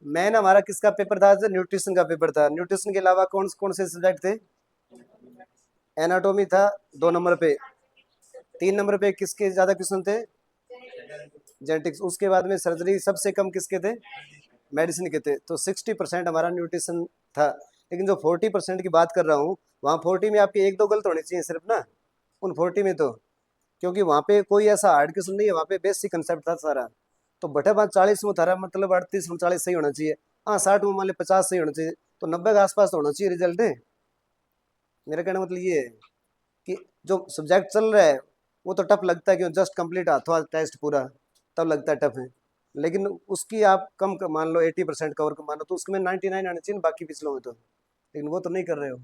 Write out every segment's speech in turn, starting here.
Man हमारा किसका paper था? न्यूट्रिशन का पेपर था। न्यूट्रिशन के अलावा कौन कौन से सब्जेक्ट थे? एनाटॉमी था 2 नंबर पे। 3 नंबर पे किसके ज्यादा क्वेश्चन थे? जेनेटिक्स। उसके बाद में सर्जरी सबसे कम किसके थे? मेडिसिन के थे। तो 60% हमारा न्यूट्रिशन था। लेकिन जो 40% की बात कर रहा हूँ, वहाँ 40 में आपके एक दो गलत होने चाहिए सिर्फ ना, उन 40 में तो, क्योंकि वहाँ पे कोई ऐसा हार्ड क्वेश्चन नहीं है, वहाँ पे बेसिक कंसेप्ट था सारा। तो बटे बात 40 में थारा मतलब 38 39 सही होना चाहिए। हाँ 60 में मान ली 50 सही होना चाहिए, तो 90 के आसपास तो होना चाहिए रिजल्ट है। मेरा कहना मतलब ये है कि जो सब्जेक्ट चल रहा है वो तो टफ लगता है, क्यों जस्ट कंप्लीट हाथों हाथ टेस्ट पूरा, तब लगता है टफ है। लेकिन उसकी आप मान लो 80% कवर कर मानो, तो उसमें 99 आने चाहिए बाकी पिछलों में तो, लेकिन वो तो नहीं कर रहे हो।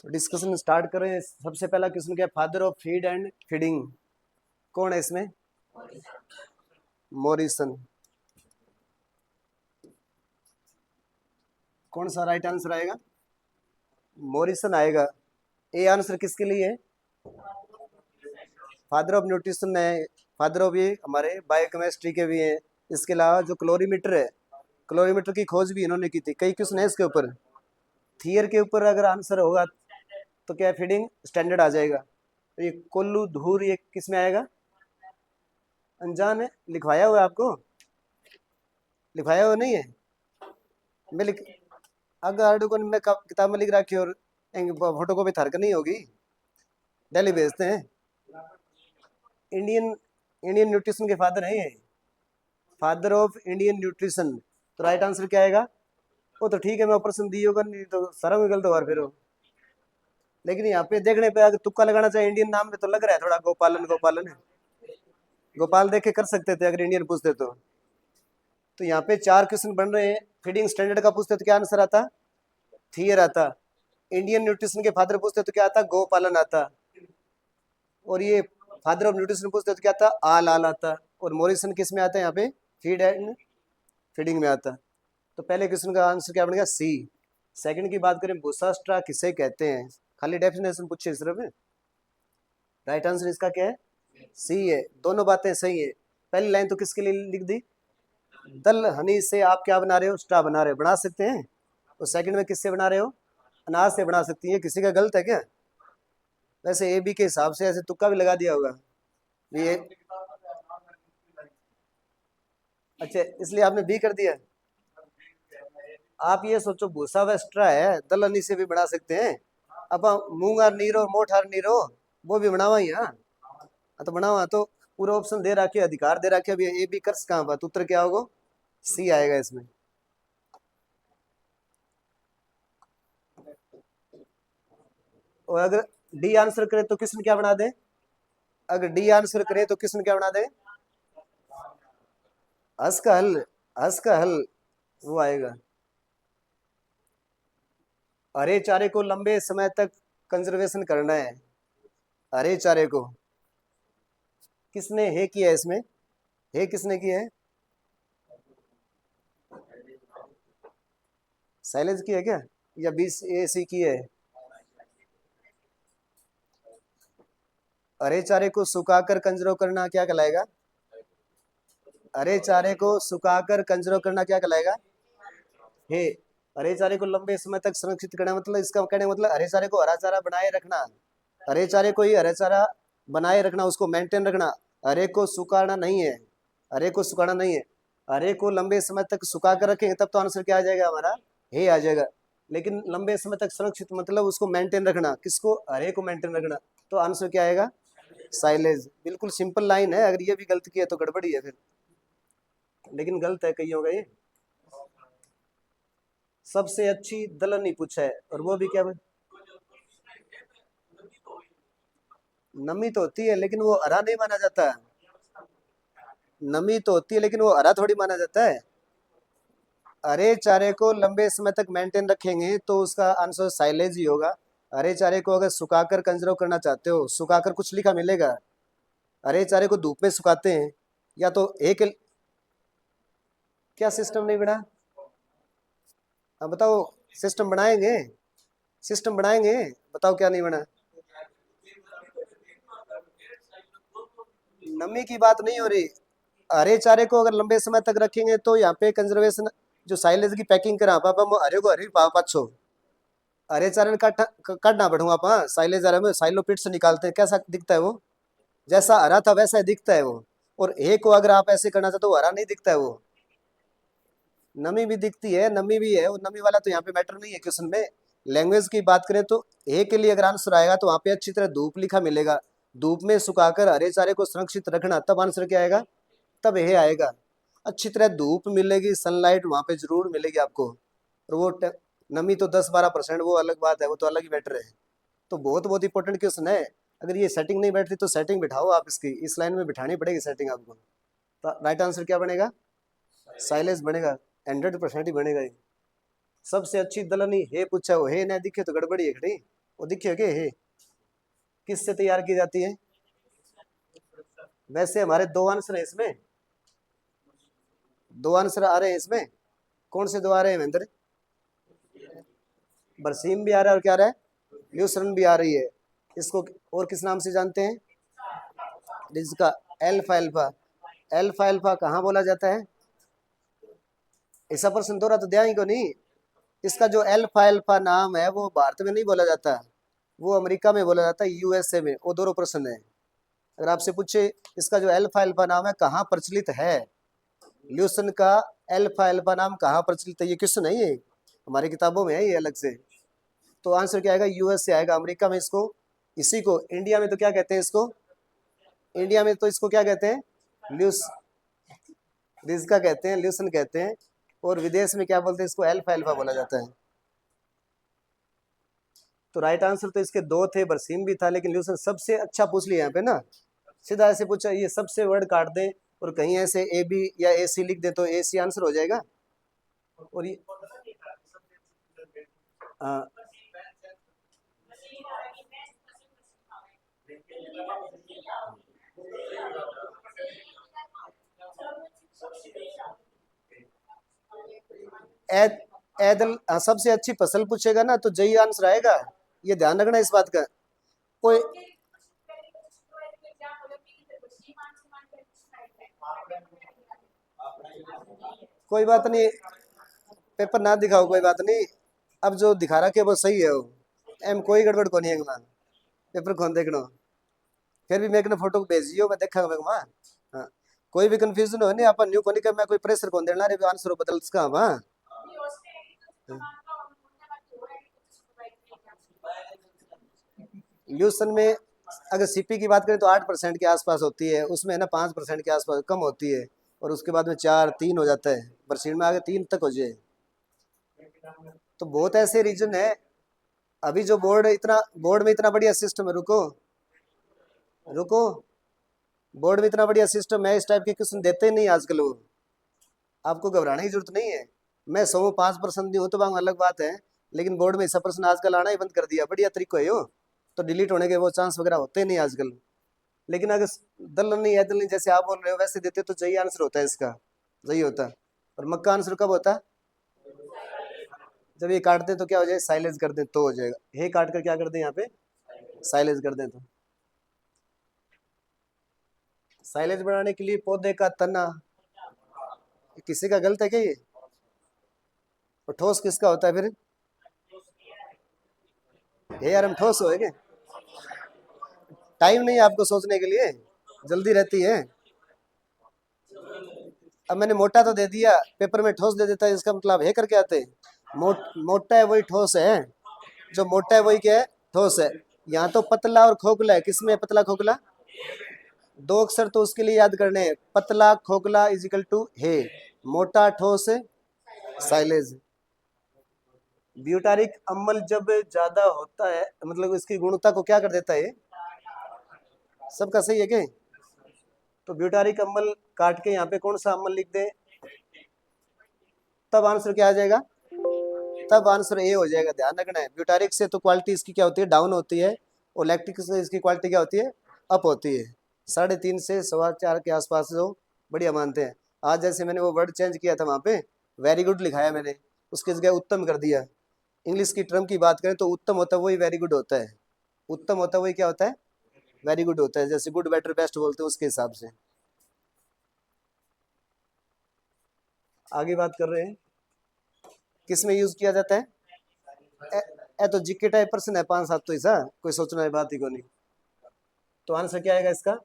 तो डिस्कशन स्टार्ट करें। सबसे पहला क्वेश्चन क्या है? Father of feed and feeding कौन है इसमें? मॉरिसन। कौन सा राइट आंसर आएगा? मॉरिसन आएगा। ए आंसर किसके लिए है? फादर ऑफ न्यूट्रिशन है। फादर ऑफ ये हमारे बायोकेमिस्ट्री के भी हैं। इसके अलावा जो क्लोरीमीटर है, क्लोरीमीटर की खोज भी इन्होंने की थी। कई क्वेश्चन है इसके ऊपर। थियर के ऊपर अगर आंसर होगा तो क्या फीडिंग स्टैंडर्ड आ जाएगा। तो ये कोल्लू धूर ये किस में आएगा? अनजान है, लिखवाया हुआ है आपको? लिखवाया हुआ नहीं है? मैं लिख अगर आर्टिकल में किताब में लिख रखी और फोटो कॉपी थार नहीं होगी, दिल्ली भेजते हैं। इंडियन इंडियन न्यूट्रिशन के फादर हैं ये, फादर ऑफ इंडियन न्यूट्रिशन। तो राइट आंसर क्या आएगा? वो तो ठीक है, मैं ऑपरेशन दी होगा, नहीं तो सारा में गलत होगा फिर वो। लेकिन यहाँ पे देखने पे अगर तुक्का लगाना चाहे इंडियन नाम में, तो लग रहा है थोड़ा गोपालन गोपालन है। गोपाल देख के कर सकते थे अगर इंडियन पूछते तो यहाँ पे 4 क्वेश्चन बन रहे हैं। फीडिंग स्टैंडर्ड का पूछते तो क्या आंसर आता? थियर आता। इंडियन न्यूट्रिशन के फादर पूछते तो क्या आता? गोपालन आता। और ये फादर ऑफ न्यूट्रिशन पूछते तो क्या आता? आल आल आता। और मॉरिसन किस में आता है यहाँ पे? फीड एंड फीडिंग में आता। तो पहले क्वेश्चन का आंसर क्या बनेगा? सी। सेकंड की बात करें, बुसास्ट्रा किसे कहते हैं? खाली डेफिनेशन पूछे सिर्फ। राइट आंसर इसका क्या है? सी है। दोनों बातें सही है। पहली लाइन तो किसके लिए लिख दी? दल हनी से आप क्या बना रहे हो? स्ट्रा बना रहे हो, बना सकते हैं। और सेकंड में किससे बना रहे हो? अनाज से बना सकती है। किसी का गलत है क्या? वैसे ए बी के हिसाब से ऐसे तुक्का भी लगा दिया होगा ये। अच्छा, इसलिए आपने बी कर दिया। आप ये सोचो, भूसा व एक्स्ट्रा है, दलहनी से भी बना सकते हैं। अब मूंगा नीरो मोठार नीरो, वो भी बनावा ही। हाँ तो बनावा तो पूरा ऑप्शन दे रखे, अधिकार दे रखे। अभी ए बी कर कहाँ बात, उत्तर क्या होगा? सी आएगा इसमें। और अगर डी आंसर करे तो किसने क्या बना दे? अगर डी आंसर करे तो किसने क्या बना दे? हस का हल। हस का हल वो आएगा। हरे चारे को लंबे समय तक कंजर्वेशन करना है। हरे चारे को किसने है किया है इसमें? है किसने किया है? साइलेंस की है क्या? या बीस ए सी की है? हरे चारे को सुखाकर कंजरो करना क्या कहलाएगा? हरे चारे को सुखाकर कंजरो करना क्या कहलाएगा? है। हरे चारे को लंबे समय तक संरक्षित करना, मतलब इसका कहने का मतलब हरे चारे को हरा चारा बनाए रखना। हरे चारे को ही हरे चारा बनाए रखना, उसको मेंटेन रखना। हरे को सुखाना नहीं है। हरे को सुखाना नहीं है। हरे को लंबे समय तक सुखा कर रखेंगे तब तो आंसर क्या आ जाएगा हमारा? हे आ जाएगा। लेकिन लंबे समय तक संरक्षित मतलब उसको मेंटेन रखना, किसको? हरे को मेंटेन रखना। तो आंसर क्या आएगा? साइलेज। बिल्कुल सिंपल लाइन है, अगर ये भी गलत किया तो गड़बड़ी है फिर। लेकिन गलत है कई होगा ये। सबसे अच्छी दलहनी पूछा है, और वो भी क्या? नमी तो होती है लेकिन वो हरा नहीं माना जाता। नमी तो होती है लेकिन वो हरा थोड़ी माना जाता है। हरे चारे को लंबे समय तक मेंटेन रखेंगे तो उसका आंसर साइलेज ही होगा। हरे चारे को अगर सुखाकर कंजर्व करना चाहते हो, सुखाकर कुछ लिखा मिलेगा? हरे चारे को धूप में सुखाते हैं। या तो एक क्या सिस्टम नहीं बना? अब बताओ। सिस्टम बनाएंगे, सिस्टम बनाएंगे। बताओ क्या नहीं बना? नमी की बात नहीं हो रही। हरे चारे को अगर लंबे समय तक रखेंगे तो यहाँ पे कंजर्वेशन जो साइलेज की पैकिंग करा पापा हरे को हरे पापा पाछो हरे चारे काटना पड़ूंगा आप साइलेज में साइलो पिट से निकालते हैं, कैसा दिखता है वो, जैसा हरा था वैसा ही दिखता है वो। और ए को अगर आप ऐसे करना चाहते हो हरा नहीं दिखता है वो, नमी भी दिखती है, नमी भी है, वो नमी वाला तो यहाँ पे मैटर नहीं है क्वेश्चन में। लैंग्वेज की बात करें तो ए के लिए अगर आंसर आएगा तो वहाँ पे अच्छी तरह धूप लिखा मिलेगा, धूप में सुखाकर हरे चारे को सुरक्षित रखना, तब आंसर क्या आएगा, तब ए आएगा। अच्छी तरह धूप मिलेगी, सनलाइट वहाँ पे जरूर मिलेगी आपको। और वो नमी तो 10-12% वो अलग बात है, वो तो अलग ही मैटर है। तो बहुत बहुत इंपॉर्टेंट क्वेश्चन है। अगर ये सेटिंग नहीं बैठ रही तो सेटिंग बिठाओ आप, इसकी इस लाइन में बिठानी पड़ेगी सेटिंग आपको। तो राइट आंसर क्या बनेगा, साइलेज बनेगा, 100% ही बनेगा ये। सबसे अच्छी दलनी हे पूछा हो, हे ना दिखे तो गड़बड़ी है खड़ी, वो दिखे के हे किससे तैयार की जाती है। वैसे हमारे दो आंसर है इसमें, दो आंसर आ रहे हैं इसमें, कौन से दो आ रहे हैं महेंद्र, बरसीम भी आ रहा है और क्या आ रहा है, ल्यूसरन भी आ रही है। इसको और किस नाम से जानते हैं, जिसका एल्फा एल्फा, एल्फा एल्फा कहाँ बोला जाता है, ऐसा प्रश्न दोहरा तो दिया ही को नहीं। इसका जो एल्फा एल्फा नाम है वो भारत में नहीं बोला जाता, वो अमेरिका में बोला जाता है, यूएसए में। वो दोनों प्रश्न है। अगर आपसे पूछे इसका जो एल्फा एल्फा नाम है कहाँ प्रचलित है, ल्यूसन का एल्फा एल्फा नाम कहाँ प्रचलित है, ये क्वेश्चन है, ये हमारी किताबों में है ये अलग से। तो आंसर क्या आएगा, यूएस से आएगा। अमेरिका में इसको, इसी को इंडिया में तो क्या कहते हैं इसको, इंडिया में तो इसको क्या कहते हैं, ल्यूस रिज्का कहते हैं, ल्यूसन कहते हैं। और विदेश में क्या बोलते हैं इसको, एल्फा एल्फा बोला जाता है। तो राइट आंसर तो इसके दो थे, बरसीम भी था, लेकिन ल्यूसन सबसे अच्छा पूछ लिया यहाँ पे ना, सीधा ऐसे पूछा, ये सबसे वर्ड काट दें और कहीं ऐसे ए बी या ए सी लिख दे तो ए सी आंसर हो जाएगा। और ये हाँ, ऐद ऐदल सबसे अच्छी फसल पूछेगा ना तो जही आंसर आएगा, ये ध्यान रखना इस बात का। कोई कोई बात नहीं, पेपर ना दिखाओ कोई बात नहीं, अब जो दिखा रहा है वो सही है, वो एम कोई गड़बड़ को नहीं है वहाँ, पेपर कौन देखना। फिर भी मैं एक फोटो को भेजियो, मैं देखा मैं वहाँ। हाँ, कोई भी कंफ्यूजन हो नहीं, अपन न्यू को नहीं कर, मैं कोई प्रेशर कौन देना रे आंसर बदल इसका वहाँ। ल्यूसन में अगर सीपी की बात करें तो 8% के आसपास होती है, उसमें है ना 5% के आसपास कम होती है, और उसके बाद में 4-3 हो जाता है, बरसीन में आगे 3 तक हो जाए। तो बहुत ऐसे रीजन है। अभी जो बोर्ड में इतना बढ़िया सिस्टम है, रुको रुको, बोर्ड में इतना बढ़िया सिस्टम है, इस टाइप के क्वेश्चन देते ही नहीं आजकल वो, आपको घबराने की जरूरत नहीं है। मैं 100 में 5% नहीं हूँ तो वहाँ अलग बात है, लेकिन बोर्ड में ऐसा प्रश्न आजकल आना ही बंद कर दिया, बढ़िया तरीका है यो, तो डिलीट होने के वो चांस वगैरह होते ही नहीं आजकल। लेकिन अगर दल नहीं है, दल नहीं जैसे आप बोल रहे हो वैसे देते तो सही आंसर होता है इसका, सही होता। और मक्का आंसर कब होता, जब ये काट दे तो क्या हो जाए, साइलेज कर दे तो हो जाएगा, हे काट कर क्या कर दे यहाँ पे, साइलेज कर दे। तो साइलेज बनाने के लिए पौधे का तना, किसी का गलत है क्या ये, और ठोस किसका होता है फिर, हे यार हम ठोस होएंगे, टाइम नहीं है आपको सोचने के लिए, जल्दी रहती है। अब मैंने मोटा तो दे दिया, पेपर में ठोस दे देता है, इसका मतलब है करके आते, मोटा है वही ठोस है, जो मोटा है वही क्या है, ठोस है। यहाँ तो पतला और खोखला है, किसमें है पतला खोखला, दो अक्षर तो उसके लिए याद करने हैं, पतला खोखला इजिकल टू है, मोटा ठोस साइलेज। ब्यूटारिक अम्ल जब ज्यादा होता है, मतलब इसकी गुणवत्ता को क्या कर देता है, सबका सही है क्या, तो ब्यूटारिक अम्ल काट के यहाँ पे कौन सा अम्ल लिख दे, तब आंसर क्या आ जाएगा, तब आंसर ए हो जाएगा। ध्यान रखना है, ब्यूटारिक से तो क्वालिटी इसकी क्या होती है, डाउन होती है, और लैक्टिक से इसकी क्वालिटी क्या होती है, अप होती है। 3.5 से 4.25 के आसपास जो बढ़िया मानते हैं। आज जैसे मैंने वो वर्ड चेंज किया था, वहाँ पे वेरी गुड लिखाया मैंने, उसकी जगह उत्तम कर दिया। इंग्लिश की टर्म की बात करें तो उत्तम होता है वही वेरी गुड होता है, उत्तम होता है वही क्या होता है, वेरी गुड होता है। जैसे गुड बेटर बेस्ट बोलते हैं उसके हिसाब से। आगे बात कर रहे हैं, किस में यूज किया जाता है? ए, ए तो जीके टाइप प्रश्न है, 5-7 तो ऐसा कोई सोचना है बात ही को नहीं। तो आंसर क्या आएगा इसका?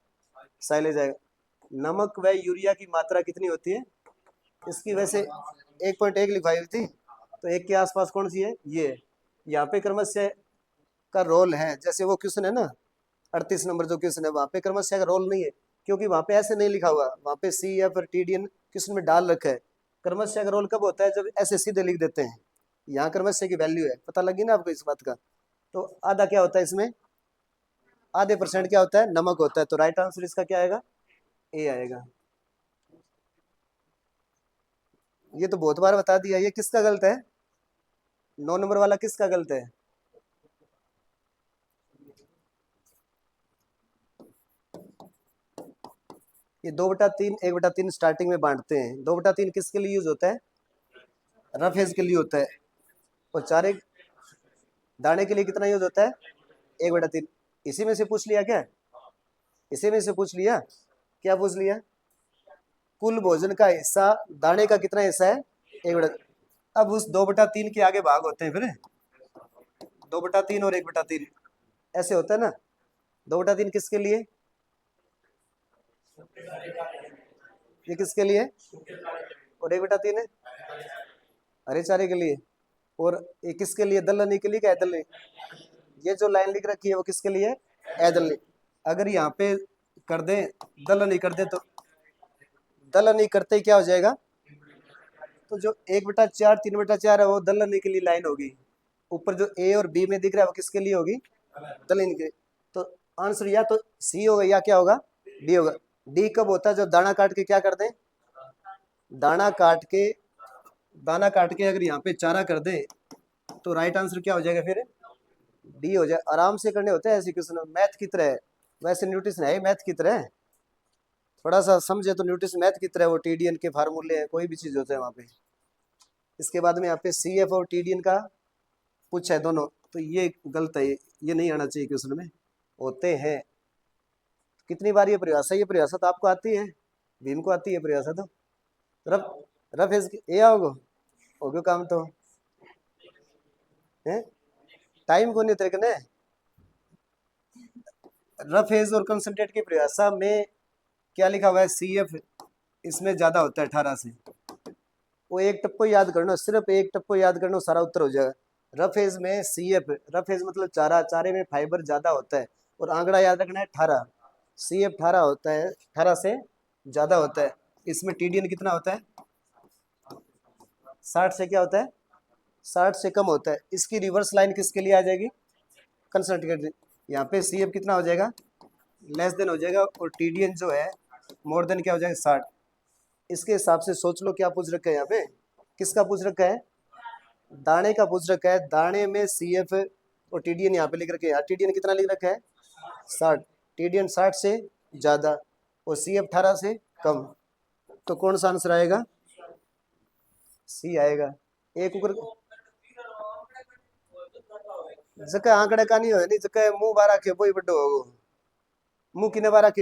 साइलेज आएगा। नमक व यूरिया की मात्रा कितनी होती है? इसकी वैसे 1.1 लिखवाई हुई थी, तो 1 के आसपास कौन सी है? ये यहाँ पे क्रमशः का रोल है, जैसे वो क्वेश्चन है ना 38 नंबर जो क्वेश्चन है, वहाँ पे क्रमशः का रोल नहीं है, क्योंकि वहाँ पे ऐसे नहीं लिखा हुआ, वहाँ पे सी एफ और टीडीएन क्वेश्चन में डाल रखा है। क्रमशः का रोल कब होता है? जब ऐसे सीधे लिख देते हैं। यहाँ क्रमशः की वैल्यू है, पता लगी ना आपको इस बात का? तो आधा क्या होता है इसमें? आधे % क्या होता है? नमक होता है। तो राइट आंसर इसका क्या आएगा? ए आएगा। ये तो बहुत बार बता दिया, ये किसका गलत है? 9 नंबर वाला किसका गलत है? ये 2/3 1/3 स्टार्टिंग में बांटते हैं। 2/3 किसके लिए यूज होता है? रफ एज के लिए होता है। और 4 दाने के लिए कितना यूज होता है? 1/3। इसी में से पूछ लिया क्या? इसी में से पूछ लिया क्या? पूछ लिया कुल भोजन का हिस्सा दाने का कितना हिस्सा है? 1/। अब उस 2/3 के आगे भाग होते हैं, फिर 2/3 और 1/3 ऐसे होता है ना। 2/3 किसके लिए? ये किसके लिए? और 1/3 है हरे चारे के लिए। और ये किसके लिए? दलहनी के लिए क्या? दलहनी। ये जो लाइन लिख रखी है वो किसके लिए? दलहनी। अगर यहाँ पे कर दें दलहनी कर दे, तो दलहनी करते ही क्या हो जाएगा? तो जो 1/4 3/4 है वो दलहनी के लिए लाइन होगी। ऊपर जो ए और बी में दिख रहा है वो किसके लिए होगी? दलहनी के। तो आंसर या तो सी होगा या क्या होगा? डी होगा। डी कब होता है? जब दाना काट के क्या कर दें? दाना काट के, दाना काट के अगर यहाँ पे चारा कर दे, तो राइट आंसर क्या हो जाएगा फिर? डी हो जाए। आराम से करने होते हैं ऐसे क्वेश्चन, मैथ की तरह। वैसे न्यूट्रिशन है ही मैथ की तरह, थोड़ा सा समझे तो न्यूट्रिशन मैथ की तरह। वो टीडीएन के फार्मूले हैं, कोई भी चीज होता है वहाँ पे। इसके बाद में यहाँ पे सी एफ और टीडीएन का पूछा है दोनों, तो ये गलत है, ये नहीं आना चाहिए क्वेश्चन में। होते हैं। कितनी बार ये परिभाषा, ये परिभाषा तो आपको आती है, भीम को आती है परिभाषा तो। रफ रफ एज ये आओगे हो गयो काम तो है। टाइम को नहीं तेरे कने। रफ एज और कंसंट्रेट की परिभाषा में क्या लिखा हुआ है? सी एफ इसमें ज्यादा होता है 18 से। वो एक टप्पो याद करना, सिर्फ एक टप्पो याद करना, सारा उत्तर हो जाएगा। रफ एज में सी एफ, रफ एज मतलब चारा, चारे में फाइबर ज्यादा होता है। और आंकड़ा याद रखना है 18, सी एफ 18 होता है, 18 से ज्यादा होता है। इसमें टीडीएन कितना होता है? 60 से क्या होता है? 60 से कम होता है। इसकी रिवर्स लाइन किसके लिए आ जाएगी? कंसंट्रेट। यहाँ पे सी एफ कितना हो जाएगा? लेस देन हो जाएगा। और टीडीएन जो है मोर देन क्या हो जाएगा? 60। इसके हिसाब से सोच लो क्या पूछ रखा है यहाँ पे? किसका पूछ रखा है? दाने का पूछ रखा है। दाने में सी एफ और टीडीएन यहाँ पे लिख रखे हैं। टीडीएन कितना लिख रखा है? 60। टीडीएन 60 से ज्यादा और सी एफ 18 से कम। तो कौन सा आंसर आएगा? सी आएगा। एक ऊपर जका आंकड़ा का नहीं हो नहीं, जका मुंह बारा के वही बड़ो होगो। मुंह किने बारा के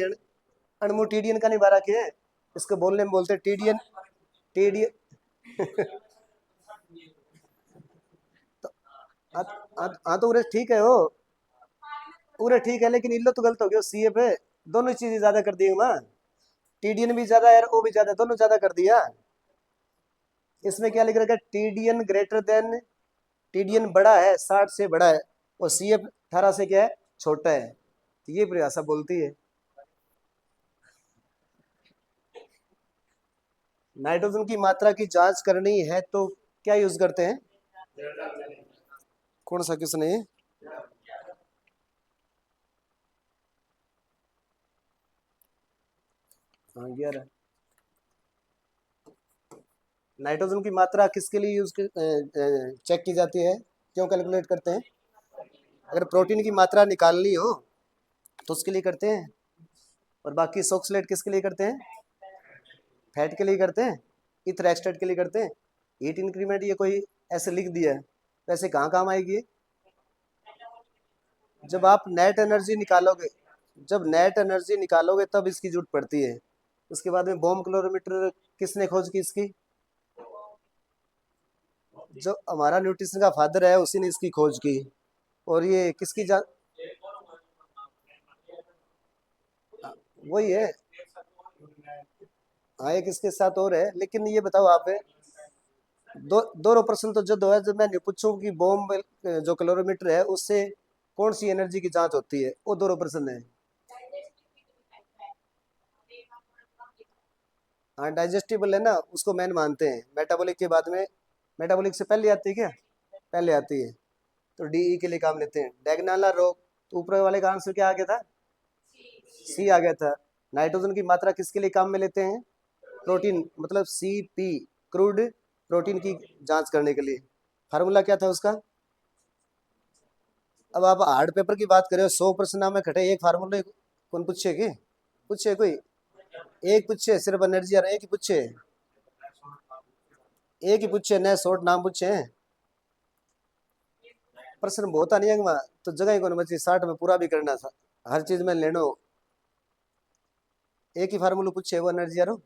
अनमुंह टीडीएन का नहीं बारा के है। इसको बोलने में बोलते टीडीएन। टीडीएन हाँ तो उरे ठीक है वो, उरे ठीक है, लेकिन इल्लो तो गलत हो गया। सी एफ है, दोनों चीजें ज्यादा कर दी मां। टीडीएन भी ज्यादा है और वो भी ज्यादा, दोनों ज्यादा कर दिया। इसमें क्या लिख रखा है? टीडीएन ग्रेटर देन, टीडीएन बड़ा है 60 से बड़ा है, और सी एफ 18 से क्या है? छोटा है। तो ये परिभाषा बोलती है। नाइट्रोजन की मात्रा की जांच करनी है तो क्या यूज करते हैं? कौन सा क्वेश्चन है ये? हाँ 11। नाइट्रोजन की मात्रा किसके लिए यूज चेक की जाती है? क्यों कैलकुलेट करते हैं? अगर प्रोटीन की मात्रा निकालनी हो तो उसके लिए करते हैं। और बाकी सोक्सलेट किसके लिए करते हैं? फैट के लिए करते हैं। इथर एक्सट्रैक्ट के लिए करते हैं। हीट इंक्रीमेंट ये कोई ऐसे लिख दिया है, वैसे कहाँ काम आएगी? जब आप नेट एनर्जी निकालोगे, जब नेट एनर्जी निकालोगे तब इसकी जरूरत पड़ती है। उसके बाद में बॉम्ब क्लोरोमीटर किसने खोज की इसकी? जो हमारा न्यूट्रिशन का फादर है उसी ने इसकी खोज की। और ये किसकी जान, वही है। हाँ, एक इसके साथ और है, लेकिन ये बताओ आप, दोनों प्रश्न तो जब है, जब मैं नहीं पूछूं कि बॉम्ब जो कैलोरीमीटर है उससे कौन सी एनर्जी की जांच होती है, वो दोनों प्रश्न है। हाँ, डाइजेस्टिबल है ना, उसको मैन मानते हैं। मेटाबॉलिक के बाद में, मेटाबॉलिक से पहले आती है क्या? पहले आती है। तो डीई के लिए काम लेते हैं। डैगनाला रोग, तो ऊपर वाले का आंसर क्या आ गया था? सी आ गया था। नाइट्रोजन की मात्रा किसके लिए काम में लेते हैं? प्रोटीन, मतलब सी पी, क्रूड प्रोटीन की जांच करने के लिए। फार्मूला क्या था उसका? अब आप हार्ड पेपर की बात करें, 100 प्रश्न में खटे एक फार्मूले कौन पूछे के? पूछे कोई? एक पूछे सिर्फ एनर्जी, और एक ही पूछे, एक ही पूछे नए शॉर्ट नाम पूछे हैं। प्रश्न बहुत नहीं है वहाँ, तो जगह ही कौन बची 60 में पूरा भी करना था, हर चीज में लेनो। एक ही फार्मूला पूछे, वो एनर्जी यारो,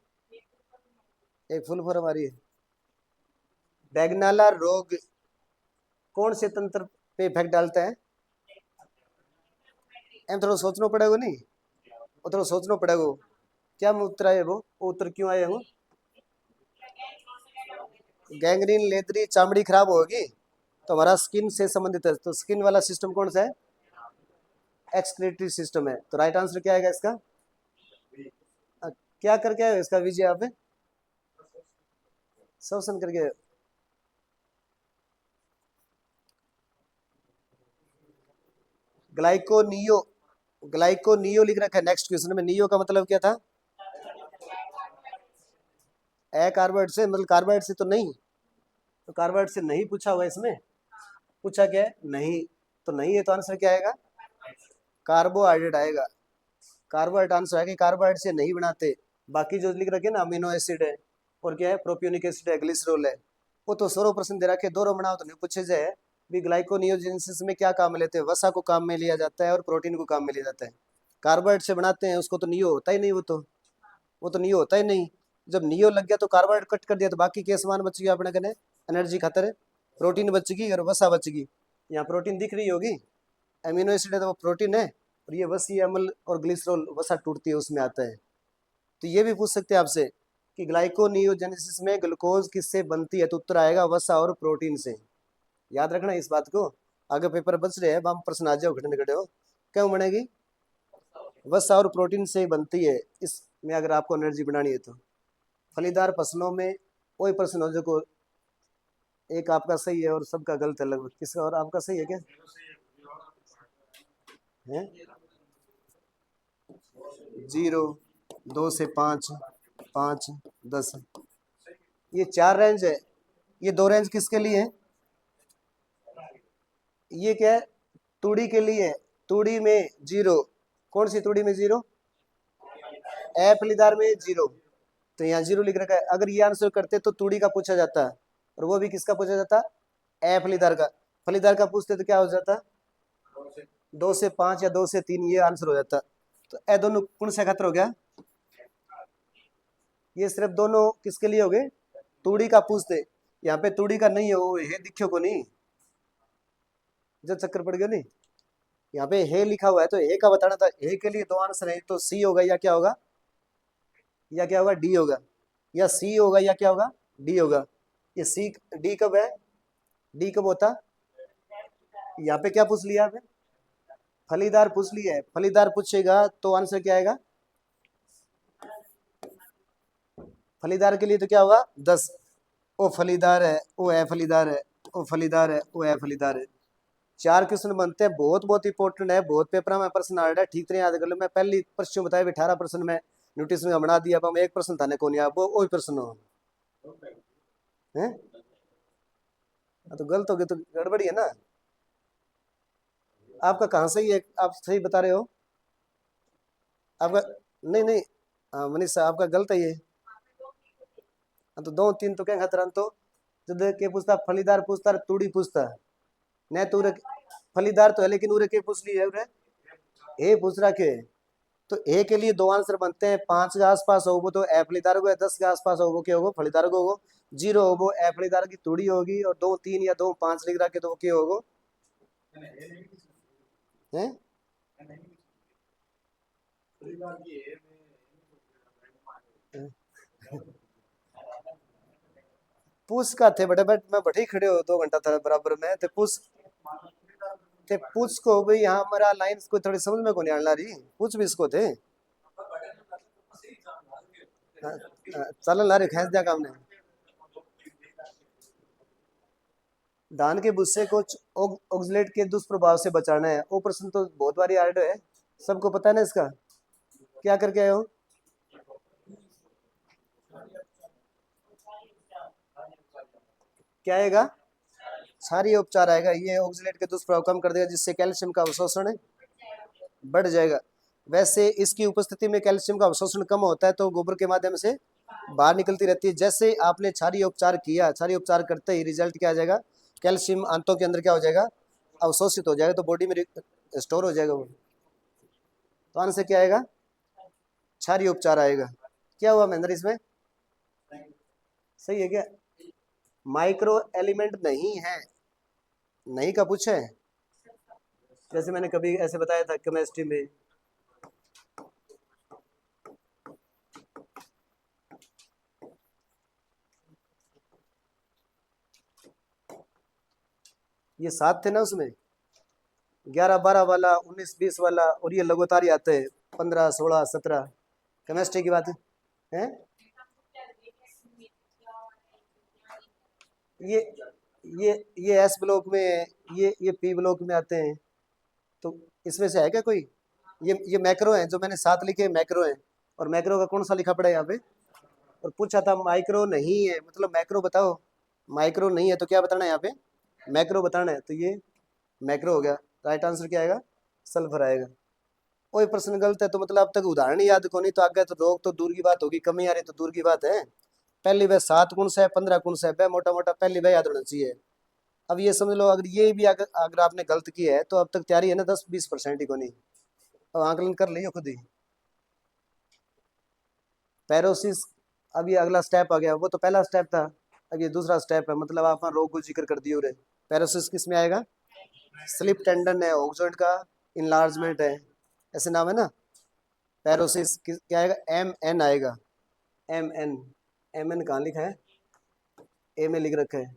एक फुल फॉर्म आ रही है। बैगनाला रोग कौन से तंत्र पे इफेक्ट डालता है? एम थोड़ा सोचना पड़ेगा नहीं, वो थोड़ा सोचना पड़ेगा। क्या में उत्तर आए वो उत्तर क्यों आए वो? गैंग्रीन, लेदरी, चामड़ी खराब होगी तो हमारा स्किन से संबंधित है, तो स्किन वाला सिस्टम कौन सा है? एक्सक्रीटरी सिस्टम है। तो राइट आंसर क्या आएगा इसका? क्या करके आए हो इसका विजय आप? शोषण करके। ग्लाइकोनियो, ग्लाइकोनियो लिख रखा है नेक्स्ट क्वेश्चन में। नियो का मतलब क्या था? ए कार्बोहाइड्रेट से, मतलब कार्बोहाइड्रेट से तो नहीं, तो कार्बोहाइड्रेट से नहीं पूछा हुआ इसमें। पूछा क्या है? नहीं। तो नहीं है, तो आंसर क्या आएगा? कार्बोहाइड्रेट आएगा। कार्बोहाइड्रेट आंसर है कि कार्बोहाइड्रेट से नहीं बनाते। बाकी जो लिख रखे ना, अमीनो एसिड है, और क्या है, प्रोपियोनिक एसिड है, ग्लिसरॉल है, वो तो 100% दे रखे। दो बनाओ तो नहीं पूछे जाए भी ग्लाइकोनियोजेनेसिस में क्या काम में लेते हैं? वसा को काम में लिया जाता है और प्रोटीन को काम में लिया जाता है। कार्बोहाइड्रेट से बनाते हैं उसको तो नियो होता ही नहीं, वो तो नियो होता ही नहीं। जब नियो लग गया तो कार्बोहाइड्रेट कट कर दिया, तो बाकी के सामान बच गया अपने कने एनर्जी खातर, प्रोटीन बच गई और वसा बच गई। यहाँ प्रोटीन दिख रही होगी, अमीनो एसिड है तो वो प्रोटीन है, और ये वसी अम्ल और ग्लिसरॉल वसा टूटती है उसमें आता है। तो ये भी पूछ सकते हैं आपसे कि ग्लाइकोनियोजेनेसिस में ग्लूकोज किससे बनती है, तो उत्तर आएगा वसा और प्रोटीन से। याद रखना इस बात को, आगे पेपर बच रहे हैं, हम प्रश्न आ जाओ घटने घटे हो, क्यों बनेगी? वसा और प्रोटीन से ही बनती है इसमें, अगर आपको एनर्जी बनानी है तो। फलीदार फसलों में वही प्रश्न हो जो, एक आपका सही है और सबका गलत है लगभग। किसका और आपका सही है क्या? है 0, 2 से 5, 5, 10, ये 4 रेंज है। ये 2 रेंज किसके लिए है? ये क्या है? तूड़ी के लिए है। तूड़ी में 0, कौन सी तूड़ी में 0? ए फलीदार में 0, तो यहाँ 0 लिख रखा है। अगर ये आंसर करते तो तूड़ी का पूछा जाता, और वो भी किसका पूछा जाता? ए फलीदार का। फलीदार का पूछते तो क्या हो जाता? 2 से 5 या 2 से 3, ये आंसर हो जाता। तो ए दोनों कौन सा खतर हो गया? ये सिर्फ दोनों किसके लिए हो गए? तूड़ी का पूछते। यहाँ पे तूड़ी का नहीं है, वो है दिखो को नहीं, जो चक्कर पड़ गया नहीं। यहाँ पे हे लिखा हुआ है, तो हे का बताना था। हे के लिए 2 आंसर है, तो सी होगा या क्या होगा, या क्या होगा, डी होगा, या सी होगा या क्या होगा, डी होगा। ये सी, डी कब है? डी कब होता? यहाँ पे क्या पूछ लिया आपने? फलीदार पूछ लिया है। फलीदार पूछेगा तो आंसर क्या आएगा? फलीदार के लिए तो क्या होगा? 10। ओ फलीदार है, ओ है फलीदार है, ओ फलीदार है, ओ है फलीदार है। 4 क्वेश्चन बनते हैं, बहुत बहुत इंपॉर्टेंट है, बहुत पेपर में प्रश्न आ रहा है, ठीक तरह याद कर लो। मैं पहली प्रश्न बताया 18 प्रश्न में नोटिस में बना दिया, अब हम एक प्रश्न था ने कौन वो वही प्रश्न हो है। तो गलत हो गया तो गड़बड़ी है ना। आपका कहाँ सही है, आप सही बता रहे हो आपका? नहीं नहीं, हाँ मनीष साहब आपका गलत है ये। हाँ, तो 2 3 तो क्या खतरा तो, जब के पूछता फलीदार पूछता तूड़ी पूछता न, तो फलीदार तो है लेकिन उरे के पूछ ली है, उरे हे पूछ रहा के, तो ए के लिए दो आंसर बनते हैं, 5 के आसपास हो वो तो ए फलीदार को है, 10 के आसपास हो वो क्या होगा, फलीदार को होगा, 0 हो वो ए फलीदार की तूड़ी होगी, और 2 3 या 2 5 लिख रहा के तो क्या होगा है। पूछ का थे बड़े बट मैं बैठे ही खड़े हो 2 घंटा था बराबर में ते पूछ, ते पूछ को भाई यहाँ हमारा लाइन को थोड़ी समझ में को नहीं आना रही, पूछ भी इसको थे। चलन ला रहे खींच दिया काम ने। धान के भूसे को ऑक्सलेट के दुष्प्रभाव से बचाना है, वो प्रश्न तो बहुत बारी आ रहा है, सबको पता है ना इसका, क्या करके आए हो। क्या आएगा, क्षारीय उपचार आएगा, ये ऑक्सलेट के दुष्प्रभाव कम कर देगा जिससे कैल्शियम का अवशोषण बढ़ जाएगा। वैसे इसकी उपस्थिति में कैल्शियम का अवशोषण कम होता है तो गोबर के माध्यम से बाहर निकलती रहती है। जैसे आपने क्षारीय उपचार किया, क्षारीय उपचार करते ही रिजल्ट क्या आ जाएगा, कैल्शियम आंतों के अंदर क्या हो जाएगा, अवशोषित हो जाएगा, तो बॉडी में स्टोर हो जाएगा वो। तो आंसर क्या आएगा, क्षारीय उपचार आएगा। क्या हुआ महेंद्र इसमें, सही है क्या। माइक्रो एलिमेंट नहीं है, नहीं का पूछे, जैसे मैंने कभी ऐसे बताया था केमिस्ट्री में, ये 7 थे ना उसमें, 11 12 वाला, 19 20 वाला, और ये लगातार ही आते हैं 15 16 17, केमिस्ट्री की बात है। ये ये एस ब्लॉक में है, ये पी ब्लॉक में आते हैं, तो इसमें से है क्या कोई, ये मैक्रो है जो मैंने 7 लिखे मैक्रो है, और मैक्रो का कौन सा लिखा पड़ा है यहाँ पे, और पूछा था माइक्रो नहीं है, मतलब मैक्रो बताओ, माइक्रो नहीं है तो क्या बताना है यहाँ पे, मैक्रो बताना है, तो ये मैक्रो हो गया, राइट आंसर क्या आएगा, सल्फर आएगा। कोई प्रश्न गलत है तो मतलब अब तक उदाहरण ही याद को नहीं, तो आगे तो रोग तो दूर की बात होगी, कमी आ रही तो दूर की बात है। पहली वह 7 गुण से 15 गुण से वह मोटा मोटा पहली वह याद होना चाहिए। अब ये समझ लो अगर ये भी अगर आपने गलत किया है तो अब तक तैयारी है ना 10-20% ही को नहीं, अब आकलन कर लियो खुद ही। पैरोसिस, अब ये अगला स्टेप आ गया, वो तो पहला स्टेप था, अब ये दूसरा स्टेप है, मतलब आप रोग को जिक्र कर दिए रे। पैरोसिस किस में आएगा, स्लिप टेंडन है, ऑक्सोइड का इनलार्जमेंट है, ऐसे नाम है ना। पैरोसिस क्या आएगा, एम एन आएगा, एम एन, एम एन कहाँ लिखा है, ए में लिख रखा है।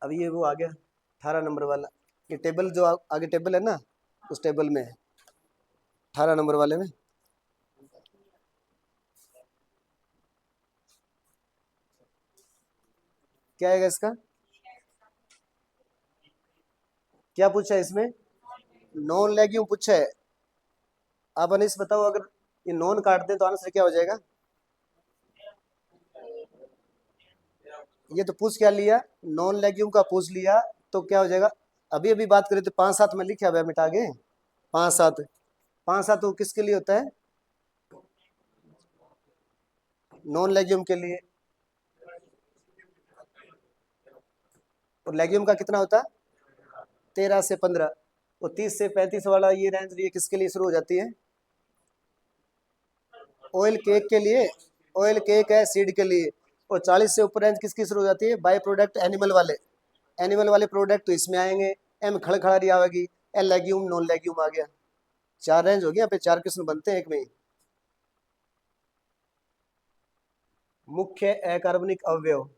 अब ये वो आ गया 18 नंबर वाला, ये टेबल जो आगे टेबल है ना, उस टेबल में 18 नंबर वाले में क्या आएगा इसका, क्या पूछा है इसमें, नॉन लेग्यूम पूछा है। आप अनिस बताओ अगर ये नॉन काट दें तो आंसर क्या हो जाएगा, ये तो पूछ क्या लिया, नॉन लेग्यूम का पूछ लिया, तो क्या हो जाएगा, अभी अभी बात करें तो 5 7 में लिखा हुआ है, मिटा के 5 7, 5 7 तो किसके लिए होता है, नॉन लेग्यूम के लिए, और लेग्यूम का कितना होता है 13 से 15, और 30 से 35 वाला ये रेंज ये किसके लिए शुरू हो जाती है, ऑयल केक के लिए, ऑयल केक है सीड के लिए, और 40 से ऊपर रेंज किसकी शुरू हो जाती है, बाय प्रोडक्ट एनिमल वाले, एनिमल वाले प्रोडक्ट तो इसमें आएंगे, एम खड़खड़ारी आएगी, एल लेग्यूम नॉन लेग्यूम आ गया, 4 रेंज हो गया, यहाँ पे 4 क्वेश्चन बनते हैं एक में ही। मुख्य अकार्बनिक अवयव,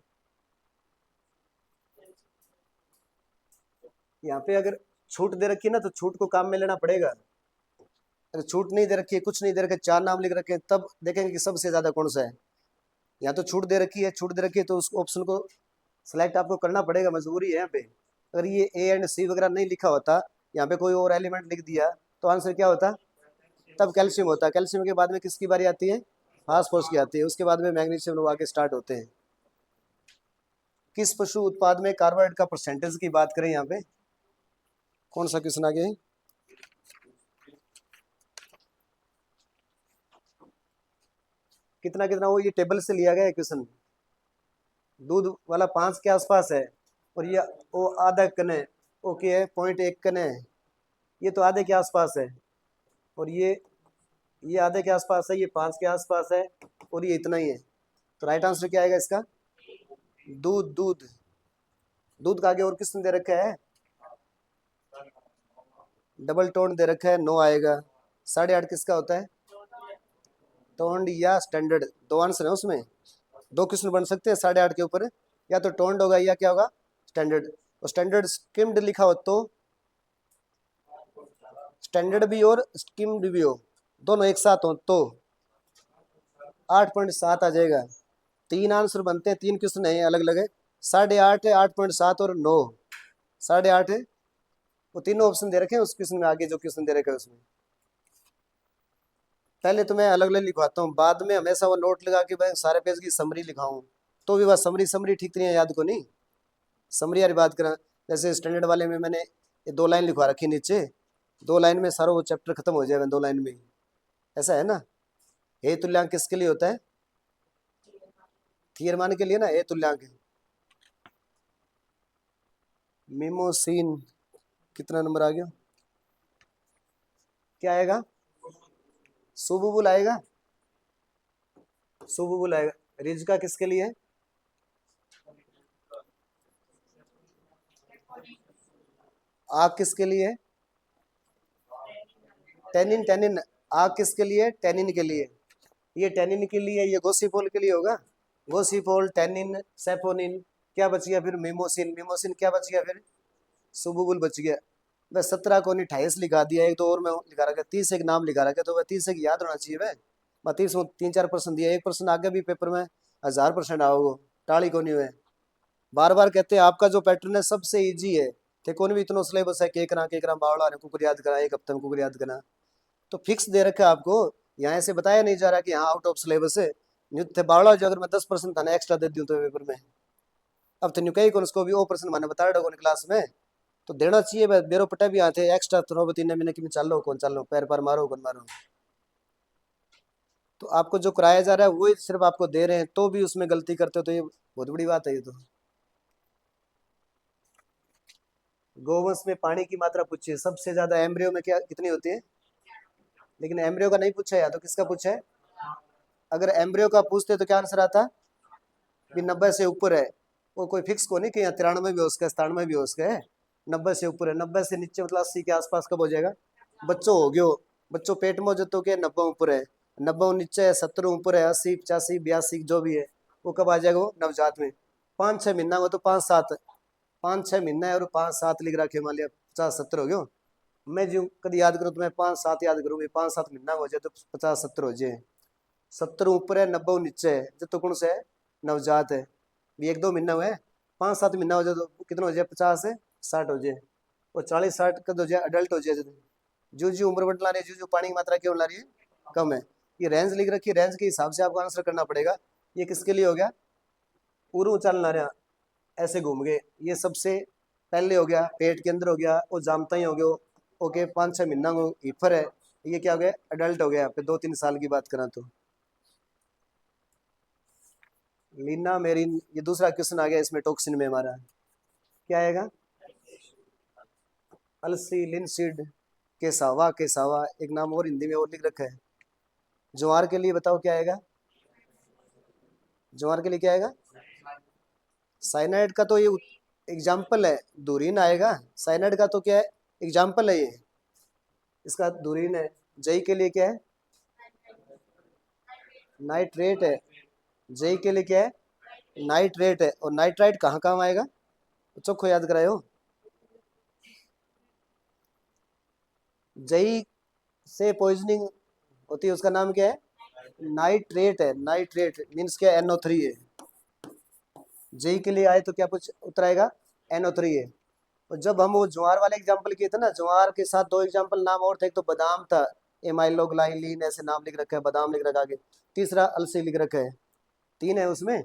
यहाँ पे अगर छूट दे रखी है ना तो छूट को काम में लेना पड़ेगा, अगर छूट नहीं दे रखी है, कुछ नहीं दे रखे, 4 नाम लिख रखे हैं, तब देखेंगे कि सबसे ज्यादा कौन सा है। यहाँ तो छूट दे रखी है, छूट दे रखी है तो उस ऑप्शन को सिलेक्ट आपको करना पड़ेगा, मजबूरी है यहाँ पे। अगर ये ए एंड सी वगैरह नहीं लिखा होता, यहाँ पे कोई और एलिमेंट लिख दिया तो आंसर क्या होता, तब कैल्शियम होता, कैल्शियम के बाद में किसकी बारी आती है, फास्फोरस की आती है, उसके बाद में मैग्नीशियम लोग आके स्टार्ट होते हैं। किस पशु उत्पाद में कार्बोहाइड्रेट का परसेंटेज की बात करें, यहाँ पे कौन सा क्वेश्चन आ गया, कितना कितना, वो ये टेबल से लिया गया है क्वेश्चन, दूध वाला 5 के आसपास है, और ये वो आधा कने, ओके है 0.1 कने, ये तो आधे के आसपास है, और ये ये आधे के आसपास है, ये 5 के आसपास है, और ये इतना ही है। तो राइट आंसर क्या आएगा इसका? दूध। दूध, दूध का आगे और किसने दे रखा है? डबल टोन दे रखा है, 9 आएगा। 8.5 किसका होता है? टोन्ड या स्टैंडर्ड, दो आंसर है उसमें। दो क्वेश्चन बन सकते हैं 8.5 के ऊपर, या तो टोन्ड होगा या क्या होगा? स्टैंडर्ड। और स्टैंडर्ड स्किम्ड लिखा हो तो स्टैंडर्ड भी और स्किम्ड भी हो, दोनों एक साथ हो तो 8.7 आ जाएगा। तीन आंसर बनते हैं, तीन क्वेश्चन है अलग अलग है। 8.5 है, 8.7 और 9। 8.5 है, वो तीनों ऑप्शन दे रखे हैं उस क्वेश्चन में, आगे जो क्वेश्चन दे रखे हैं उसमें। पहले तो मैं अलग अलग लिखवाता हूँ, बाद में हमेशा वो नोट लगा के भाई सारे पेज की समरी लिखाऊं, तो भी बस समरी समरी ठीक नहीं है, याद को नहीं। समरी यार बात करा, जैसे स्टैंडर्ड वाले में मैंने ये 2 लाइन लिखवा रखी नीचे, 2 लाइन में सारा वो चैप्टर खत्म हो जाएगा 2 लाइन में ही। ऐसा है ना। हे तुल्यांक किसके लिए होता है? थीअरमान के लिए ना, हे तुल्यांक। मिमोसिन कितना नंबर आ गया? क्या आएगा? सुबुबुल आएगा, सुबुबुल आएगा। रिज्का किसके लिए है? आग किसके लिए है? Tannin, tannin. आग किसके लिए है? टेनिन के लिए। ये टेनिन के लिए, ये गोसिपोल के लिए होगा। गोसिपोल, टेनिन, सेपोनिन। क्या बच गया फिर? मिमोसिन। मिमोसिन क्या बच गया फिर? सुबुबुल बच गया। मैं 17 को नहीं 28 लिखा दिया, एक तो और मैं लिखा रखा 30 एक नाम लिखा रखा, तो वह 30 एक याद होना चाहिए। मैं 30 को 3-4% दिया, 1% आगे भी पेपर में 1000% आओगे, टाली को नहीं हुए। बार बार कहते हैं आपका जो पैटर्न है सबसे इजी है, थे कौन भी इतना सिलेबस है के करा बावड़ा ने कुकर याद करा, एक हफ्ते में कुकर याद करा, तो फिक्स दे रखा है आपको। यहाँ से बताया नहीं जा रहा कि हाँ आउट ऑफ सिलेबस है। न्यू थे बावड़ा जो, अगर मैं 10% था ना एक्स्ट्रा दे दूँ तो पेपर में, अब तो न्यू कहीं कौन उसको भी ओ परसेंट मैंने बता रहा क्लास में, तो देना चाहिए। बेरो पट्टा भी आते एक्स्ट्रा थ्रो 3 महीने की चल लो कौन चल लो, पैर पर मारो कौन मारो। तो आपको जो कराया जा रहा है वही सिर्फ आपको दे रहे हैं, तो भी उसमें गलती करते हो तो ये बहुत बड़ी बात है ये तो। गोवंश में पानी की मात्रा पूछिए, सबसे ज्यादा एम्ब्रियो में क्या कितनी होती है? लेकिन एम्ब्रियो का नहीं पूछा है, तो किसका पूछा है? अगर एम्ब्रियो का पूछते तो क्या आंसर आता? कि 90 से ऊपर है। वो कोई फिक्स को नहीं कि 93 भी हो उसका, 97 भी हो उसका है। 90 से ऊपर है, 90 से नीचे मतलब 80 के आसपास कब हो जाएगा? बच्चों हो गयो। बच्चों पेट में जो तो क्या 90 ऊपर है, 90 नीचे है, 70 ऊपर है, 80, 85, 82 जो भी है, वो कब आ जाएगा? वो नवजात में। 5-6 महीना हो तो 5-7, 5-6 महीना है और 5-7 लिख रखे, मान लिया 50-70 हो गयो। मैं जो कभी याद करूँ तो मैं 5-7 याद करूँ, 5-7 महीना हो जाए तो 50-70 हो जाए। 70 ऊपर है, 90 नीचे है, जो तो कौन सा है? नवजात है। भी 1-2 महीना हुआ है, 5-7 महीना हो जाए तो कितना हो जाए? 50 से 60 हो जाए, और 40-60 का हो जाए अडल्ट हो जाए। जो जो उम्र बढ़ ला रही है, जो जो पानी की मात्रा क्यों ला रही है? कम है। ये रेंज लिख रखी है, रेंज के हिसाब से आपको आंसर करना पड़ेगा। ये किसके लिए हो गया? पूर्व चल ना रहा, ऐसे घूम गए। ये सबसे पहले हो गया, पेट के अंदर हो गया, वो जामता ही हो गया। ओके, 5-6 महीना को ईफर है। ये क्या हो गया? अडल्ट हो गया, यहाँ पे 2-3 साल की बात करा तो। लीना मेरिन, ये दूसरा क्वेश्चन आ गया इसमें टॉक्सिन में हमारा। क्या आएगा? अलसी, लिनसीड, केसावा। केसावा एक नाम और हिंदी में और लिख रखा है। ज्वार के लिए बताओ क्या आएगा? ज्वार के लिए क्या आएगा? साइनाइड का तो ये एग्जाम्पल है, धुरीन आएगा। साइनाइड का तो क्या है? एग्जाम्पल है ये, इसका धुरीन है। जई के लिए क्या है? नाइट्रेट है। जई के लिए क्या है? नाइट्रेट है। और नाइट्राइट कहाँ काम आएगा? चोखो याद करायो। जई से पॉइजनिंग होती है, उसका नाम क्या है? नाइट्रेट है। नाइट्रेट मीन्स क्या? NO3 है। जेई के लिए आए तो क्या कुछ उतराएगा? NO3 है। और जब हम वो ज्वार वाले एग्जाम्पल किए थे ना, ज्वार के साथ 2 एग्जाम्पल नाम और थे, एक तो बादाम था, एमाइलोग्लाइलिन ऐसे नाम लिख रखा है, बादाम लिख रखा आगे, तीसरा अलसी लिख रखा है। 3 है उसमें,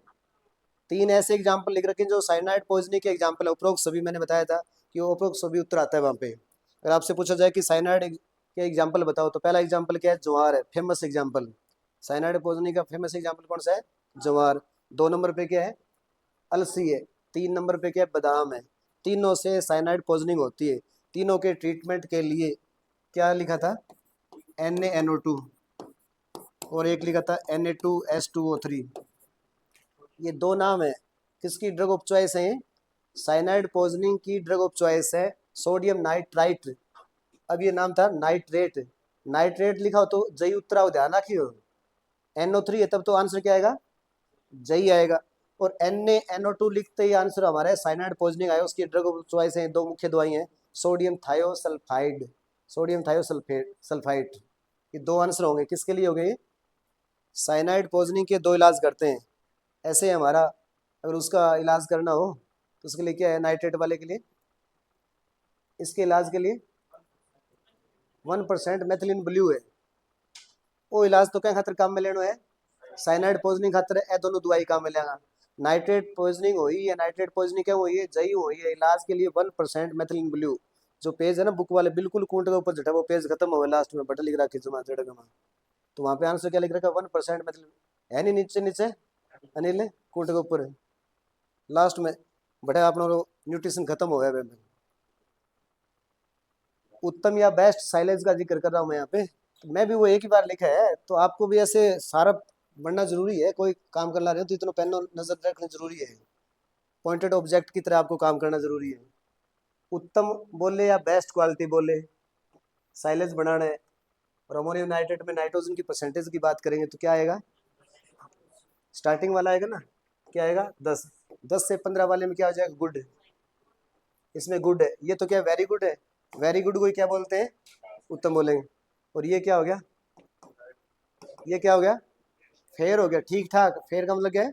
3 ऐसे एग्जाम्पल लिख रखे हैं जो साइनाइड पॉइजनिंग के एग्जाम्पल है। उपरोक्त सभी मैंने बताया था कि वो उपरोक्त सभी उत्तर आता है वहाँ पे। अगर आपसे पूछा जाए कि साइनाइड के एग्जाम्पल बताओ, तो पहला एग्जाम्पल क्या है? ज्वार है, फेमस एग्जाम्पल। साइनाइड पॉइजनिंग का फेमस एग्जाम्पल कौन सा है? ज्वार। 2 नंबर पे क्या है? अलसी है। 3 नंबर पे क्या है? बादाम है। तीनों से साइनाइड पॉइजनिंग होती है। तीनों के ट्रीटमेंट के लिए क्या लिखा था? NaNO2। और एक लिखा था Na2H2O3। ये दो नाम है, किसकी ड्रग ऑफ चॉइस है? साइनाइड पॉइजनिंग की ड्रग ऑफ चॉइस है सोडियम नाइट्राइट। अब ये नाम था नाइट्रेट। नाइट्रेट लिखा हो तो जई उत्तरा हो, ध्यान रखियो। NO3 है तब तो आंसर क्या आएगा? जई आएगा। और NaNO2 लिखते ही आंसर हमारा है साइनाइड पॉइजनिंग आया। उसकी ड्रग ऑफ चॉइस है, दो मुख्य दवाई हैं, सोडियम थायोसल्फाइड, सोडियम थायोसल्फेट सल्फाइड। ये दो आंसर होंगे, किसके लिए हो गए? साइनाइड पॉइजनिंग के दो इलाज करते हैं। ऐसे ही हमारा अगर उसका इलाज करना हो तो उसके लिए क्या है? नाइट्रेट वाले के लिए, इसके इलाज के लिए 1% मेथिलीन ब्लू है। वो इलाज तो क्या खातर काम में लेना है? साइनाइड पॉइजनिंग खातर है, दोनों दवाई काम में लेगा। नाइट्रेट पॉइजनिंग हुई या नाइट्रेट पॉइजनिंग क्या हुई है? जई हुई है। इलाज के लिए 1% मेथिलीन ब्लू। जो पेज है ना बुक वाले बिल्कुल कूंट के ऊपर झटा, वो पेज खत्म हो गया, लास्ट में बटन लिख रहा खिंचमा जड़गमा, तो वहाँ पे आंसर क्या लिख रखा? 1% मेथिलीन है नहीं, नीचे नीचे अनिल कूंट के ऊपर है लास्ट में बटा अपना न्यूट्रिशन खत्म हो गया। उत्तम या बेस्ट साइलेज का जिक्र कर रहा हूँ मैं यहाँ पे, तो मैं भी वो एक ही बार लिखा है, तो आपको भी ऐसे सारा बढ़ना जरूरी है। कोई काम करना रहे हो तो इतना पेन नजर रखना जरूरी है, पॉइंटेड ऑब्जेक्ट की तरह आपको काम करना जरूरी है। उत्तम बोले या बेस्ट क्वालिटी बोले, साइलेज बनाना है। और अमोनियम नाइट्रेट में नाइट्रोजन की परसेंटेज की बात करेंगे तो क्या आएगा? स्टार्टिंग वाला आएगा ना, क्या आएगा? 10। 10 से 15 वाले में क्या हो जाएगा? गुड। इसमें गुड है, ये तो क्या वेरी गुड है। वेरी गुड को ही क्या बोलते हैं? उत्तम बोलेंगे। और ये क्या हो गया? ये क्या हो गया? फेयर हो गया, ठीक ठाक। फेयर का मतलब क्या है?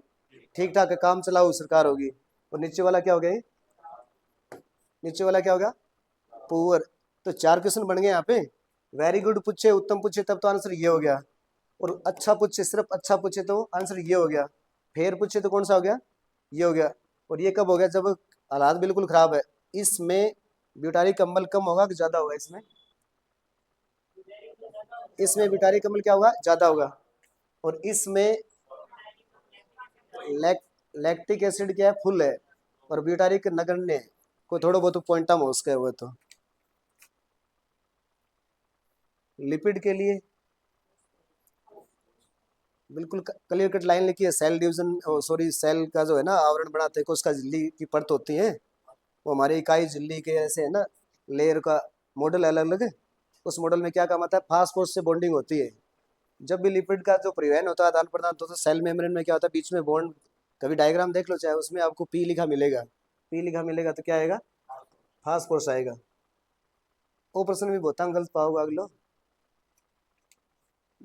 ठीक ठाक है, काम चलाऊ सरकार होगी। और नीचे वाला क्या हो गया? नीचे वाला क्या हो गया? पुअर। तो 4 क्वेश्चन बन गए यहाँ पे। वेरी गुड पूछे, उत्तम पूछे तब तो आंसर ये हो गया। और अच्छा पूछे, सिर्फ अच्छा पूछे तो आंसर ये हो गया। फेयर पूछे तो कौन सा हो गया? ये हो गया। और ये कब हो गया? जब हालात बिल्कुल खराब है। इसमें ब्यूटारिक अम्ल कम होगा कि ज्यादा होगा? इसमें इसमें ब्यूटारिक अम्ल क्या होगा? ज्यादा होगा। और इसमें लैक लैक्टिक एसिड क्या है? फुल है। और ब्यूटारिक नगण्य है, कोई थोड़ा बहुत पॉइंट हो उसका हुआ तो। लिपिड के लिए बिल्कुल क्लियर कट लाइन लिखी है। सेल डिवीजन, सॉरी सेल का जो है ना आवरण बनाते हैं, उसका झिल्ली की परत होती है, वो हमारी इकाई झिल्ली के ऐसे है ना, लेयर का मॉडल अलग अलग है। उस मॉडल में क्या काम आता है? फास्फोरस से बॉन्डिंग होती है। जब भी लिपिड का जो परिवहन होता है, आदान प्रदान, तो सेल मेम्ब्रेन में क्या होता है? बीच में बॉन्ड, कभी डायग्राम देख लो चाहे, उसमें आपको पी लिखा मिलेगा। पी लिखा मिलेगा तो क्या आएगा? फास्फोरस आएगा। वो प्रश्न भी बहुत हम गलत पाओगे अगलो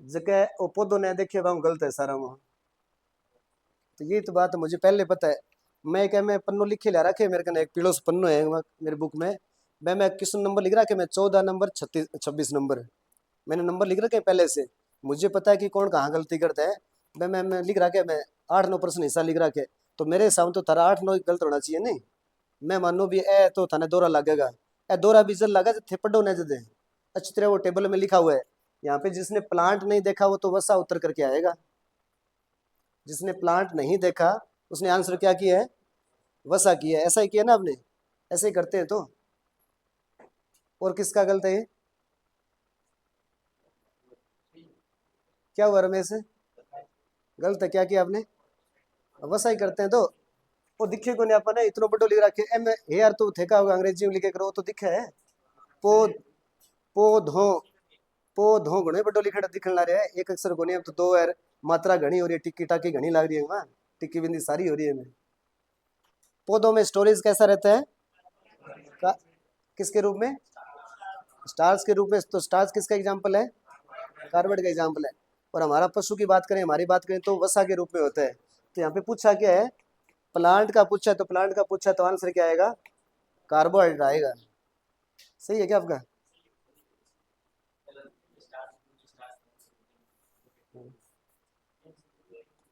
जगह वो पौधों ने देखे वहाँ गलत है सारा वहाँ। तो ये तो बात मुझे पहले पता है। मैं क्या, मैं पन्नो लिखे ला रखे मेरे कने, एक पीड़ो से पन्नो है वहाँ मेरी बुक में। मैं क्वेश्चन नंबर लिख रहा, मैं 14 नंबर 26 नंबर मैंने नंबर लिख रखे पहले से। मुझे पता है कि कौन कहाँ गलती करता है। मैं लिख रहा, मैं 8-9% हिस्सा लिख रहा। तो मेरे हिसाब तो थारा 8-9 गलत होना चाहिए नहीं। मैं मानो भी ए तो थाने दोहरा लगेगा, ए दोहरा भी जल लगा थे पढ़ो न जदे अच्छी तरह। वो टेबल में लिखा हुआ है यहाँ पे, जिसने प्लांट नहीं देखा वो तो वसा उत्तर करके आएगा। जिसने प्लांट नहीं देखा उसने आंसर क्या किया है? वसा किया है। ऐसा ही किया ना आपने? ऐसे ही करते हैं तो। और किसका गलत है ये? क्या हुआ रमेश? गलत है, क्या किया आपने? वसा ही करते हैं तो। वो दिखे को नहीं अपन है इतना बड़ो लिख रखे एम हे यार, तो ठेका होगा अंग्रेजी में लिखे करो तो दिखे है। पौध पौधों पौधों घणे बड़ो लिखे दिखने ला रहा है, एक अक्षर को नहीं। अब तो दो यार मात्रा घनी हो रही है, टिक्की टाकी घनी लग रही है वहाँ, टिक्की बिंदी सारी हो रही है। पौधों में स्टोरेज कैसा रहता है? का, किसके रूप में? स्टार्च के रूप में। तो स्टार्च किसका एग्जाम्पल है? कार्बन का एग्जाम्पल है। और हमारा पशु की बात करें, हमारी बात करें तो वसा के रूप में होता है। तो यहाँ पे पूछा क्या है? प्लांट का पूछा, तो प्लांट का पूछा तो आंसर क्या आएगा? कार्बोहाइड्रेट आएगा। सही है क्या आपका?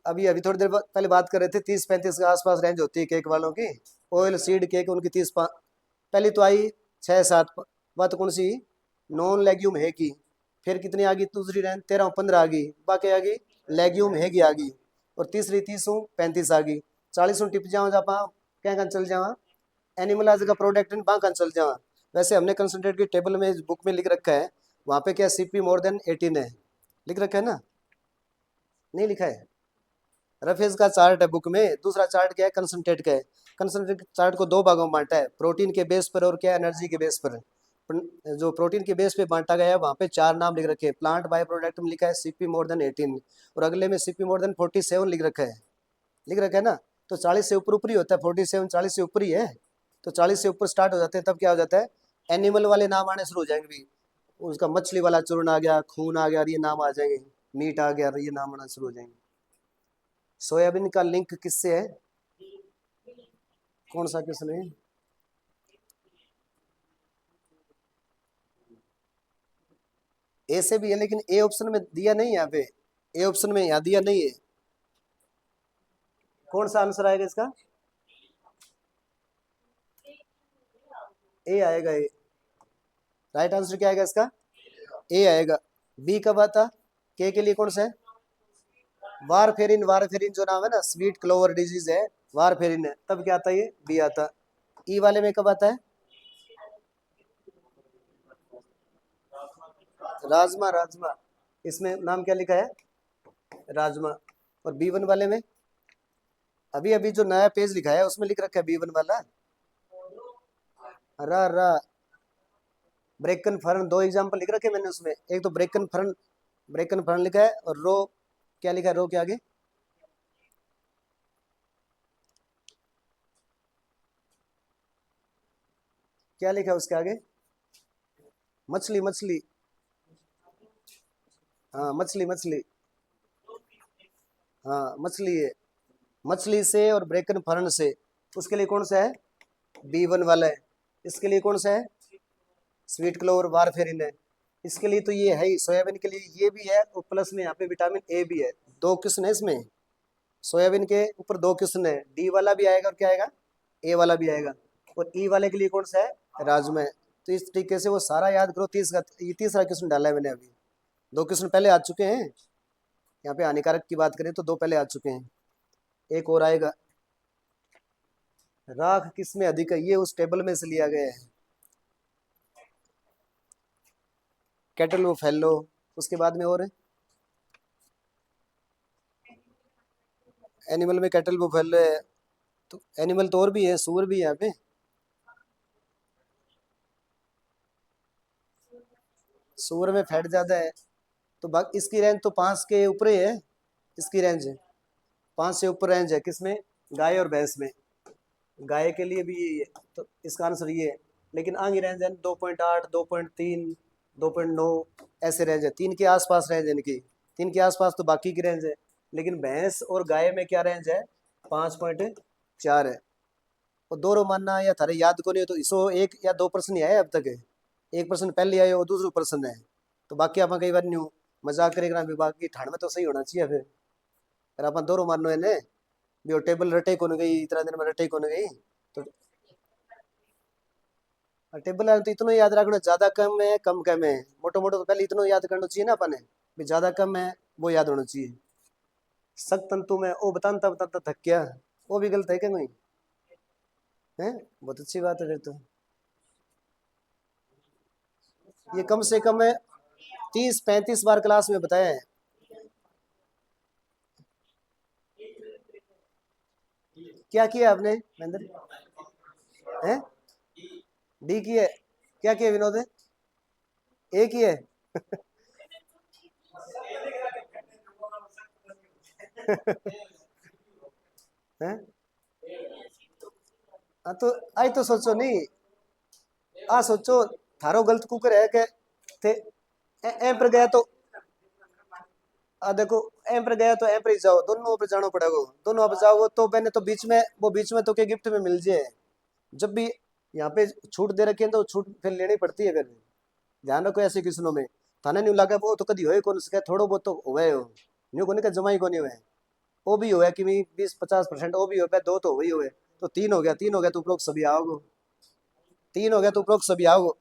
अभी अभी थोड़ी देर पहले बात कर रहे थे 30-35 के आसपास रेंज होती है केक वालों की। ऑयल सीड केक उनकी 30 पहली तो आई 6-7 बात कौन सी? नॉन लेग्यूम है की। फिर कितनी आ गई दूसरी रेंज? 13-15 आ गई। बाकी आ गई लेग्यूम है की आ गई। और तीसरी 30-35 आ गई। 40 टिप जाओ जा पा क्या कन चल जावा एनिमल आज का प्रोडक्ट इन कन चल जावा। वैसे हमने कंसंट्रेट की टेबल में बुक में लिख रखा है, वहाँ पे क्या CP मोर देन 18 है लिख रखा है ना। नहीं लिखा है। रफेज का चार्ट है बुक में। दूसरा चार्ट क्या है, कंसंट्रेट का है। कंसंट्रेट चार्ट को दो भागों में बांटा है, प्रोटीन के बेस पर और क्या एनर्जी के बेस पर। जो प्रोटीन के बेस पे बांटा गया है वहाँ पे 4 नाम लिख रखे हैं। प्लांट बाय प्रोडक्ट में लिखा है सीपी मोर देन 18, और अगले में सीपी मोर देन 47 लिख रखा है। लिख रखा है ना, तो 40 से ऊपर ऊपर ही होता है। 47 40 से ऊपर ही है, तो 40 से ऊपर स्टार्ट हो जाते हैं। तब क्या हो जाता है, एनिमल वाले नाम आने शुरू हो जाएंगे भी। उसका मछली वाला चूर्ण आ गया, खून आ गया, और ये नाम आ जाएंगे। मीट आ गया, और ये नाम आना शुरू हो जाएंगे। सोयाबीन का लिंक किससे है, कौन सा क्वेश्चन है। ए से भी है, लेकिन ए ऑप्शन में दिया नहीं है यहाँ पे। ए ऑप्शन में यहाँ दिया नहीं है। कौन सा आंसर आएगा इसका, ए आएगा। ए राइट आंसर क्या आएगा इसका, ए आएगा। बी कब आता, के लिए कौन सा है, वारफेरिन। वारफेरिन जो नाम है ना, स्वीट क्लोवर डिजीज है, वारफेरिन है। तब क्या आता है, ये बी आता। ई वाले में कब आता है, राजमा। राजमा, इसमें नाम क्या लिखा है, राजमा। और बी वन वाले में, अभी अभी जो नया पेज लिखा है उसमें लिख रखा है बी वन वाला, रा रा। ब्रेकन फर्न, दो एग्जांपल लिख रखे मैंने उसमें। एक तो ब्रेकन फर्न, ब्रेकन फर्न लिखा है, और रो क्या लिखा है, रो के आगे क्या लिखा है, उसके आगे मछली। मछली, हाँ मछली मछली, हाँ मछली है। मछली से और ब्रेकन फर्न से, उसके लिए कौन सा है, बी वन वाला है। इसके लिए कौन सा है, स्वीट क्लोवर वारफेरिन है। इसके लिए तो ये है ही, सोयाबीन के लिए ये भी है, और प्लस में यहाँ पे विटामिन ए भी है। दो क्वेश्चन है इसमें, सोयाबीन के ऊपर दो क्वेश्चन है। डी वाला भी आएगा और क्या आएगा, ए वाला भी आएगा। और ई वाले के लिए कौन सा है, राजमा है। तो इस तरीके से वो सारा याद करो। ये तीसरा क्वेश्चन डाला है मैंने अभी। दो क्वेश्चन पहले आ चुके हैं। यहाँ पे हानिकारक की बात करें तो दो पहले आ चुके हैं, एक और आएगा। राख किस में अधिक है, ये उस टेबल में से लिया गया है। कैटल वो फैलो, उसके बाद में और है एनिमल में कैटल वो फैलो है। तो एनिमल तो और भी है, सूअर भी है यहाँ पे। सूअर में फैट ज्यादा है। तो बाकी इसकी रेंज तो 5 के ऊपर ही है। इसकी रेंज 5 से ऊपर रेंज है, किसमें, गाय और भैंस में। गाय के लिए भी यही है, तो इसका आंसर ये है। लेकिन आगे रेंज है 2.8, 2.3, 2.9, ऐसे रेंज है। 3 के आसपास रेंज है इनकी। 3 के आसपास तो बाकी की रेंज है। लेकिन भैंस और गाय में क्या रेंज है, 5.4 है। और दोनों मानना या थारे याद को नहीं हो तो इसो 1 या 2% ही आए अब तक है। 1% पहले आए और दूसरा पर्सन है। तो बाकी आप कई बार न्यू मजाक करेगा विभाग की ठाण में तो सही होना चाहिए फिर। अगर अपन दोनों मानो है ने भी वो टेबल रटे कौन गई, इतना दिन में रटे कौन गई। तो टेबल है तो इतना याद रखना, ज्यादा कम है कम कम है, मोटो मोटो तो पहले इतना याद करना चाहिए ना अपन भी, ज्यादा कम है वो याद होना चाहिए। सख्त तंतु में ओ बताता बताता थक गया, वो भी गलत है क्या कोई, है। बहुत अच्छी बात है फिर तो। ये कम से कम है 30-35 बार क्लास में बताया है। क्या किया आपने महेंद्र, है डी की है, क्या किया विनोद है, ए की है। हैं? हाँ तो आई तो सोचो नहीं, आ सोचो थारो गलत कुकर है के थे। एम पर गया तो आ देखो, एम पर गया तो एम पर ही जाओ, दोनों पर जाना पड़ेगा। दोनों पर जाओ तो मैंने तो बीच में वो बीच में तो के गिफ्ट में मिल जाए। जब भी यहाँ पे छूट दे रखी है तो छूट फिर लेनी पड़ती है फिर। ध्यान रखो ऐसे किस्मों में। थाने नहीं लगा वो तो कभी होए कौन सके, थोड़ो बहुत तो हुए हो। न्यू कोने का जमा ही कोनी हुए। वो भी हुआ कि 20-50% वो भी हो दो तो वही हुए। तो 3 हो गया, 3 हो गया तो उपरोक्त सभी आओगे। 3 हो गया तो उपरोक्त सभी आओगे।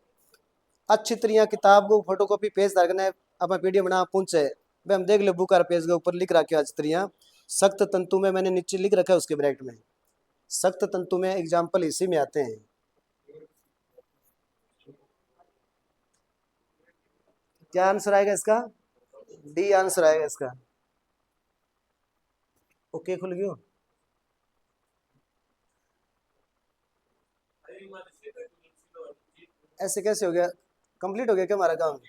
अच्छी तरह किताब को फोटो कॉपी पेज रखना है, अपना पीडीएफ बना पूछे भाई हम देख लो बुक और पेज के ऊपर लिख रखे अच्छी तरह। सख्त तंतु में मैंने नीचे लिख रखा है उसके ब्रैकेट में। सख्त तंतु में एग्जाम्पल इसी में आते हैं। क्या आंसर आएगा इसका, डी आंसर आएगा इसका। ओके खुल गयो। ऐसे कैसे हो गया? कंप्लीट हो गया क्या हमारा काम?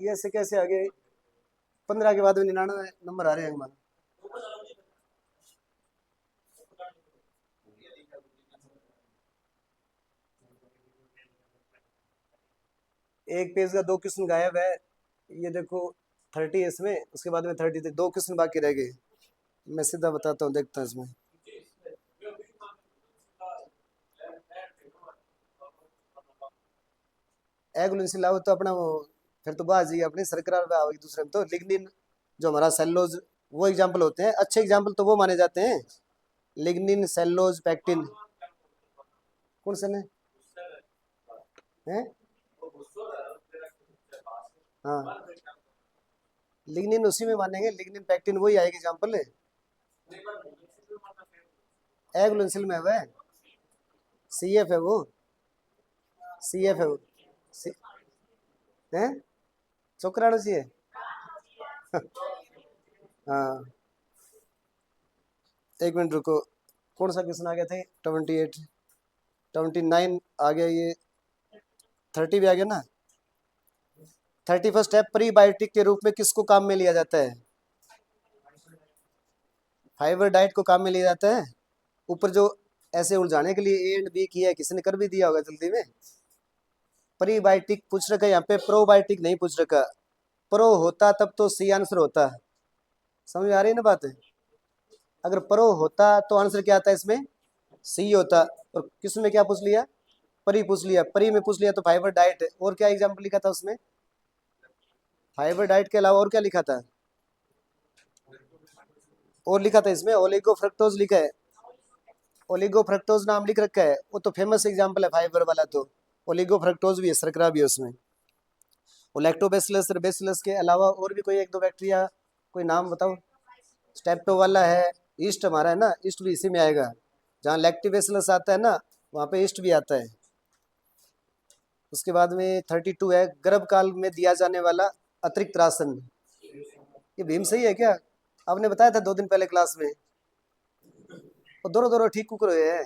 ये ऐसे कैसे आ गए? 15 के बाद में 99 नंबर आ रहे हैं हमारे। एक पेज का 2 क्वेश्चन गायब है। ये देखो 30 है इसमें, उसके बाद में 30 थे, 2 क्वेश्चन बाकी रह गए। मैं सीधा बताता हूँ, देखता हूँ इसमें। एगुलेंसी लाओ तो अपना वो, फिर तो बात जी अपनी सरकार में आओगी दूसरे में। तो लिग्निन जो हमारा सेल्लोज, वो एग्जाम्पल होते हैं, अच्छे एग्जाम्पल तो वो माने जाते हैं। Lignin, cellulose, pectin. कौन से ने हैं? हाँ, लिग्निन उसी में मानेंगे, लिग्निन पैक्टिन वही आएगी एग्जाम्पल। एगुलेंसिल में है, सी एफ है वो, सी एफ है वो। सी, हैं? चोकराणु सी है। हाँ, एक मिनट रुको। कौन सा क्वेश्चन आ गया था? 28, 29 आ गया, ये 30 भी आ गया ना। 31 है, प्रीबायोटिक के रूप में किसको काम में लिया जाता है? फाइबर डाइट को काम में लिया जाता है। ऊपर जो ऐसे उलझाने के लिए ए एंड बी किया है, किसी ने कर भी दिया होगा जल्दी में। प्रीबायोटिक पूछ रखा है यहाँ पे, प्रोबायोटिक नहीं पूछ रखा। प्रो होता तब तो सी आंसर होता। समझ में आ रही है ना बात? अगर प्रो होता तो आंसर क्या आता है इसमें? सी होता। और किसमें क्या पूछ लिया? परी पूछ लिया। परी में पूछ लिया तो फाइबर डाइट है। और क्या एग्जाम्पल लिखा था उसमें? फाइबर डाइट के अलावा और क्या लिखा था? और लिखा था इसमें ओलिगो फ्रक्टोज लिखा है। ओलिगो फ्रक्टोज नाम लिख रखा है, वो तो फेमस एग्जाम्पल है फाइबर वाला। तो ओलिगो फ्रक्टोज भी है, शर्करा भी है उसमें। वो लैक्टोबैसिलस और बेसिलस के अलावा और भी कोई एक दो बैक्टीरिया, कोई नाम बताओ। स्टेप्टो वाला है। ईस्ट हमारा है ना, ईस्ट भी इसी में आएगा। जहाँ लैक्टोबैसिलस आता है ना, वहाँ पे ईस्ट भी आता है। उसके बाद में 32 है, गर्भकाल में दिया जाने वाला अतिरिक्त राशन। ये भीम सही है क्या? आपने बताया था 2 दिन पहले क्लास में। वो दोनों दोनों ठीक कुकर हुए हैं।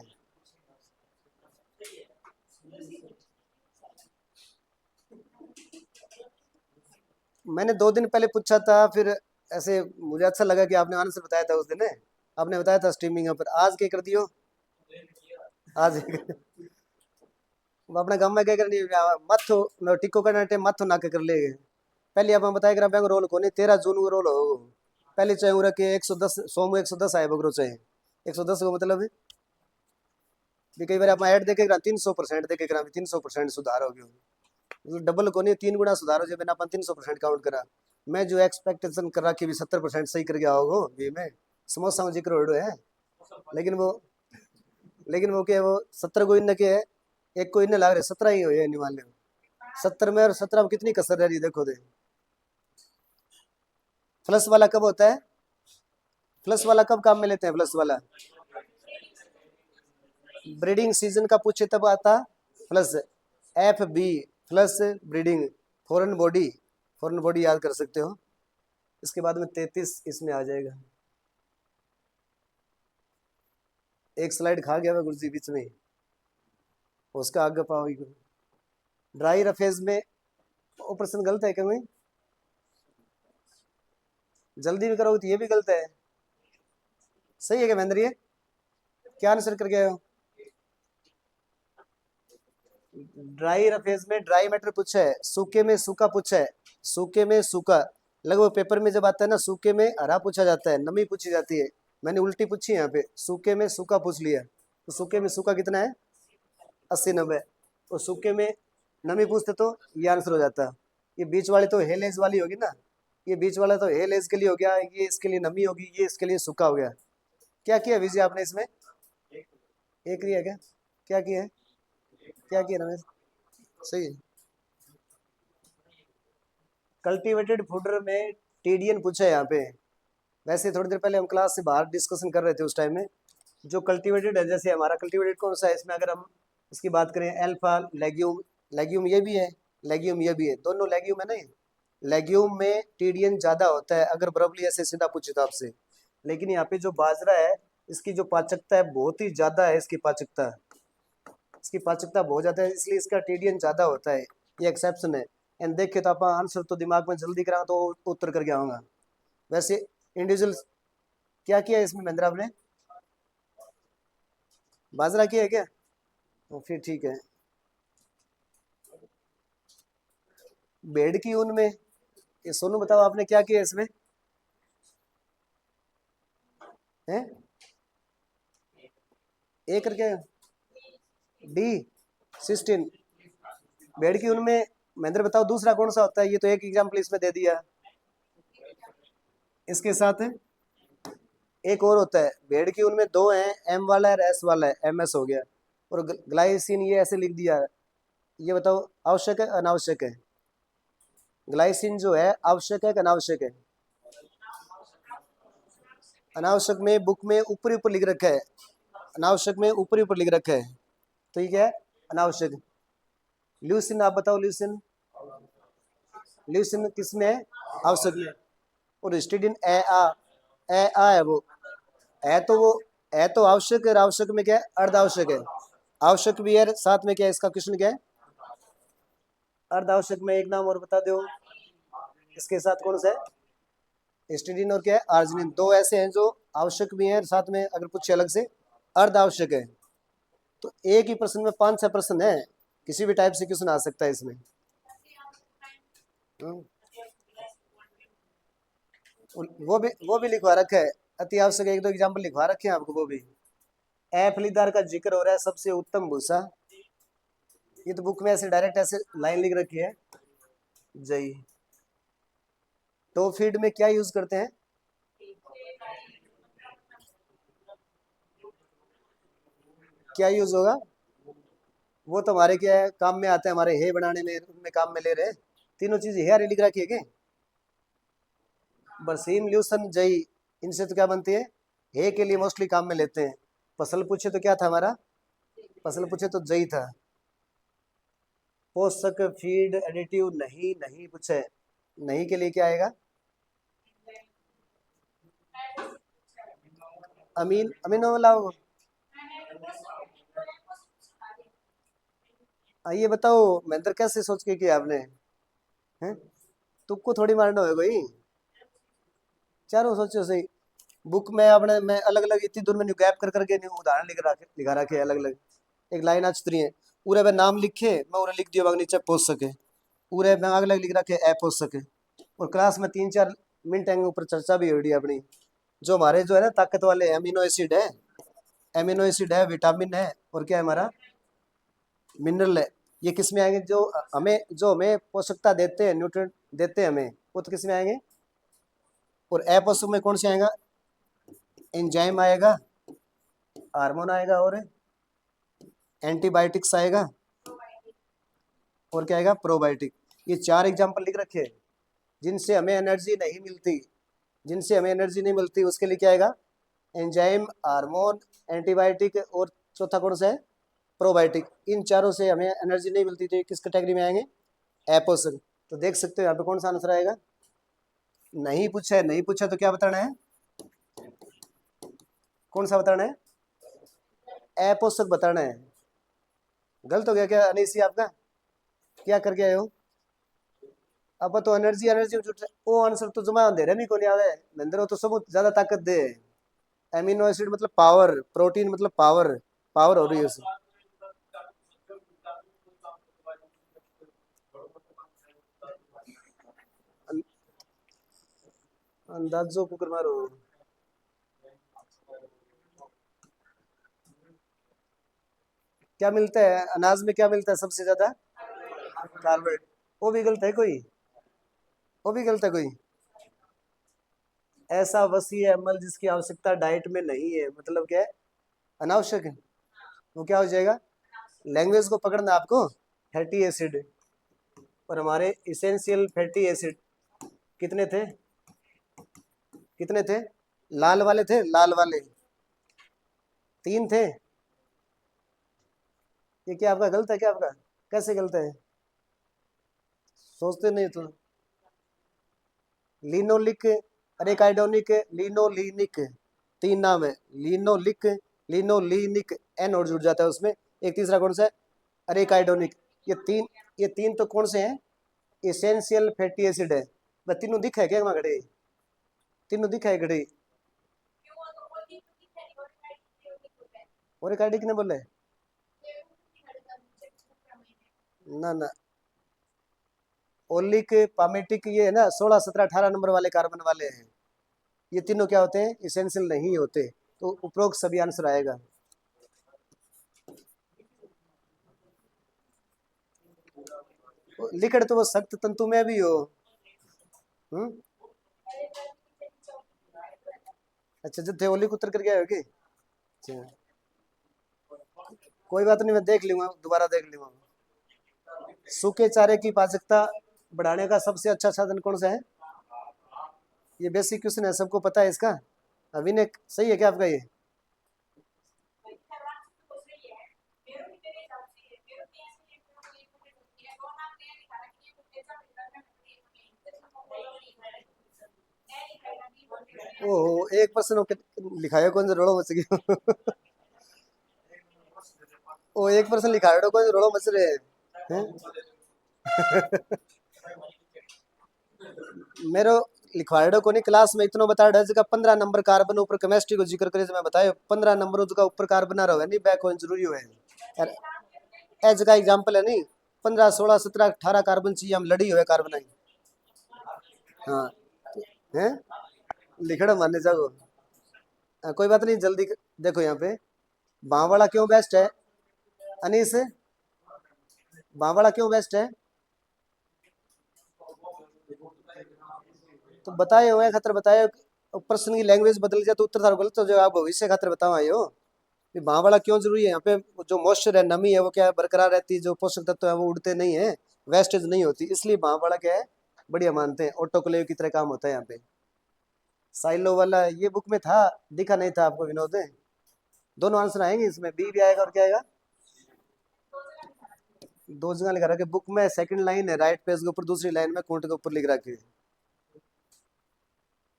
मैंने 2 दिन पहले पूछा था, फिर ऐसे मुझे अच्छा लगा कि आपने आंसर बताया था उस दिन। आपने बताया था स्ट्रीमिंग पर, आज क्या कर दियो? आज वो अपना गाँव में क्या करनी मत हो टिको करना टाइम मत हो ना के कर ले। पहले आप बताया कि बैंक रोल को नहीं, 13 जून को रोल हो। पहले चाहे उरा के 110 100 में 110 आए बगरो चाहे 110 को मतलब भी कई बार आप ऐड देखे 300% देखे 300% सुधार हो गया। मतलब डबल को नहीं, 3 गुना सुधार हो जाए। मैंने अपन 300% काउंट करा। मैं जो एक्सपेक्टेशन कर रहा कि भी 70% सही कर गया होगा ये में समोसा में जिक्र हो है। लेकिन वो लेकिन वो क्या, वो 70 को इन के है, एक को इन लाग रहे 17 ही हो है मान लो। 70 में और 17 में कितनी कसर रह रही देखो दे। प्लस वाला कब होता है? प्लस वाला कब काम में लेते हैं? प्लस वाला ब्रीडिंग सीजन का पूछे तब आता plus. F B plus breeding. Foreign body, foreign body याद कर सकते हो। इसके बाद में 33 इसमें आ जाएगा। एक स्लाइड खा गया गुरुजी बीच में, उसका आगे पाओगी। ड्राई रफेज में वो प्रश्न गलत है क्या? मैं जल्दी भी करोगे तो ये भी गलत है। सही है क्या महेंद्र? ये क्या आंसर कर गए हो? ड्राई रफेज में ड्राई मैटर पूछा है, सूखे में सूखा पूछा है। सूखे में सूखा लगभग पेपर में जब आता है ना, सूखे में हरा पूछा जाता है, नमी पूछी जाती है। मैंने उल्टी पूछी यहाँ पे, सूखे में सूखा पूछ लिया। तो सूखे में सूखा कितना है? 80-90। और सूखे में नमी पूछते तो ये आंसर हो जाता। ये बीच वाली तो हेल एज वाली होगी ना। ये बीच वाला तो हेल एज के लिए हो गया, ये इसके लिए नमी होगी, ये इसके लिए सूखा हो गया। क्या किया विजय आपने इसमें? एक लिया क्या? क्या किया है? क्या किया रमेश? सही है। कल्टीवेटेड फूडर में टीडीएन पूछा है यहाँ पे। वैसे थोड़ी देर पहले हम क्लास से बाहर डिस्कशन कर रहे थे उस टाइम में। जो कल्टीवेटेड है, जैसे हमारा कल्टीवेटेड कौन सा है इसमें, अगर हम इसकी बात करें, अल्फा लेग्यूम, लेग्यूम ये भी है। लेग्यूम ये भी है, दोनों लेग्यूम है ना ये। लेग्यूम में टीडीएन ज्यादा होता है अगर बरोबली ऐसे सीधा पूछे तो आपसे। लेकिन यहाँ पे जो बाजरा है इसकी जो पाचकता है बहुत ही ज्यादा है, इसकी पाचकता बहुत ज्यादा है, इसलिए इसका टीडीएन ज्यादा होता है, ये एक्सेप्शन है। एंड देखे तो आप आंसर तो दिमाग में जल्दी करा तो उत्तर करके आऊंगा। वैसे इंडिविजुअल क्या किया है इसमें महेंद्र आपने? बाजरा किया है क्या? तो फिर ठीक है। भेड़ की ऊन में, ये सोनू बताओ आपने क्या किया इसमें? हैं? ए करके डी सिस्टीन। भेड़ की ऊन में महेंद्र बताओ दूसरा कौन सा होता है? ये तो एक एग्जाम्पल इसमें दे दिया। इसके साथ एक और होता है, भेड़ की ऊन में दो हैं, एम वाला है और एस वाला है, एम एस हो गया। और ग्लाइसिन ये ऐसे लिख दिया। ये बताओ आवश्यक है अनावश्यक है? ग्लाइसिन जो है आवश्यक है कि अनावश्यक है? अनावश्यक में बुक में ऊपर ऊपर लिख रखा है, अनावश्यक में ऊपर ऊपर लिख रखा है, तो ये क्या है? अनावश्यक। ल्यूसिन आप बताओ, ल्यूसिन, ल्यूसिन किस में है? आवश्यक में। और हिस्टिडीन ए आ है वो, है तो वो, है तो आवश्यक है, और आवश्यक में क्या है? अर्ध आवश्यक है। आवश्यक भी है, साथ में क्या है? इसका क्वेश्चन क्या है? अर्ध आवश्यक में एक नाम और बता दो, इसके साथ कौन सा है? हिस्टिडीन और क्या है? आर्जिनिन। दो ऐसे हैं जो आवश्यक भी हैं, साथ में अगर पूछे अलग से अर्ध आवश्यक है। तो एक ही प्रश्न में 5-6 प्रश्न है, किसी भी टाइप से क्वेश्चन आ सकता है इसमें। हम्म, वो भी लिखवा रखा है, अति आवश्यक, एक दो एग्जाम्पल लिखवा रखे हैं आपको वो भी। ए फलीदार का जिक्र हो रहा है, सबसे उत्तम भूसा। ये तो बुक में ऐसे डायरेक्ट ऐसे लाइन लिख रखी है, जय। तो फीड में क्या यूज करते हैं? क्या यूज होगा? वो तो हमारे क्या है काम में आता है, हमारे हे बनाने में, उनमें काम में ले रहे हैं। तीनों चीज हेयर लिख रखी है क्या? बरसीम, ल्यूसन, जई, इनसे तो क्या बनती है? हे के लिए मोस्टली काम में लेते हैं। फसल पूछे तो क्या था हमारा? फसल पूछे तो जई था। पोषक, फीड, एडिटिव नहीं, नहीं पूछे। नहीं के लिए क्या आएगा? अमीन, अमीनो वाला। ये बताओ महेंद्र कैसे सोच के किया आपने? हैं? तुक्को थोड़ी मारना होगा कोई, चारों सोचो सही। बुक में आपने मैं अलग अलग इतनी दूर में गैप कर करके नहीं उदाहरण लिखा रखे अलग अलग। एक लाइन आज तरी है, पूरे में नाम लिखे मैं उन्हें लिख दिया बाग नीचे पोस्ट सके, पूरे में अलग अलग लिख रखे ऐप पोस्ट सके। और क्लास में 3-4 मिनट आएंगे ऊपर चर्चा भी हो रही है अपनी। जो हमारे जो है ना ताकत वाले एमिनो एसिड है, एमिनो एसिड है, विटामिन है, और क्या है हमारा? मिनरल है। ये किस में आएंगे? जो हमें पोषकता देते हैं, न्यूट्रिएंट देते हैं हमें, वो तो किस में आएंगे? और अपोषक में कौन से आएगा? एंजाइम आएगा, हार्मोन आएगा, और एंटीबायोटिक्स आएगा, और क्या आएगा? प्रोबायोटिक। ये 4 एग्जाम्पल लिख रखे हैं, जिनसे हमें एनर्जी नहीं मिलती, जिनसे हमें एनर्जी नहीं मिलती उसके लिए क्या आएगा? एंजाइम, हार्मोन, एंटीबायोटिक, और चौथा कौन सा है? प्रोबायोटिक। इन चारों से हमें एनर्जी नहीं मिलती, तो ये किस कैटेगरी में आएंगे? एपोसग। तो देख सकते हो यहाँ पे कौन सा आंसर आएगा? नहीं पूछा है, नहीं पूछा तो क्या बताना है? कौन सा बताना है? एपोसग बताना है। गलत हो गया क्या अनिसी आपका? क्या करके आए हो? अब तो एनर्जी एनर्जी जुट वो आंसर तो जमा दे रहे नहीं को नहीं आवे नंदर, वो तो सब ज्यादा ताकत दे। एमिनो एसिड मतलब पावर, प्रोटीन मतलब पावर, पावर हो रही है उससे। अंदाजो कुकर मारो। क्या मिलता है अनाज में? क्या मिलता है सबसे ज्यादा? कार्बोहाइड्रेट। वो भी गलत है कोई? वो भी गलत है कोई? ऐसा वसीय अमल जिसकी आवश्यकता डाइट में नहीं है, मतलब क्या है? अनावश्यक है। वो क्या हो जाएगा? लैंग्वेज को पकड़ना आपको। Fatty acid. और हमारे इसेंशियल फैटी एसिड कितने थे? कितने थे? लाल वाले थे, लाल वाले 3 थे। ये क्या आपका गलत है क्या? आपका कैसे गलत है? सोचते नहीं तो। लिनोलिक, अरेकाइडोनिक, लिनोलिनिक, तीन नाम है। लिनोलिक, लिनोलिनिक, एन और जुड़ जाता है उसमें। एक तीसरा कौन सा है? अरेकाइडोनिक। ये तीन तो कौन से हैं? इसेंशियल फैटी एसिड है। बस तीनों दिखा है क्या वहाँ घड़े? तीनों दिखा है घड़े? ओरिकाइडिक ने बोले? ना ना, ओलिक, पामेटिक, ये है ना 16 17 18 नंबर वाले कार्बन वाले हैं। ये तीनों क्या होते हैं? इसेंशियल नहीं होते। तो उपरोक्त सभी आंसर आएगा। लिखड़ तो वो सख्त तंतु में भी हो। हम्म। अच्छा, जो थे ओलिक उत्तर करके आए होगे। अच्छा, कोई बात नहीं, मैं देख लूंगा, दोबारा देख लूंगा। सूखे चारे की पाचकता बढ़ाने का सबसे अच्छा साधन कौन सा है? ये बेसिक क्वेश्चन है, सबको पता है इसका। अभिनय सही है क्या आपका ये? ओहो, एक पर्सन लिखा है कौन सा रोड़ो मच गया। ओ, एक पर्सन लिखा है कौन सा रोड़ो मच रहे हैं? मेरो लिखवाड़ो को नहीं, क्लास में इतना बता डज का 15 नंबर कार्बन ऊपर केमिस्ट्री को जिक्र करे, मैं बतायो 15 नंबर उसका ऊपर कार्बन आ रहा है नहीं, बैक होना जरूरी है यार। एज का एग्जांपल है नहीं, 15 16 17 18 कार्बन चाहिए, हम लड़ी हुए कार्बन आई। हाँ, हैं लिखड़ा मानने जाओ। कोई बात नहीं, जल्दी देखो यहाँ पे। बांवड़ा क्यों बेस्ट है? अनीस, बांवड़ा क्यों बेस्ट है? तो बताए हुए खातर बताए। प्रश्न की लैंग्वेज बदल जाए तो उत्तर थारो गलत हो जाएगा। आप भविष्य खातर बताओ आए हो कि बांवड़ा क्यों जरूरी है यहाँ पे। जो मॉइस्चर है, नमी है, वो क्या है? बरकरार रहती है। जो पोषक तत्व है वो उड़ते नहीं है, वेस्टेज नहीं होती, इसलिए बांवड़ा क्या है, बढ़िया मानते हैं। ऑटोक्लेव की तरह काम होता है यहाँ पे। साइलो वाला ये बुक में था, दिखा नहीं था आपको विनोद? दोनों आंसर आएंगे इसमें, बी भी आएगा और क्या आएगा? दो जगह लिखा रखा है बुक में, सेकंड लाइन है राइट पेज के ऊपर, दूसरी लाइन में कोट के ऊपर लिख रखी है।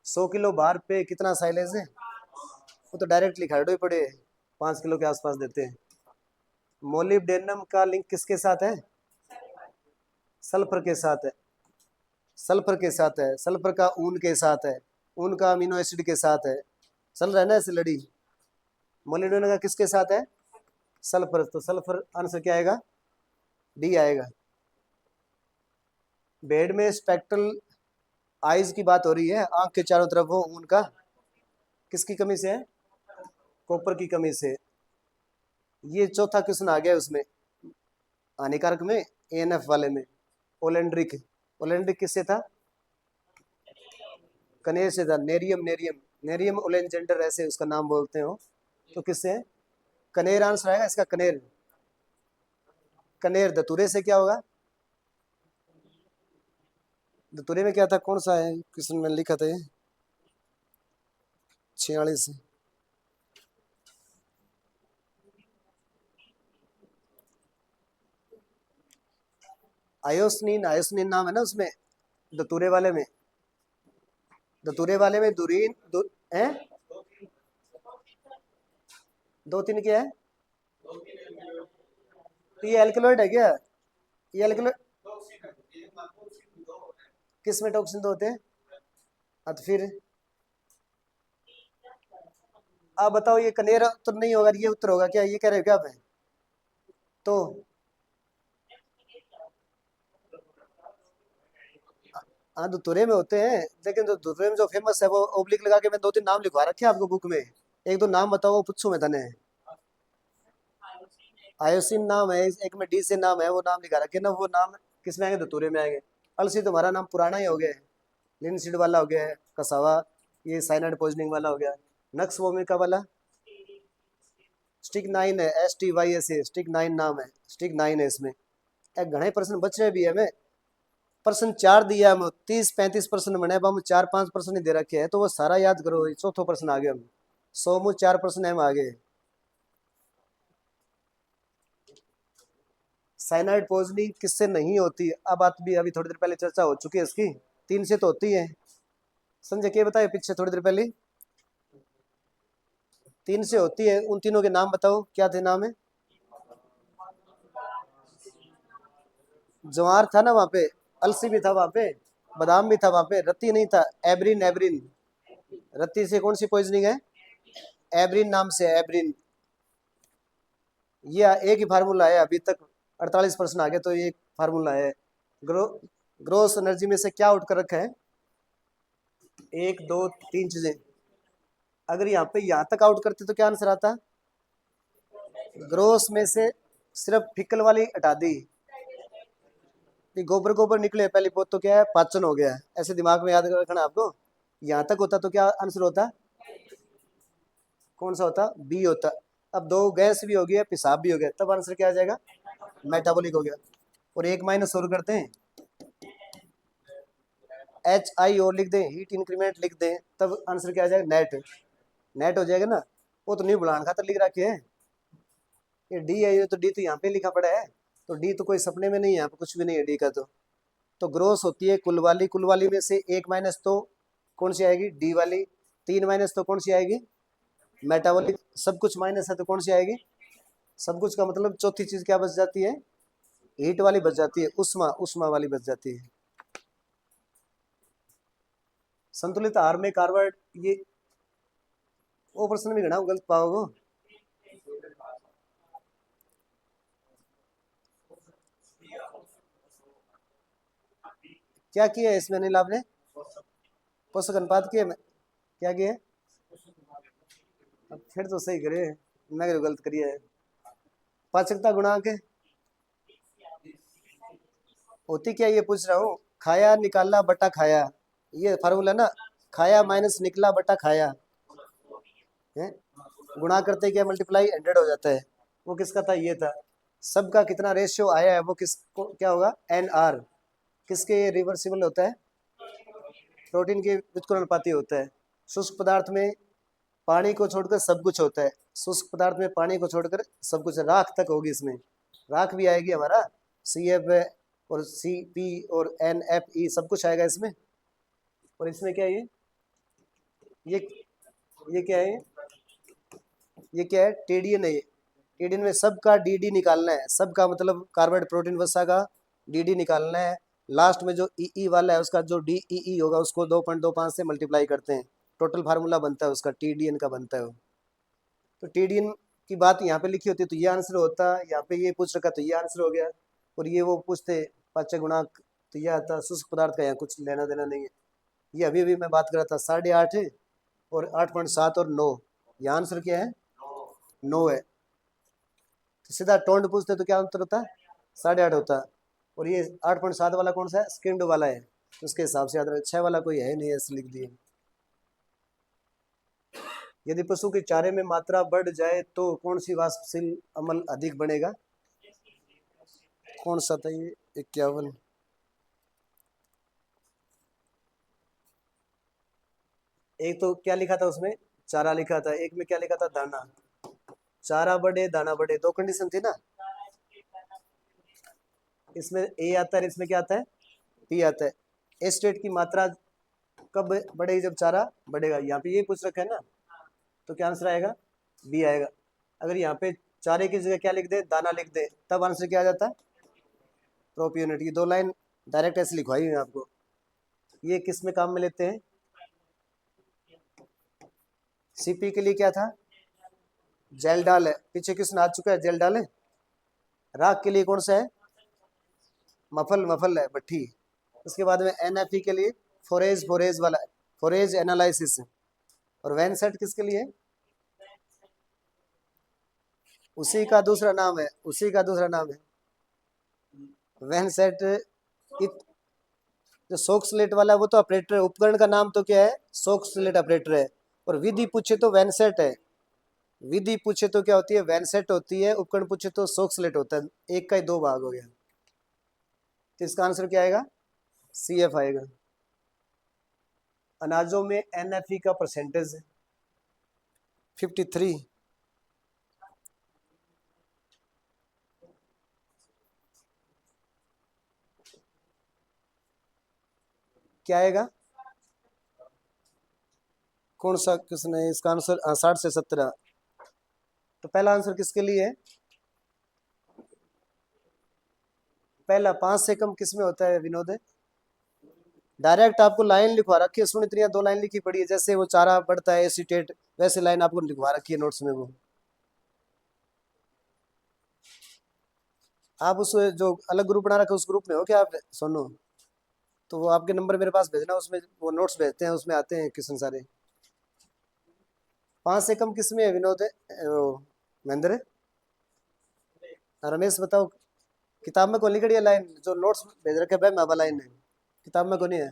100 किलो भार पे कितना साइलेज है? वो तो डायरेक्ट लिखा है पड़े, 5 किलो के आसपास देते हैं। मोलिब्डेनम का लिंक किसके साथ है? सल्फर के साथ है। सल्फर के साथ है। सल्फर का ऊन के साथ है। ऊन का अमीनो एसिड के साथ है। चल रहा है ना ऐसे लड़ी। मोलिब्डेनम का किसके साथ है? सल्फर। तो सल्फर आंसर क्या आएगा? डी आएगा। बेड में स्पेक्ट्रल आइज की बात हो रही है, आंख के चारों तरफ हो उनका, किसकी कमी से है? कॉपर की कमी से। ये चौथा क्वेश्चन आ गया उसमें, हानिकारक में, एएनएफ वाले में। ओलेंड्रिक, ओलेंड्रिक किससे था? कनेर से था। नेरियम, नेरियम, नेरियम ओलेंजेंडर ऐसे उसका नाम बोलते हो। तो किससे है? कनेर आंसर आएगा इसका, कनेर। कनेर धतूरे से क्या होगा? धतूरे में क्या था, कौन सा है क्वेश्चन में लिखा था ये? 46। आयोसनीन, आयोसनीन नाम है ना उसमें, धतूरे वाले में। धतूरे वाले में दुरीन है। दो तीन क्या है? तो ये एल्कलॉइड है क्या? ये एल्कलॉइड किस में टॉक्सिन दो होते हैं? हाँ, तो फिर आप बताओ, ये कनेर उत्तर नहीं होगा, ये उत्तर होगा क्या? ये कह रहे हो क्या आप? तो हाँ, धतूरे में होते हैं, लेकिन जो धतूरे में जो फेमस है वो ओब्लिक लगा के मैं दो तीन नाम लिखवा रखे हैं आपको बुक में। एक दो नाम बताओ, वो पूछूं मैं तने। आयोसिन नाम है, एक में डी से नाम है, वो नाम लिखा रखे ना, वो नाम किस में आएंगे? धतूरे में आएंगे। अलसी तुम्हारा नाम पुराना ही हो गया है। लिनसीड वाला हो गया है, कसावा, ये साइनाइड पॉइजनिंग वाला हो गया। नक्स वोमिका वाला स्टिक नाइन है, STYS, स्टिक नाइन नाम है, स्टिक नाइन है इसमें। एक घने प्रश्न बच रहे भी है हमें। प्रश्न 4 दिया हम, 30 35 प्रश्न बने, अब हम 4 5 प्रश्न ही दे रखे हैं, तो वो सारा याद करो। चौथो प्रश्न आ गया हम, 100 में 4 प्रश्न है हम आगे। साइनाइड पॉइजनिंग किससे नहीं होती? अब बात भी अभी थोड़ी देर पहले चर्चा हो चुकी है इसकी। 3 से तो होती है। संजय क्या बताए पीछे थोड़ी देर पहले? 3 से होती है। उन तीनों के नाम बताओ, क्या थे नाम है? ज्वार था ना वहां पे, अलसी भी था वहां पे, बादाम भी था वहां पे, रत्ती नहीं था। Abrin, abrin. रत्ती से कौन सी पॉइजनिंग है? एब्रिन नाम से, एब्रिन। ये एक ही फार्मूला है अभी तक। 48% आ गया तो ये एक फार्मूला है। ग्रो ग्रोस एनर्जी में से क्या आउट कर रखा है? 1 2 3 चीजें। अगर यहाँ पे यहाँ तक आउट करते तो क्या आंसर आता? ग्रोस में से सिर्फ फिकल वाली हटा दी, कि गोबर गोबर निकले पहली पोत तो क्या है? पाचन हो गया है। ऐसे दिमाग में याद रखना आपको। यहाँ तक होता तो क्या आंसर होता? कौन सा होता? बी होता। अब दो गैस भी हो गया, पेशाब भी हो गया, तब आंसर क्या आ जाएगा? मेटाबॉलिक हो गया। और एक माइनस और करते हैं, HI और लिख दें, हीट इंक्रीमेंट लिख दें, तब आंसर क्या आ जाएगा? नेट। नेट हो जाएगा ना। वो तो नहीं बुलान खातर लिख रखे है। ये डी है, ये तो डी तो यहाँ पे लिखा पड़ा है। तो डी तो कोई सपने में नहीं है, यहाँ पे कुछ भी नहीं है डी का। तो ग्रोस होती है कुल वाली में से 1 माइनस तो कौन सी आएगी? डी वाली। 3 माइनस तो कौन सी आएगी? मेटाबॉलिक। सब कुछ माइनस है तो कौन सी आएगी? सब कुछ का मतलब चौथी चीज क्या बच जाती है? हीट वाली बच जाती है, उष्मा, उष्मा वाली बच जाती है। संतुलित आहार में कार्बोहाइड्रेट, ये वो प्रश्न भी घना गलत पाओगे। क्या किया है इसमें अनिल आपने? पोषक अनुपात किया? क्या किया है? अब फिर तो सही करे, मैं तो गलत करिए है। पाचकता गुणांक होती क्या, ये पूछ रहा हूँ। खाया निकाला बटा खाया, ये फार्मूला ना। खाया माइनस निकला बटा खाया है। गुणा करते क्या? मल्टीप्लाई 100 हो जाता है। वो किसका था? ये था। सबका कितना रेशियो आया है वो किसको क्या होगा? NR। किसके ये रिवर्सिबल होता है? प्रोटीन के व्युत्क्रमणुपाती होता है। शुष्क पदार्थ में पानी को छोड़कर सब कुछ होता है। शुष्क पदार्थ में पानी को छोड़कर सब कुछ, राख तक होगी इसमें। राख भी आएगी हमारा, CF और CP और NFE सब कुछ आएगा इसमें। और इसमें क्या है ये ये क्या है? ये क्या है? टेडियन है ये। टेडियन में सबका DD निकालना है। सबका मतलब कार्बोहाइड्रेट प्रोटीन वसा का DD निकालना है। लास्ट में जो EE वाला है उसका जो DEE होगा उसको 2.25 से मल्टीप्लाई करते हैं। टोटल फार्मूला बनता है उसका, TDN का बनता है वो। तो TDN की बात यहाँ पे लिखी होती तो ये आंसर होता, यहाँ पे ये पूछ रखा तो ये आंसर हो गया। और ये वो पूछते पाचक गुणांक तो यह आता। शुष्क पदार्थ का यहाँ कुछ लेना देना नहीं है। ये अभी अभी मैं बात कर रहा था 8.5 है और 8.7 और 9। यहाँ आंसर क्या है? 9 है। तो सीधा टोंड पूछते तो क्या आंसर होता? 8.5 होता। और ये 8.7 वाला कौन सा है? स्किम्ड वाला है। उसके हिसाब से याद रहे, 6 वाला कोई है नहीं, ऐसे लिख दिए। यदि पशु के चारे में मात्रा बढ़ जाए तो कौन सी वाष्पशील अम्ल अधिक बनेगा? कौन सा था ये? 51। एक तो क्या लिखा था उसमें? चारा लिखा था। एक में क्या लिखा था? दाना। चारा बढ़े दाना बढ़े, दो कंडीशन थी ना। इसमें ए आता है, इसमें क्या आता है? पी आता है। एस्टेट की मात्रा कब बढ़ेगी? जब चारा बढ़ेगा। यहाँ पे ये पूछ रखा है ना, तो क्या आंसर आएगा? बी आएगा। अगर यहाँ पे चारे की जगह क्या लिख दे? दाना लिख दे, तब आंसर क्या आ जाता है? प्रोपियोनेट। की 2 लाइन डायरेक्ट ऐसे लिखवाई हुई है आपको। ये किस में काम में लेते हैं? CP के लिए क्या था? जेल डाल है। पीछे क्वेश्चन आ चुका है, जेल डाल है। राख के लिए कौन सा है? मफल, मफल है, भट्ठी। उसके बाद में NFE के लिए फोरेज, फोरेज वाला, फोरेज एनालिसिस। और वैनसेट किसके लिए? उसी का दूसरा नाम है, उसी का दूसरा नाम है वैनसेट। जो सोक स्लेट वाला है वो तो ऑपरेटर है। उपकरण का नाम तो क्या है? सोक स्लेट ऑपरेटर है। और विधि पूछे तो वैनसेट है। विधि पूछे तो क्या होती है? वैनसेट होती है। उपकरण पूछे तो सोक स्लेट होता है। एक का ही 2 भाग हो गया। तो इसका आंसर क्या आएगा? CF आएगा। अनाजों में NFE का परसेंटेज 53। क्या आएगा? कौन सा किसने इसका आंसर? 60 से 17। तो पहला आंसर किसके लिए है? पहला 5 से कम किस में होता है विनोद? डायरेक्ट आपको लाइन लिखवा रखी है, सुन इतनी 2 लाइन लिखी पड़ी है, जैसे वो चारा बढ़ता है एसीटेट, वैसे लाइन आपको लिखवा रखी है नोट्स में वो। आप उस जो अलग ग्रुप बना रखा है उस ग्रुप में हो क्या आप सोनू? तो वो आपके नंबर मेरे पास भेजना, उसमें वो नोट्स भेजते हैं, उसमें आते हैं क्वेश्चन सारे। 5 से कम किस में है विनोद? महेंद्र, रमेश बताओ। किताब में कौन लिखी है लाइन जो नोट्स भेज रखे है? मैं लाइन है किताब में कौन है?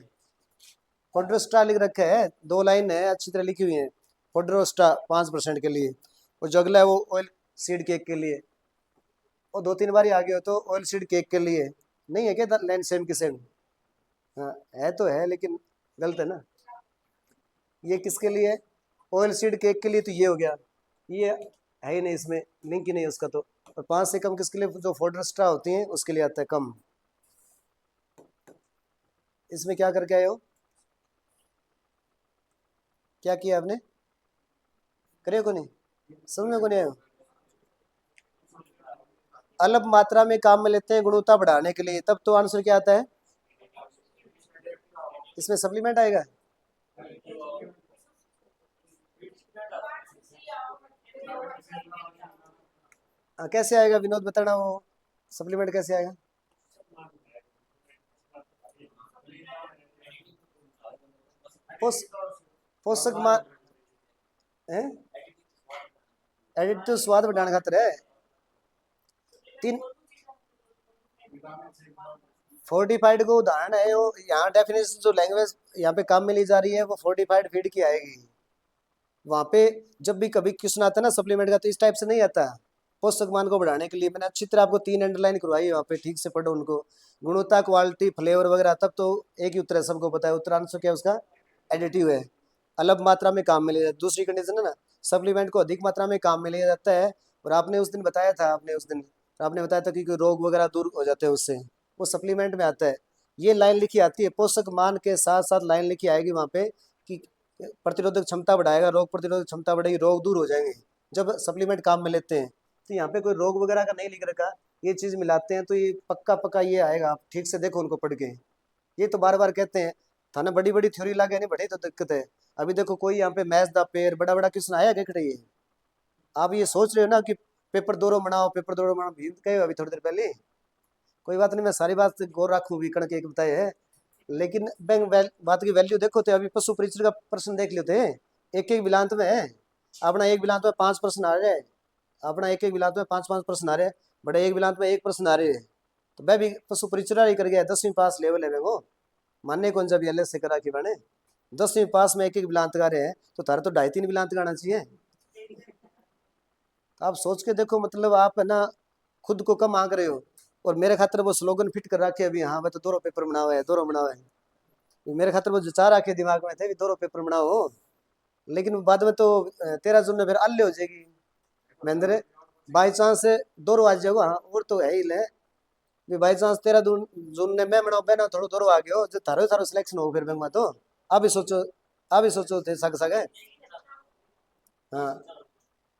फोड्रोस्टा लिख रखा है, 2 लाइन है अच्छी तरह लिखी हुई है। फोड्रोस्टा 5% के लिए, और जो अगला है वो ऑयल सीड केक के लिए, और 2-3 बार ही आगे हो तो ऑयल सीड केक के लिए। नहीं है क्या लाइन सेम की सेम? हाँ है तो है, लेकिन गलत है ना। ये किसके लिए है? ऑयल सीड केक के लिए, तो ये हो गया। ये है ही नहीं, इसमें लिंक ही नहीं है उसका तो। और 5 से कम किसके लिए? जो फोड्रोस्टा होती हैं उसके लिए आता है कम। इसमें क्या करके आए हो? क्या किया आपने? करे को नहीं? समझ में को नहीं आयो? अल्प मात्रा में काम में लेते हैं गुणवत्ता बढ़ाने के लिए, तब तो आंसर क्या आता है? इसमें सप्लीमेंट आएगा। कैसे आएगा विनोद बताना, वो सप्लीमेंट कैसे आएगा? पोष पोषक मा है, एडिटिव स्वाद बढ़ाने खातिर है। तीन फोर्टिफाइड को उदाहरण है वो, यहाँ डेफिनेशन जो लैंग्वेज यहाँ पे काम में ली जा रही है वो फोर्टिफाइड फीड की आएगी। वहां पे जब भी कभी क्वेश्चन आता है ना सप्लीमेंट का, तो इस टाइप से नहीं आता। पोषक मान को बढ़ाने के लिए मैंने अच्छी तरह आपको 3 अंडरलाइन करवाई है, वहाँ पे ठीक से पढ़ो उनको। गुणवत्ता, क्वालिटी, फ्लेवर वगैरह, तब तो एक ही उत्तर है, सबको पता है उत्तर। आंसर क्या है उसका? एडिटिव है। अलग मात्रा में काम में लिया जाता है, दूसरी कंडीशन है ना, सप्लीमेंट को अधिक मात्रा में काम में लिया जाता है। और आपने उस दिन बताया था, आपने बताया था कि कोई रोग वगैरह दूर हो जाते हैं उससे, वो सप्लीमेंट में आता है। ये लाइन लिखी आती है, पोषक मान के साथ साथ लाइन लिखी आएगी वहाँ पे कि प्रतिरोधक क्षमता बढ़ाएगा, रोग प्रतिरोधक क्षमता बढ़ेगी, रोग दूर हो जाएंगे जब सप्लीमेंट काम में लेते हैं। तो यहाँ पे कोई रोग वगैरह का नहीं लिख रखा, ये चीज मिलाते हैं तो ये पक्का पक्का ये आएगा। आप ठीक से देखो उनको पढ़ के। ये तो बार बार कहते हैं थाने बड़ी बड़ी थ्योरी लागे नहीं बड़ी तो दिक्कत है। अभी देखो कोई यहाँ पे मैच दा पेड़ बड़ा बड़ा क्वेश्चन आया क्या खड़े ये? आप ये सोच रहे हो ना कि पेपर दोरो बनाओ, पेपर दोरो बनाओ, भी कहे अभी थोड़ी देर पहले। कोई बात नहीं, मैं सारी बात गौर रखूँ भी कण के एक बताए है। लेकिन बैंक बात की वैल्यू देखो तो अभी पशु परीक्षण का प्रश्न देख लेते हैं। एक एक बिलांत में है, अपना एक बिलांत में 5 प्रश्न आ रहे हैं। अपना एक एक बिलांत में 5-5 प्रश्न आ रहे हैं, बड़े एक बिलांत में 1 प्रश्न आ रहे हैं। तो मैं भी पशु परीक्षण ही कर गया, 10वीं पास लेवल है वो। मानने कौन जब एल से करा कि बने 10वीं पास में एक एक बिलांत गा रहे हैं, तो तारे तो 2.5-3 बिलांत गाना चाहिए। तो आप सोच के देखो, मतलब आप है ना खुद को कम आंक रहे हो। और मेरे खातर वो स्लोगन फिट कर रखे अभी, हाँ मैं तो दोनों पेपर बनाओ है, दोनों बनाओ है। मेरे खातर वो जचा रखे दिमाग में थे, दोनों पेपर बनाओ। लेकिन बाद में तो 13 जून में फिर अल्ले हो जाएगी महेंद्र। बाई चांस दोनों आ जाओ, हाँ और तो है ही ले। बाई चांस 13 जून ने मैं बनाओ बहना थोड़ा दोनों आ गयो, जो थारो थारो सिलेक्शन हो फिर मैं तो अभी सोचो, अभी सोचो थे सग सग है। हाँ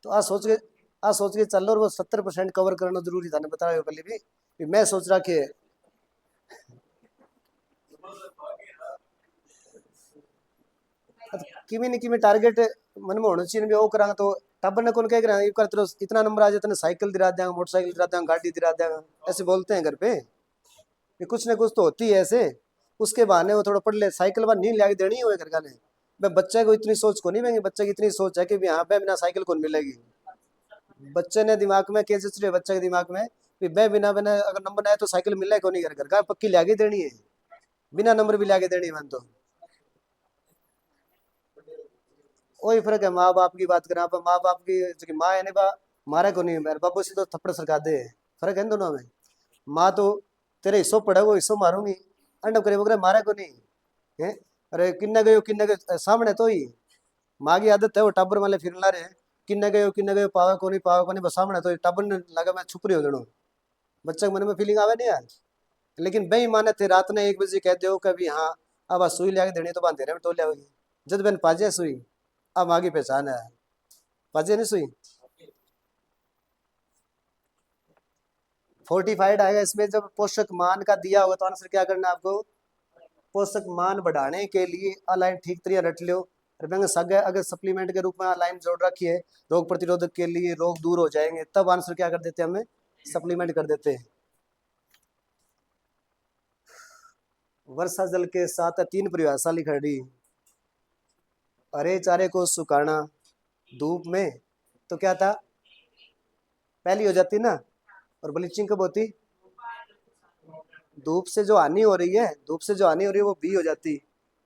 तो आ सोच के चल लो, और वो 70% कवर करना जरूरी था, बता रहे हो पहले भी मैं सोच रहा कि किमी नहीं किमी टारगेट मन में होना चाहिए भी वो करा तो टब्बर ने कौन कह रहा है कर इतना नंबर आ जाता है साइकिल दिला देंगे, मोटरसाइकिल दिला देंगे, गाड़ी दिला देंगे, ऐसे बोलते हैं घर पे। ये कुछ ना कुछ तो होती है ऐसे। उसके बहाने वो थोड़ा पढ़ ले, साइकिल बार नहीं ला देनी है घर का ने। मैं बच्चे को इतनी सोच को नहीं देंगे, बच्चे की इतनी सोच है कि यहाँ पे बिना साइकिल कौन मिलेगी। बच्चे ने दिमाग में क्या सोच रहे बच्चे के दिमाग में कि मैं बिना बिना अगर नंबर आए तो साइकिल मिले को नहीं, घर घर का पक्की लागे देनी है, बिना नंबर भी लागे देनी है मन तो। वही फर्क है, माँ बाप की बात करें आप, माँ बाप की जो कि माँ है नहीं बा, मारे को नहीं मेरे बाबू से तो थप्पड़ सरका दे। फर्क है इन दोनों में। माँ तो तेरे हिस्सों पड़ा वो हिस्सों मारूंगी, अंडा करे वगैरह मारे को नहीं है। अरे किन्ने गए सामने तो ही माँ की आदत है वो टाबर वाले फिर ला रहे हैं, किन्ने गए पावा को नहीं बस सामने तो टाबर ने लगा मैं छुप रही हो दोनों। बच्चे के मन में फीलिंग आवे नहीं यार। लेकिन बेईमान थे रात ने 1 बजे कहते हो कभी हाँ अब आ सुई लिया के देनी तो बांधे रहे तो लिया जब मैंने पाजे सुई अब आगे पहचान है पाजे नहीं सुई 45 आएगा इसमें जब पोषक मान का दिया होगा तो आंसर क्या करना है आपको पोषक मान बढ़ाने के लिए आ लाइन ठीक तरीके रट लियो अगर सप्लीमेंट के रूप में लाइन जोड़ रखी है रोग प्रतिरोधक के लिए रोग दूर हो जाएंगे तब आंसर क्या कर देते हैं हमें सप्लीमेंट कर देते हैं। वर्षा जल के साथ 3 परिभाषा लिखड़ी हरे चारे को सुखाना धूप में तो क्या था पहली हो जाती ना और ब्लीचिंग कब होती धूप से जो हानि हो रही है धूप से जो हानि हो रही है वो बी हो जाती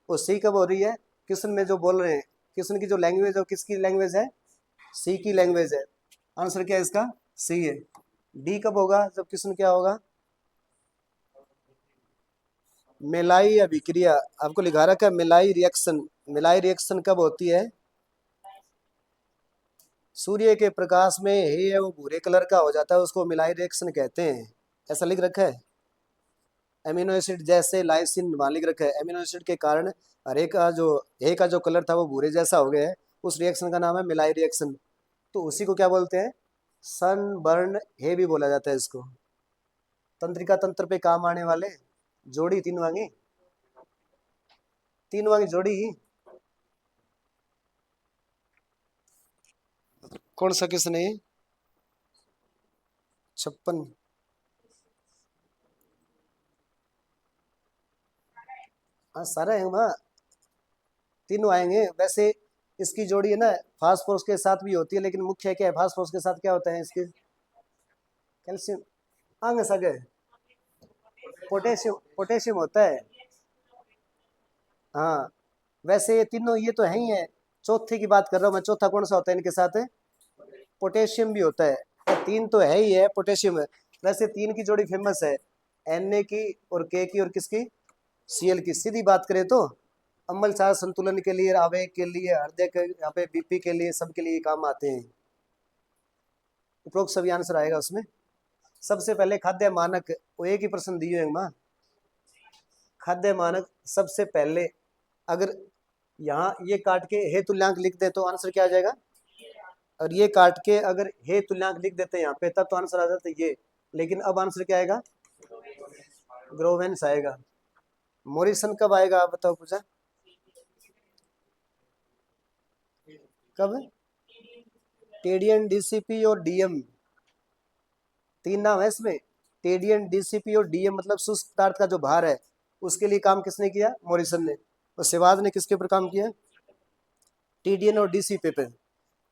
वो सी कब हो रही है किशन में जो बोल रहे हैं किशन की जो लैंग्वेज है किसकी लैंग्वेज है सी की लैंग्वेज है आंसर क्या है इसका सी है। डी कब होगा जब किशन क्या होगा मेलाई अभिक्रिया आपको लिखा रखा है मेलाई रिएक्शन कब होती है सूर्य के प्रकाश में है वो भूरे कलर का हो जाता है उसको मिलाई रिएक्शन कहते हैं ऐसा लिख रखा है। एमिनो एसिड जैसे लाइसिन वहाँ लिख रखा है एमिनो एसिड के कारण हरे का जो कलर था वो भूरे जैसा हो गया है उस रिएक्शन का नाम है मिलाई रिएक्शन तो उसी को क्या बोलते हैं सन बर्न है भी बोला जाता है इसको। तंत्रिका तंत्र पे काम आने वाले जोड़ी तीन वांगी जोड़ी कौन सा किसने 56 हाँ सारा है वहाँ तीनों आएंगे वैसे इसकी जोड़ी है ना फास्फोरस के साथ भी होती है लेकिन मुख्य क्या है फास्फोरस के साथ क्या होता है इसके कैल्शियम आगे सगे पोटेशियम पोटेशियम होता है। हाँ वैसे ये तीनों ये तो है ही है चौथे की बात कर रहा हूँ मैं चौथा कौन सा होता है इनके साथ पोटेशियम भी होता है और 3 तो है ही है पोटेशियम है। वैसे 3 की जोड़ी फेमस है Na की और K की और किसकी Cl की सीधी बात करें तो अम्ल क्षार संतुलन के लिए आवेग के लिए हृदय के यहाँ पे बीपी के लिए सबके लिए काम आते हैं उपरोक्त सभी आंसर आएगा उसमें। सबसे पहले खाद्य मानक वो एक ही प्रश्न दिए हैं माँ खाद्य मानक सबसे पहले अगर यहाँ ये काट के हे तुल्यांक लिख दे तो आंसर क्या आ जाएगा और ये काट के अगर हे तुल्यांक लिख देते हैं यहाँ पे तब तो आंसर आ जाता है ये लेकिन अब आंसर क्या आएगा ग्रोवेंस आएगा। मोरिसन कब आएगा आप बताओ पूछा कब टेडियन डीसीपी और डीएम 3 नाम है इसमें टेडियन डीसीपी और डीएम मतलब शुष्क पदार्थ का जो भार है उसके लिए काम किसने किया मोरिसन ने और सेवाज ने किसके ऊपर काम किया टीडीएन और डीसीपी पे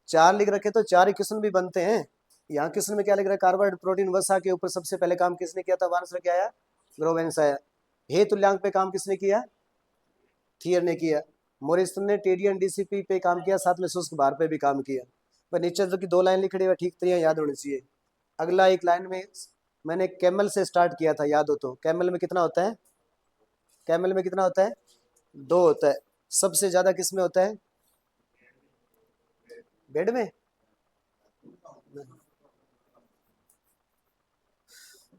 4 लिख रखे तो 4 ही क्वेश्चन भी बनते हैं। यहाँ क्वेश्चन में क्या लिख रहा है कार्बोहाइड्रेट प्रोटीन वसा के ऊपर सबसे पहले काम किसने किया था आंसर क्या आया ग्रोवेंस आया। हे तुल्यांक पे काम किसने किया थियर ने किया। मोरिसन ने टेडियन डीसीपी पे काम किया साथ में शुष्क भार पे भी काम किया। पर नीचे जो की 2 लाइन लिख रही है ठीक तरीके याद होनी चाहिए। अगला एक लाइन में मैंने कैमल से स्टार्ट किया था याद हो तो कैमल में कितना होता है 2 होता है। सबसे ज्यादा किस में होता है बेड में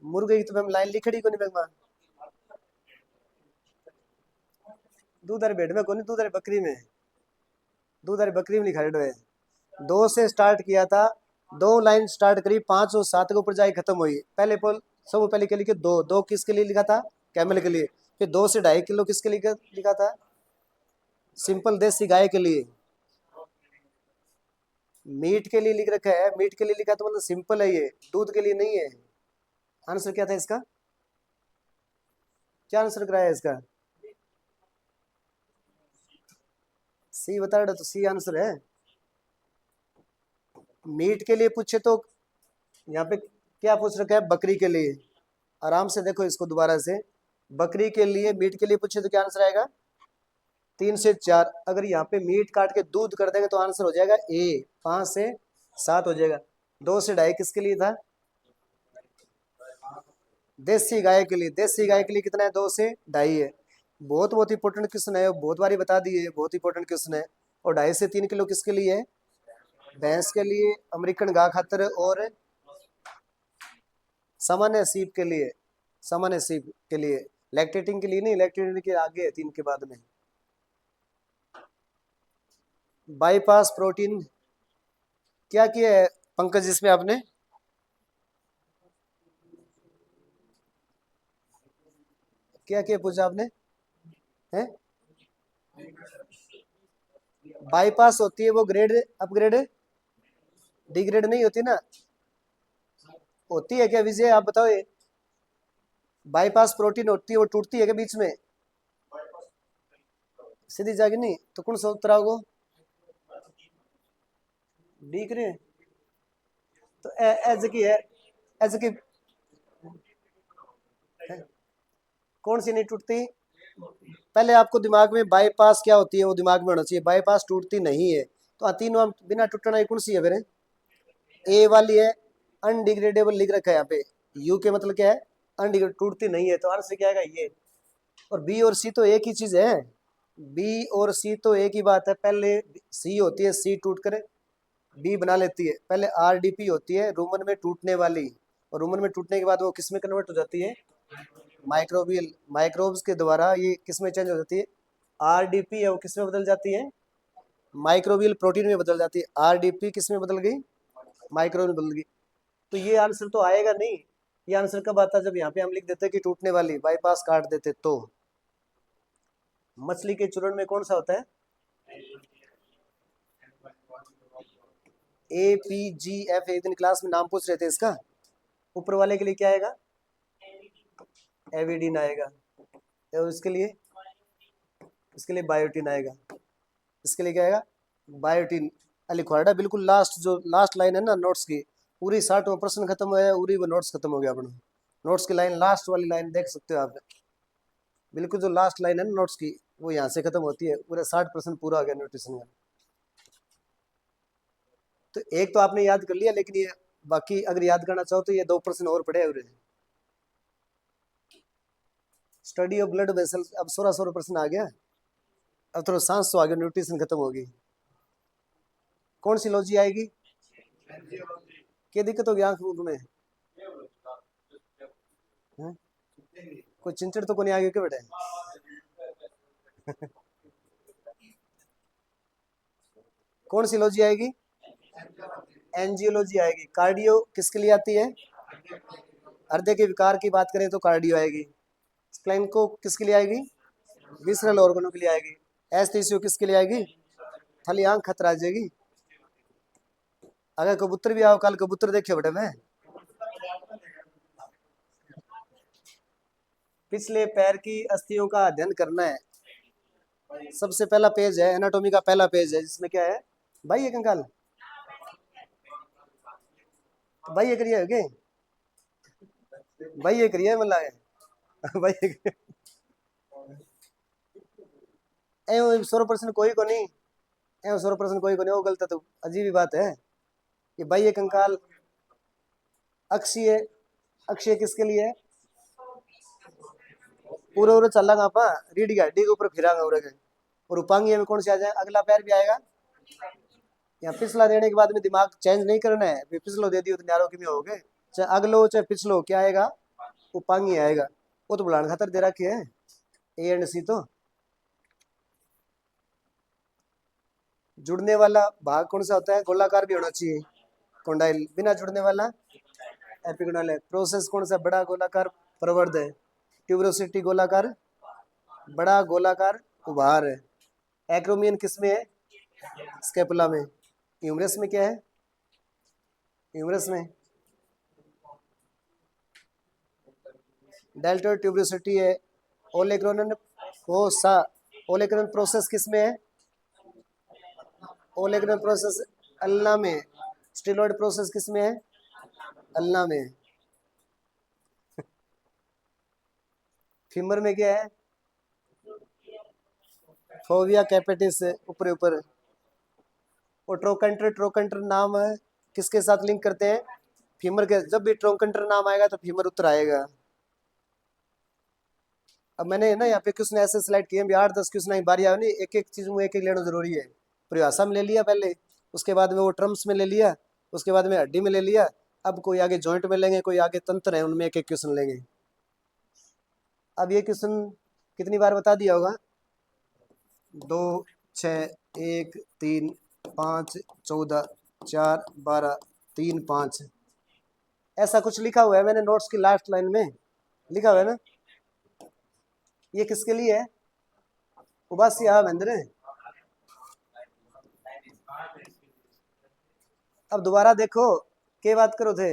मुर्गे की तो मैं लाइन लिखड़ी को नहीं मैं दूध अरे बेड में कौन दूध अरे बकरी में लिखा है 2 से स्टार्ट किया था 2 लाइन स्टार्ट करी 5 और 7 के ऊपर जाए खत्म हुई पहले सब पहले के लिए 2 किसके लिए लिखा था कैमल के लिए फिर 2 से 2.5 किलो किसके लिए लिखा था सिंपल देसी गाय के लिए। मीट के लिए लिख रखा है मीट के लिए लिखा तो मतलब सिंपल है ये दूध के लिए नहीं है। आंसर क्या था इसका क्या आंसर कराया इसका सी बता रहा तो सी आंसर है। मीट के लिए पूछे तो यहाँ पे क्या पूछ रखा है बकरी के लिए आराम से देखो इसको दोबारा से बकरी के लिए मीट के लिए पूछे तो क्या आंसर आएगा 3 से 4 अगर यहाँ पे मीट काट के दूध कर देंगे तो आंसर हो जाएगा ए 5 से 7 हो जाएगा। 2 से 2.5 किसके लिए था देसी गाय के लिए कितना है 2 से 2.5 है। बहुत इंपॉर्टेंट क्वेश्चन है बहुत बारी बता दिए बहुत इंपॉर्टेंट क्वेश्चन है। और 2.5 से 3 किलो किसके लिए है भैंस के लिए अमेरिकन गाय खातर और सामान्य सीप के लिए लैक्टेटिंग के लिए नहीं, लैक्टेटिंग के आगे है 3 के बाद में। बाईपास प्रोटीन क्या किया है पंकज इसमें आपने? क्या किया पूछा आपने? हैं? बाईपास होती है वो ग्रेड अपग्रेड, डिग्रेड नहीं होती ना? होती है क्या विजय, आप बताओ ये? बाईपास प्रोटीन होती है वो टूटती है क्या बीच में? सीधी जागी नहीं तो कौन सा उत्तर होगा? दिख रहे तो एज की है, एज की कौन सी नहीं टूटती? पहले आपको दिमाग में बाईपास क्या होती है वो दिमाग में होना चाहिए। बाईपास टूटती नहीं है तो तीनों बिना टूटना ये कौन सी है फिर? ए वाली है अनडिग्रेडेबल लिख रखा है यहाँ पे, यू के मतलब क्या है? अनडिग्रेड, टूटती नहीं है, तो आंसर क्या आएगा ये। और बी और सी तो एक ही चीज है, बी और सी तो एक ही बात है। पहले सी होती है, सी टूट कर बी बना लेती है। पहले आरडीपी होती है रोमन में टूटने वाली, और रोमन में टूटने के बाद वो किस में कन्वर्ट हो जाती है? माइक्रोबियल, माइक्रोब्स के द्वारा ये किस में चेंज हो जाती है? आरडीपी है वो किस में बदल जाती है? माइक्रोबियल प्रोटीन में बदल जाती है। आरडीपी किस में बदल गई? माइक्रोबियल बदल गई। तो ये आंसर तो आएगा नहीं। ये आंसर कब आता है? जब यहाँ पे हम लिख देते कि टूटने वाली, बाईपास काट देते तो। मछली के चूर्ण में कौन सा होता है? ए पी जी एफ, एक दिन क्लास में नाम पूछ रहे थे इसका। ऊपर वाले के लिए क्या आएगा? एविडीन आएगा। और इसके लिए, इसके लिए बायोटीन आएगा। इसके लिए क्या आएगा? बायोटीन। लिखवाड़ा बिल्कुल लास्ट, जो लास्ट लाइन है ना नोट्स की, पूरी 60वां प्रश्न खत्म हुआ, पूरी वो नोट्स खत्म हो गया अपना। नोट्स की लाइन, लास्ट वाली लाइन देख सकते हो आप, बिल्कुल जो लास्ट लाइन है ना नोट्स की, वो यहाँ से खत्म होती है। पूरे 60% पूरा हो गया न्यूट्रिशन का। तो एक तो आपने याद कर लिया, लेकिन ये बाकी अगर याद करना चाहो तो ये 2 प्रश्न और पड़े हुए हैं। स्टडी ऑफ ब्लड वेसल्स, अब 16 प्रश्न आ गया। अब थोड़ा सांस तो आ गया, न्यूट्रिशन खत्म होगी। कौन सी लॉजी आएगी? क्या दिक्कत होगी आंख में? हैं? कोई चिंचड़ तो को नहीं आगे क्या बेटे? कौन सी लॉजी आएगी? एंजियोलॉजी आएगी। कार्डियो किसके लिए आती है? हृदय के विकार की बात करें तो कार्डियो आएगी। स्प्लेन को किसके लिए आएगी? विसरल ऑर्गनों के लिए आएगी। एस्थीसियो किसके लिए आएगी? खाली आंख खतरा आ जाएगी। अगर कबूतर भी आओ कल, कबूतर देखियो बेटे मैं। पिछले पैर की अस्थियों का अध्ययन करना है। सबसे पहला पेज है, एनाटॉमी का पहला पेज है, जिसमें क्या है भाई? ये कंकाल भाई ये करिए के भाई ये करिए मतलब है भाई ये करिए। ए 100% कोई को नहीं, ए 100% कोई को नहीं, वो गलत है तो अजीब ही बात है कि भाई ये कंकाल अक्षीय, अक्षीय किसके लिए है? पूरा पूरा चलेगा आपा, रीढ़ की हड्डी के ऊपर फिरांगा उरे के। और उपांगी में कौन से आ जाए? अगला पैर भी आएगा। यहाँ पिछला देने के बाद में दिमाग चेंज नहीं करना है, पिछलो दे दियो तो न्यारो की में हो गए। चाहे अगलो चाहे पिछलो, क्या आएगा? उपांगी आएगा। वो तो बुलाने खातर दे रखी है ए एंड सी। तो जुड़ने वाला भाग कौन सा होता है? गोलाकार भी होना चाहिए, कॉन्डाइल। बिना जुड़ने वाला एपिगोनल है। प्रोसेस कौन सा? बड़ा गोलाकार प्रवर्ध है। ट्यूबरोसिटी गोलाकार, बड़ा गोलाकार उभार है। एक्रोमियन किस में है? स्केपुला में। ह्यूमरस में क्या है? ह्यूमरस में डेल्टा ट्यूबरोसिटी है। ओलेग्रोनन कोसा, ओलेग्रोन प्रोसेस किस में है? ओलेग्रोन प्रोसेस अल्ना में। स्टेरॉइड प्रोसेस किस में है? अल्ना में। फीमर में क्या है? फोविया कैपिटिस, ऊपर ऊपर। और ट्रोकेंटर, ट्रोकेंटर नाम है किसके साथ लिंक करते हैं? फीमर के। जब भी ट्रोकेंटर नाम आएगा तो फीमर उत्तर आएगा। अब मैंने ना यहाँ पे क्वेश्चन ऐसे सिलेक्ट किए भी, 8-10 क्वेश्चन आई बारी नहीं, एक एक चीज में एक एक लेना जरूरी है। परिभाषा में ले लिया पहले, उसके बाद में वो टर्म्स में ले लिया, उसके बाद में हड्डी में ले लिया। अब कोई आगे जॉइंट में लेंगे, कोई आगे तंत्र है, उनमें एक एक क्वेश्चन लेंगे। अब ये क्वेश्चन कितनी बार बता दिया होगा? 2, 6, 1, 3, 5, 14, 4, 12, 3, 5, ऐसा कुछ लिखा हुआ है मैंने नोट्स की लास्ट लाइन में लिखा हुआ है ना। ये किसके लिए है? उबासी महेंद्र। अब दोबारा देखो, क्या बात करो थे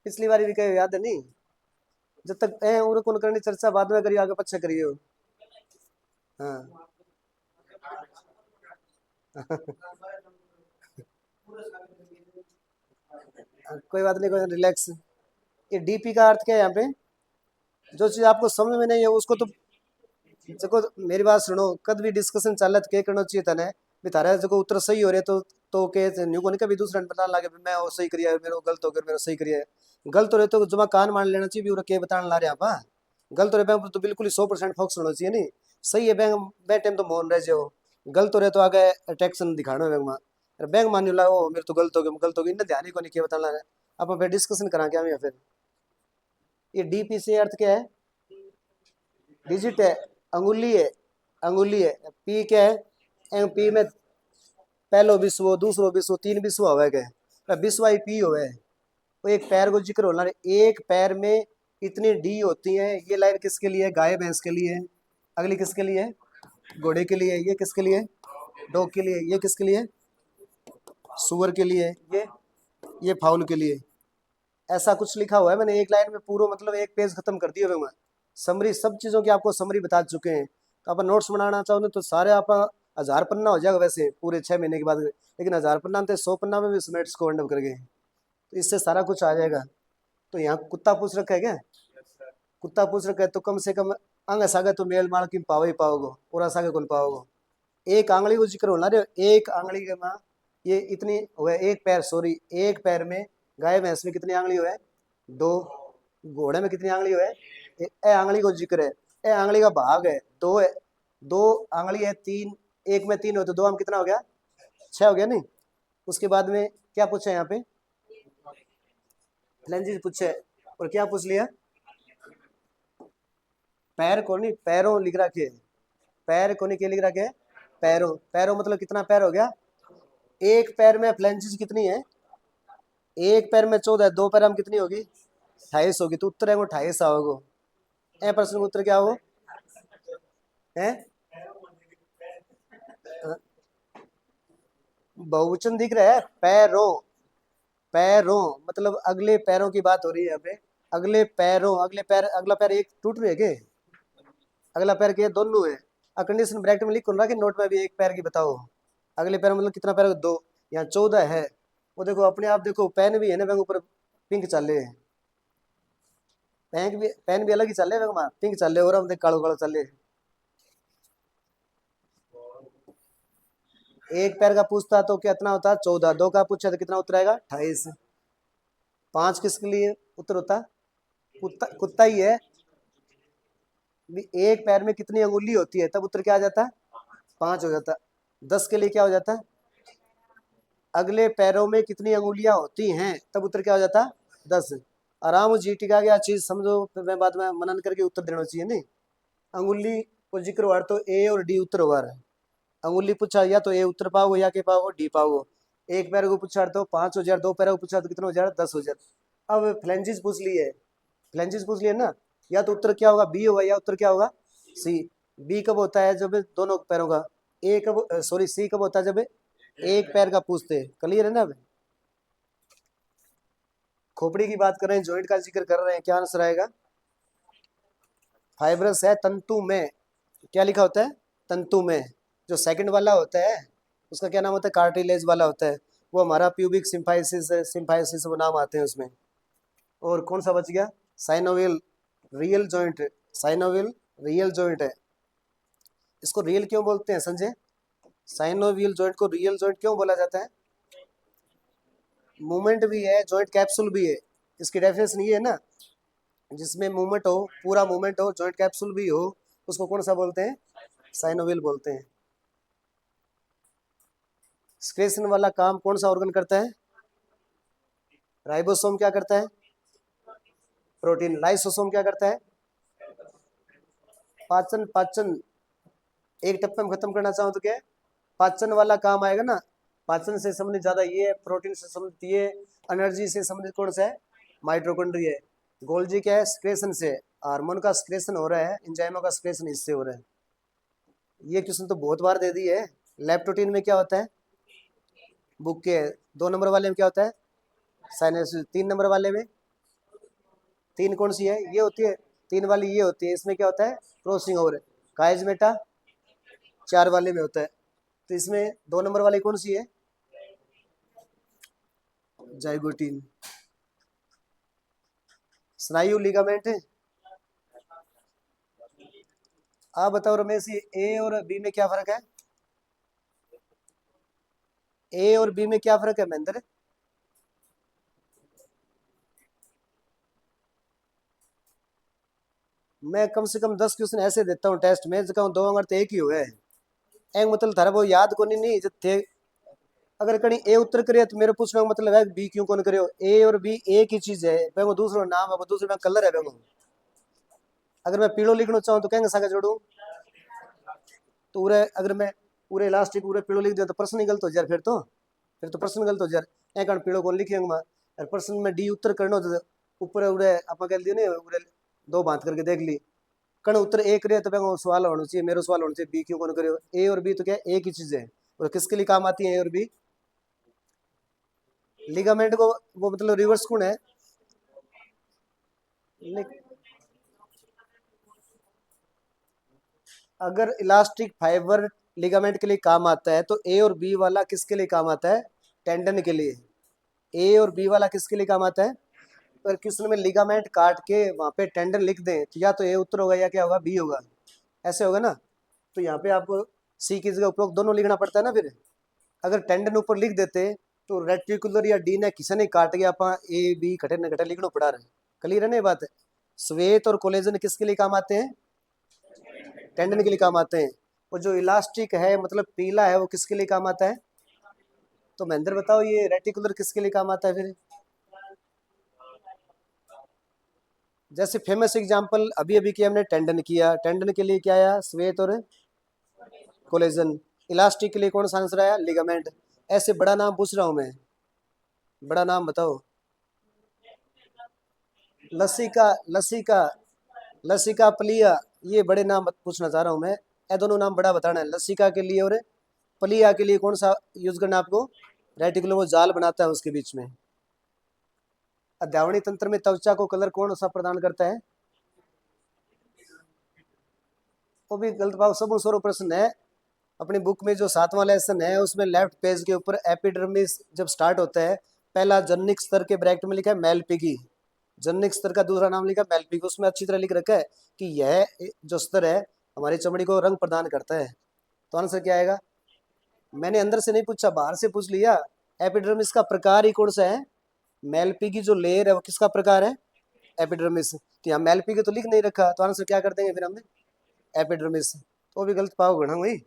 पिछली बार भी कहे, याद है नहीं? जब तक उन कौन करनी चर्चा बाद में करियो, आगे पीछे करियो। हाँ कोई बात नहीं, कोई रिलैक्स। ये डीपी का अर्थ क्या है यहाँ पे? जो चीज आपको समझ में नहीं है उसको तो, देखो मेरी बात सुनो, कद भी डिस्कशन चल तो क्या करना चाहिए था ना, भी थारा जो उत्तर सही हो रहे तो के न्यू को नहीं कभी दूसरा ने बताने लगे मैं वो सही करिया मेरा गलत हो गया मेरा सही करिया। गलत हो रहे तो जमा कान मान लेना चाहिए भी और क्या बताने ला रहे आप। गलत हो रहे बैंक तो बिल्कुल ही 100% फोकस होना चाहिए नहीं। सही है बैंक बैंक टाइम तो मोहन रह जाओ, गलत हो रहे तो आगे अटेक्शन दिखाना बैंक में, बैंक मान ला ओ मेरे तो गलत हो गया गलत हो गया, इन्हें ध्यान ही को नहीं क्या बताना है। आप फिर डिस्कशन करा क्या फिर? ये डीपी से अर्थ क्या है? डिजिट है, अंगुली है, अंगुली है। पी क्या है? पी में पहलो विश्व दूसरो विश्व तीन विश्व होवे के, विश्व ही पी होवे। तो एक पैर को जिक्र होना, एक पैर में इतनी डी होती है। ये लाइन किसके लिए है? गाय भैंस के लिए है। अगली किसके लिए है? घोड़े के लिए। ये किसके लिए? डॉग के लिए। ये किसके लिए? सुअर के लिए। ये फाउल के लिए। ऐसा कुछ लिखा हुआ है मैंने एक लाइन में पूरा, मतलब एक पेज खत्म कर दिया मैं। समरी सब चीज़ों की आपको समरी बता चुके हैं। तो आप नोट्स बनाना चाहो तो सारे आप 1000 पन्ना हो जाएगा वैसे पूरे 6 महीने के बाद, लेकिन 1000 पन्ना तो 100 पन्ना में भी समेट इसको एंड कर गए, तो इससे सारा कुछ आ जाएगा। तो यहाँ कुत्ता पूछ रखा है क्या? कुत्ता पूछ रखा है तो कम से कम अंग सागे तो मेल माल की पाओ ही पाओगे, पूरा सागे कौन पाओगे। एक आंगली को जिक्र होना रे, एक आंगली के माँ ये इतनी हुआ, एक पैर सॉरी एक पैर में गाय भैंस में कितनी आंगली हुआ है? 2। घोड़े में कितनी आंगली हुआ है? ए आंगली को जिक्र है। ए आंगली का भाग है 2 है, 2 आंगली है 3, एक में 3 हो तो 2 हम कितना हो गया? 6 हो गया नहीं। उसके बाद में क्या पूछा यहाँ पे? फ्लेंजिस पूछे, और क्या पूछ लिया? पैर को नहीं, पैरों लिख रखे। पैर को नहीं क्या लिख रखे? पैरों। पैरों मतलब कितना पैर हो गया? एक पैर में फ्लेंजिस कितनी है? एक पैर में 14 है, 2 पैर में कितनी होगी? 28 होगी। तो उत्तर है वो 28 आओगे। ए प्रश्न का उत्तर क्या होगा? है बहुवचन दिख रहा है, पैरों। पैरों मतलब अगले पैरों की बात हो रही है यहाँ पे। अगले पैरों, अगले पैर, अगला पैर एक टूट रही है क्या? अगला पैर के दोनों है। कंडीशन ब्रैकेट में लिख रहा कि नोट में भी एक पैर की बताओ। अगले पैर मतलब कितना पैर? 2। यहाँ 14 है। वो देखो अपने आप देखो, पेन भी है ना बैंक ऊपर पिंक चल रहे हैं। पेन भी अलग ही चल रहे हैं, पिंक चल रहे और हम देख कालो कालो चल रहे। एक पैर का पूछता तो कितना होता? 14। 2 का पूछा तो कितना उत्तर आएगा? 28। 5 किसके लिए उत्तर होता? कुत्ता, कुत्ता ही है। एक पैर में कितनी अंगुली होती है? तब उत्तर क्या आ जाता? 5 हो जाता। 10 के लिए क्या हो जाता? अगले पैरों में कितनी अंगुलियां होती हैं? तब उत्तर क्या हो जाता? 10। आराम जी टिका गया चीज समझो, फिर मैं बाद में मनन करके उत्तर देना चाहिए नहीं। अंगुली को जिक्र हुआ तो ए और डी उत्तर हुआ है। अंगुली पूछा या तो ए उत्तर पाओगे या के पाओगे डी पाओगे। एक पैर को पूछा तो 5 हो जाए, 2 पैर को पूछा तो कितना हो जाए? 10 हो जाए। अब फ्लेंजिस पूछ लिए, फ्लेंजिस पूछ लिए ना, या तो उत्तर क्या होगा? बी होगा या उत्तर क्या होगा? सी। बी कब होता है? जब दोनों पैरों का। ए कब सॉरी सी कब होता है? जब एक पैर का पूछते हैं। क्लियर है ना? अब खोपड़ी की बात कर रहे हैं, जॉइंट का जिक्र कर रहे हैं, क्या आंसर आएगा? फाइब्रस है तंतु में। क्या लिखा होता है? तंतु में। जो सेकंड वाला होता है उसका क्या नाम होता है? कार्टिलेज वाला होता है। वो हमारा प्यूबिक सिम्फाइसिस है, सिम्फाइसिस वो नाम आते हैं उसमें। और कौन सा बच गया? Synovial real joint. Synovial real joint है। इसको रियल क्यों बोलते हैं संजय? साइनोवियल जॉइंट को रियल जॉइंट क्यों बोला जाता है? मूवमेंट भी है, जॉइंट कैप्सूल भी है। इसकी डेफिनेशन ये है ना, जिसमें मूवमेंट हो, पूरा मूवमेंट हो, जॉइंट कैप्सूल भी हो, उसको कौन सा बोलते हैं? साइनोवियल बोलते हैं। स्क्रेशन वाला काम कौन सा ऑर्गन करता है? राइबोसोम क्या करता है? प्रोटीन। लाइसोसोम क्या करता है? पाचन, पाचन एक टप्पे में खत्म करना चाहूँ तो क्या है, पाचन वाला काम आएगा ना। पाचन से संबंधित ज्यादा ये है, प्रोटीन से संबंधित ये, एनर्जी से संबंधित कौन सा है, माइटोकॉन्ड्रिया है। गोल्जी क्या है, स्क्रेशन से, हार्मोन का स्क्रेशन हो रहा है, एंजाइमों का स्क्रेशन इससे हो रहा है। ये क्वेश्चन तो बहुत बार दे दी है। लेप्टोटीन में क्या होता है, बुक के 2 नंबर वाले में क्या होता है, साइनस। 3 नंबर वाले में, तीन कौन सी है, ये होती है, तीन वाली ये होती है, इसमें क्या होता है, क्रॉसिंग ओवर। काइज बेटा 4 वाले में होता है। तो इसमें 2 नंबर वाली कौन सी है, जाइगोटीन। स्नायु लिगामेंट। आप बताओ रमेश, ये ए और बी में क्या फर्क है, ए और बी में क्या फर्क है महेंद्र। मैं कम से कम 10 क्वेश्चन ऐसे देता हूँ टेस्ट में, जो 2 नंबर तो एक ही हुए हैं। एक मतलब थारा वो याद को नहीं जो थे। अगर कहीं ए उत्तर करे तो मेरे पूछने का मतलब है बी क्यों कौन करे, ए और बी एक ही चीज है, वो दूसरा नाम है, वो दूसरे में कलर है। वो अगर मैं पीलो लिखना चाहूँ तो कहेंगे सागा जोड़ू, तो पूरे अगर मैं पूरे इलास्टिक पूरे पीलो लिख दिया तो प्रश्न ही गलत हो जाए, फिर तो प्रश्न गलत हो जाए। एक पीलो कौन लिखेंगे मैं, और प्रश्न में डी उत्तर करना हो तो ऊपर उड़े आप कह दिए नहीं, उड़े 2 बात करके देख ली, कण उत्तर एक रहे तो वो सवाल होना चाहिए, मेरा सवाल होना चाहिए बी क्यों कौन करे। ए और बी तो क्या एक ही चीज है, और किसके लिए काम आती है ए और बी, लिगामेंट को वो मतलब रिवर्स कौन है। अगर इलास्टिक फाइबर लिगामेंट के लिए काम आता है तो ए और बी वाला किसके लिए काम आता है, टेंडन के लिए। ए और बी वाला किसके लिए काम आता है, पर किसी में लिगामेंट काट के वहां पे टेंडन लिख दें तो या तो ए उत्तर होगा या क्या होगा, बी होगा, ऐसे होगा ना। तो यहाँ पे आपको सी की जगह उपरोक्त दोनों लिखना पड़ता है ना। फिर अगर टेंडन ऊपर लिख देते तो रेटिकुलर या डी ने किसी ने काट गया, आप ए बी घटे न घटे लिखना पड़ा रहे। क्लियर है ना ये बात है। श्वेत और कोलेजन किसके लिए काम आते हैं, टेंडन के लिए काम आते हैं। और जो इलास्टिक है मतलब पीला है वो किसके लिए काम आता है, तो महेंद्र बताओ ये रेटिकुलर किसके लिए काम आता है फिर। जैसे फेमस एग्जांपल अभी अभी किया हमने, टेंडन किया, टेंडन के लिए क्या आया, श्वेत और कोलेजन। इलास्टिक के लिए कौन सा आंसर आया, लिगामेंट। ऐसे बड़ा नाम पूछ रहा हूं मैं, बड़ा नाम बताओ। लसिका, लसिका, लसिका प्लिया, ये बड़े नाम पूछना चाह रहा हूं मैं। ये दोनों नाम बड़ा बताना है, लसिका के लिए और प्लिया के लिए कौन सा यूज करना है आपको, रेटिकुलर वो जाल बनाता है उसके बीच में। अध्यावनी तंत्र में त्वचा को कलर कौन सा प्रदान करता है, वो भी गलत भाव सब सोरो प्रश्न है। अपनी बुक में जो 7वां लेसन है उसमें लेफ्ट पेज के ऊपर एपिडर्मिस जब स्टार्ट होता है, पहला जननिक स्तर के ब्रैकेट में लिखा है मेलपिगी, जननिक स्तर का दूसरा नाम लिखा है मेलपिगी, उसमें अच्छी तरह लिख रखा है कि यह जो स्तर है हमारी चमड़ी को रंग प्रदान करता है। तो आंसर क्या आएगा, मैंने अंदर से नहीं पूछा बाहर से पूछ लिया। एपिडर्मिस का प्रकार ही कौन सा है, मेलपिगी जो लेयर है वो किसका प्रकार है, एपिडर्मिस। तो यहाँ मेलपिगी तो लिख नहीं रखा, तो आंसर क्या कर देंगे फिर हमने, एपिडर्मिस। तो भी गलत पाओगे ना वही।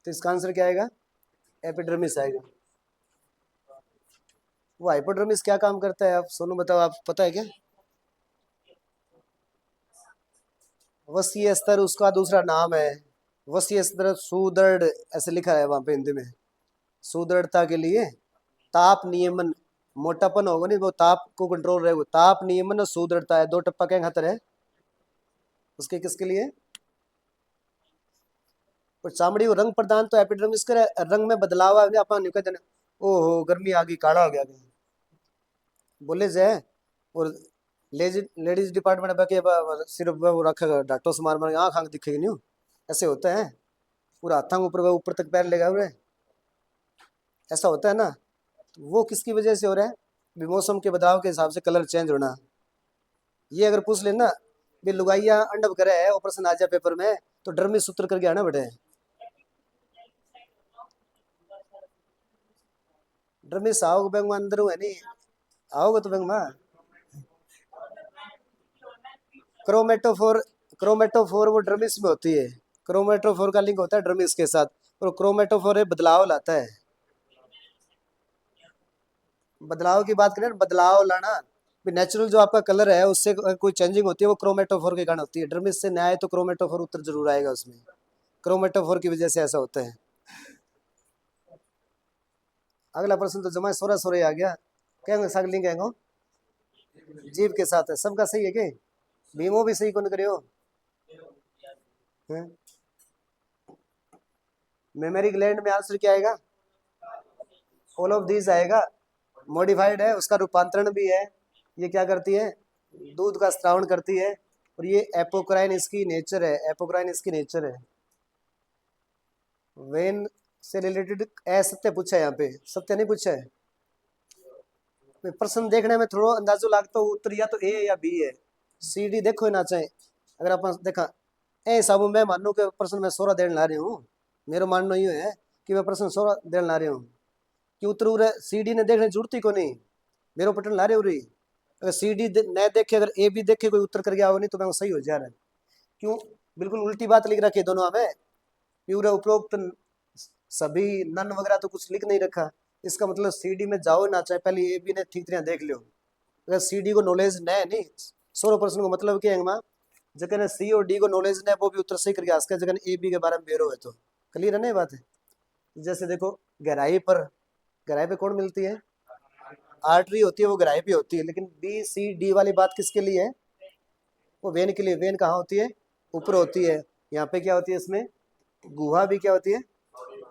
तो इसका आंसर क्या आएगा, एपिडर्मिस आएगा। वो हाइपोडर्मिस क्या काम करता है, आप सोनू बताओ, आप पता है क्या। वसीय स्तर उसका दूसरा नाम है, वसीय स्तर सुदृढ़ ऐसे लिखा है वहां पे हिंदी में, सुदृढ़ता के लिए। ताप नियमन, मोटापन होगा नहीं वो ताप को कंट्रोल रहे, वो ताप नियमन और सुदृढ़ता है, 2 टप्पा क्या खतर है उसके किसके लिए। और चामड़ी को रंग प्रदान तो एपिडर्मिस करे, रंग में बदलाव आ गया अपन कहते हैं ओहो गर्मी आ गई काला हो गया बोले जाए। और लेडीज डिपार्टमेंट बाकी सिर्फ वो रखेगा डाटो से मार मार आँख आँख दिखेगी नहीं, ऐसे होता है। पूरा हाथांग ऊपर ऊपर तक पैर लेगा उन्हें, ऐसा होता है ना। तो वो किसकी वजह से हो रहा है, भी मौसम के बदलाव के हिसाब से कलर चेंज होना। ये अगर पूछ लेना भी लुगाइया अंडव करे है ऑपरेशन आ जाए पेपर में, तो डर में सूत्र करके आना बड़े, डर में आओगे बैंक में अंदर है नहीं, आओगे तो बैंक में क्रोमेटोफोर, क्रोमेटोफोर वो ड्रमिस में होती है, क्रोमेटोफोर का लिंक होता है ड्रमिस के साथ, और क्रोमेटोफोर है बदलाव लाता है। बदलाव की बात करें, बदलाव लाना, नेचुरल जो आपका कलर है उससे कोई चेंजिंग होती है वो क्रोमेटोफोर के कारण होती है। डर्मिस से न आए तो क्रोमेटोफोर उत्तर जरूर आएगा उसमें। क्रोमेटोफोर की वजह से ऐसा होता है। अगला प्रश्न तो जमा सोरा सोरे आ गया। क्या सागलिंग कहेंगे जीव के साथ है, सबका सही है के भीमो भी सही कौन करियो। मेमोरी ग्लैंड में आंसर क्या आएगा? ऑल ऑफ दीज आएगा। मॉडिफाइड है, उसका रूपांतरण भी है। ये क्या करती है? दूध का स्त्रावण करती है। और ये एपोक्राइन इसकी नेचर है, एपोक्राइन इसकी नेचर है। वेन से रिलेटेड असत्य पूछा है यहाँ पे, सत्य नहीं पूछा है। प्रश्न देखने में थोड़ा अंदाजो लगता हो उत्तर या तो ए या बी है। सी डी देखो ना चाहे, अगर आप देखा ए हिसाब मैं मानू के प्रश्न में 16 देने ला रही हूँ। मेरा मानना ये है कि मैं प्रश्न 16 देने ला रही हूँ कि उत्तर उरे सी डी ने देखने की जरूरत ही को नहीं। मेरो पटन ला रहे हो रही। अगर सी डी न देखे, अगर ए भी देखे कोई उत्तर कर गया हो नहीं तो मैं वो सही हो जा रहा है। क्यों? बिल्कुल उल्टी बात लिख रखी है दोनों हमें। पूरा उपरोक्त सभी नन वगैरह तो कुछ लिख नहीं रखा। इसका मतलब सीडी में जाओ ना चाहे पहले ए बी ने ठीक तरह देख लियो। अगर सीडी को नॉलेज न है नहीं 16% को मतलब क्या है जगह सी और डी को नॉलेज न है वो भी उत्तर सही करके आसका जगह ए बी के बारे में बेरो है तो क्लियर है ना ये बात है। जैसे देखो गहराई पे कौन मिलती है? आर्टरी होती है, वो गहराई पे होती है। लेकिन बी सी डी वाली बात किसके लिए है? वो वेन के लिए। वेन कहाँ होती है? ऊपर होती है। यहाँ पे क्या होती है इसमें? गुहा भी क्या होती है?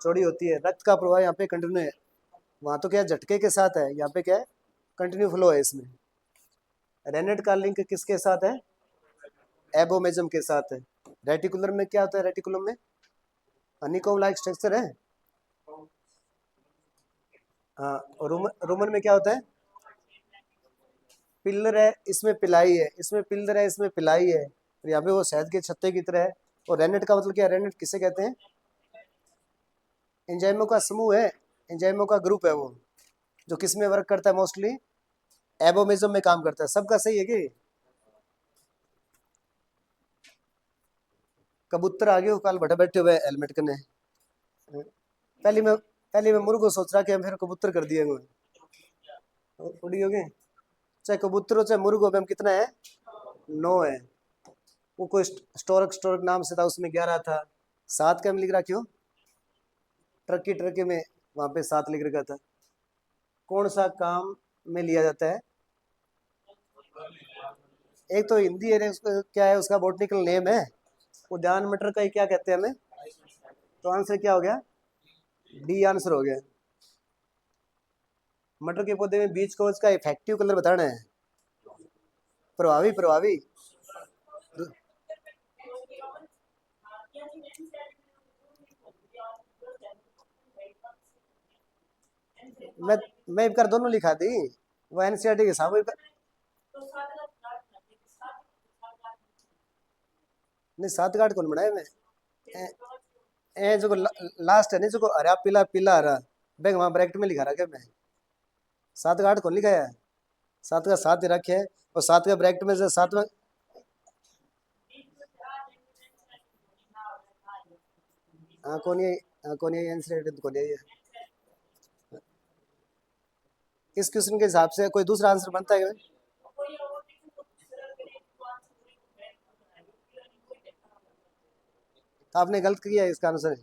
चौड़ी होती है। रक्त का प्रवाह यहाँ पे कंटिन्यू है, वहां तो क्या झटके के साथ है, यहाँ पे क्या है? कंटिन्यू फ्लो है इसमें। रेनेट का लिंक किसके साथ है? एबोमेजम के साथ है। रेटिकुलर में क्या होता है? रेटिकुलम में हनीकॉम लाइक स्ट्रक्चर है। हाँ, और रोमन में क्या होता है? पिल्लर है, इसमें पिलाई है, इसमें पिल्लर है, इसमें पिलाई है। और यहाँ पे वो शहद के छत्ते की तरह है। और रेनेट का मतलब क्या है? रेनेट किसे कहते हैं? एंजाइमों का समूह है, एंजाइमों का ग्रुप है वो, जो किस में वर्क करता है? मोस्टली एबोमिज्म में काम करता है। सबका सही है कि? कबूतर आगे हो, कल बैठे बैठे हुए हेलमेट करने। पहले मैं मुर्गो सोच रहा कि हम फिर कबूतर कर दिए उड़ी हो गए। चाहे कबूतर हो चाहे मुर्गो पे हम कितना है? 9 है। वो कोई स्टोरक स्टोरक नाम से था, उसमें 11 था। 7 का हम लिख रहा क्यों? ट्रकी में वहां पे 7 लिख रखा था। कौन सा काम में लिया जाता है? एक तो हिंदी है, क्या है उसका बॉटनिकल नेम है? उद्यान मटर का ही क्या कहते हैं हमें? तो आंसर क्या हो गया? डी आंसर हो गया। मटर के पौधे में बीज को उसका इफेक्टिव कलर बताना है। प्रभावी प्रभावी। मैं मैं कर दोनों लिखा दी, वो एनसीईआरटी के हिसाब नहीं। 7 गांठ कौन बनाया मैं? ए, ए जो लास्ट है नहीं, जो हरा पीला पीला हरा बैंक वहां ब्रैकेट में लिखा रखा है मैं। 7 गांठ कौन लिखा है? 7 का 7 ही रखे है। और 7 का ब्रैकेट में से 7 में। हाँ कौन है एनसीईआरटी कौन है ये? इस क्वेश्चन के हिसाब से कोई दूसरा आंसर बनता है क्या? तो आपने गलत किया है, इसका आंसर है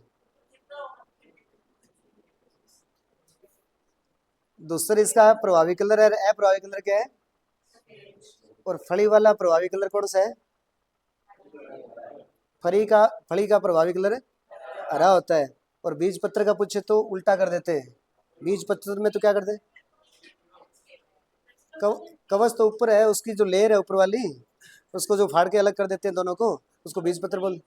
दूसरा। इसका प्रभावी कलर है, अप्रभावी कलर क्या है? और फली वाला प्रभावी कलर कौन सा है? फली का प्रभावी कलर हरा होता है। और बीज पत्र का पूछे तो उल्टा कर देते हैं। बीज पत्र में तो क्या करते हैं? कवच तो ऊपर है, उसकी जो लेयर है ऊपर वाली, उसको जो फाड़ के अलग कर देते हैं दोनों को, उसको बीज पत्र बोल।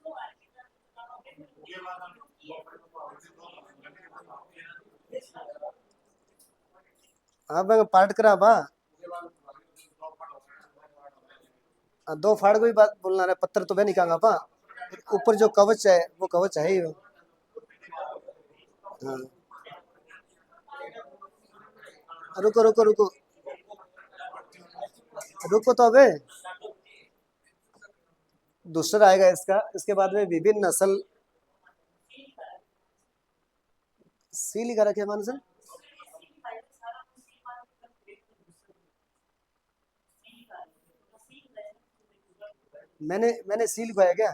हाँ मैं पार्ट करा बा। हाँ, 2 फाड़ को ही बात बोलना है, पत्थर तो वह निकालना पा। ऊपर जो कवच है वो कवच है ही वो। हाँ, रुको रुको रुको, रुको तो अबे। दूसरा आएगा इसका, इसके बाद में विभिन्न नस्ल। सी लिखा रखे मान सर। मैंने सी लिखवाया क्या?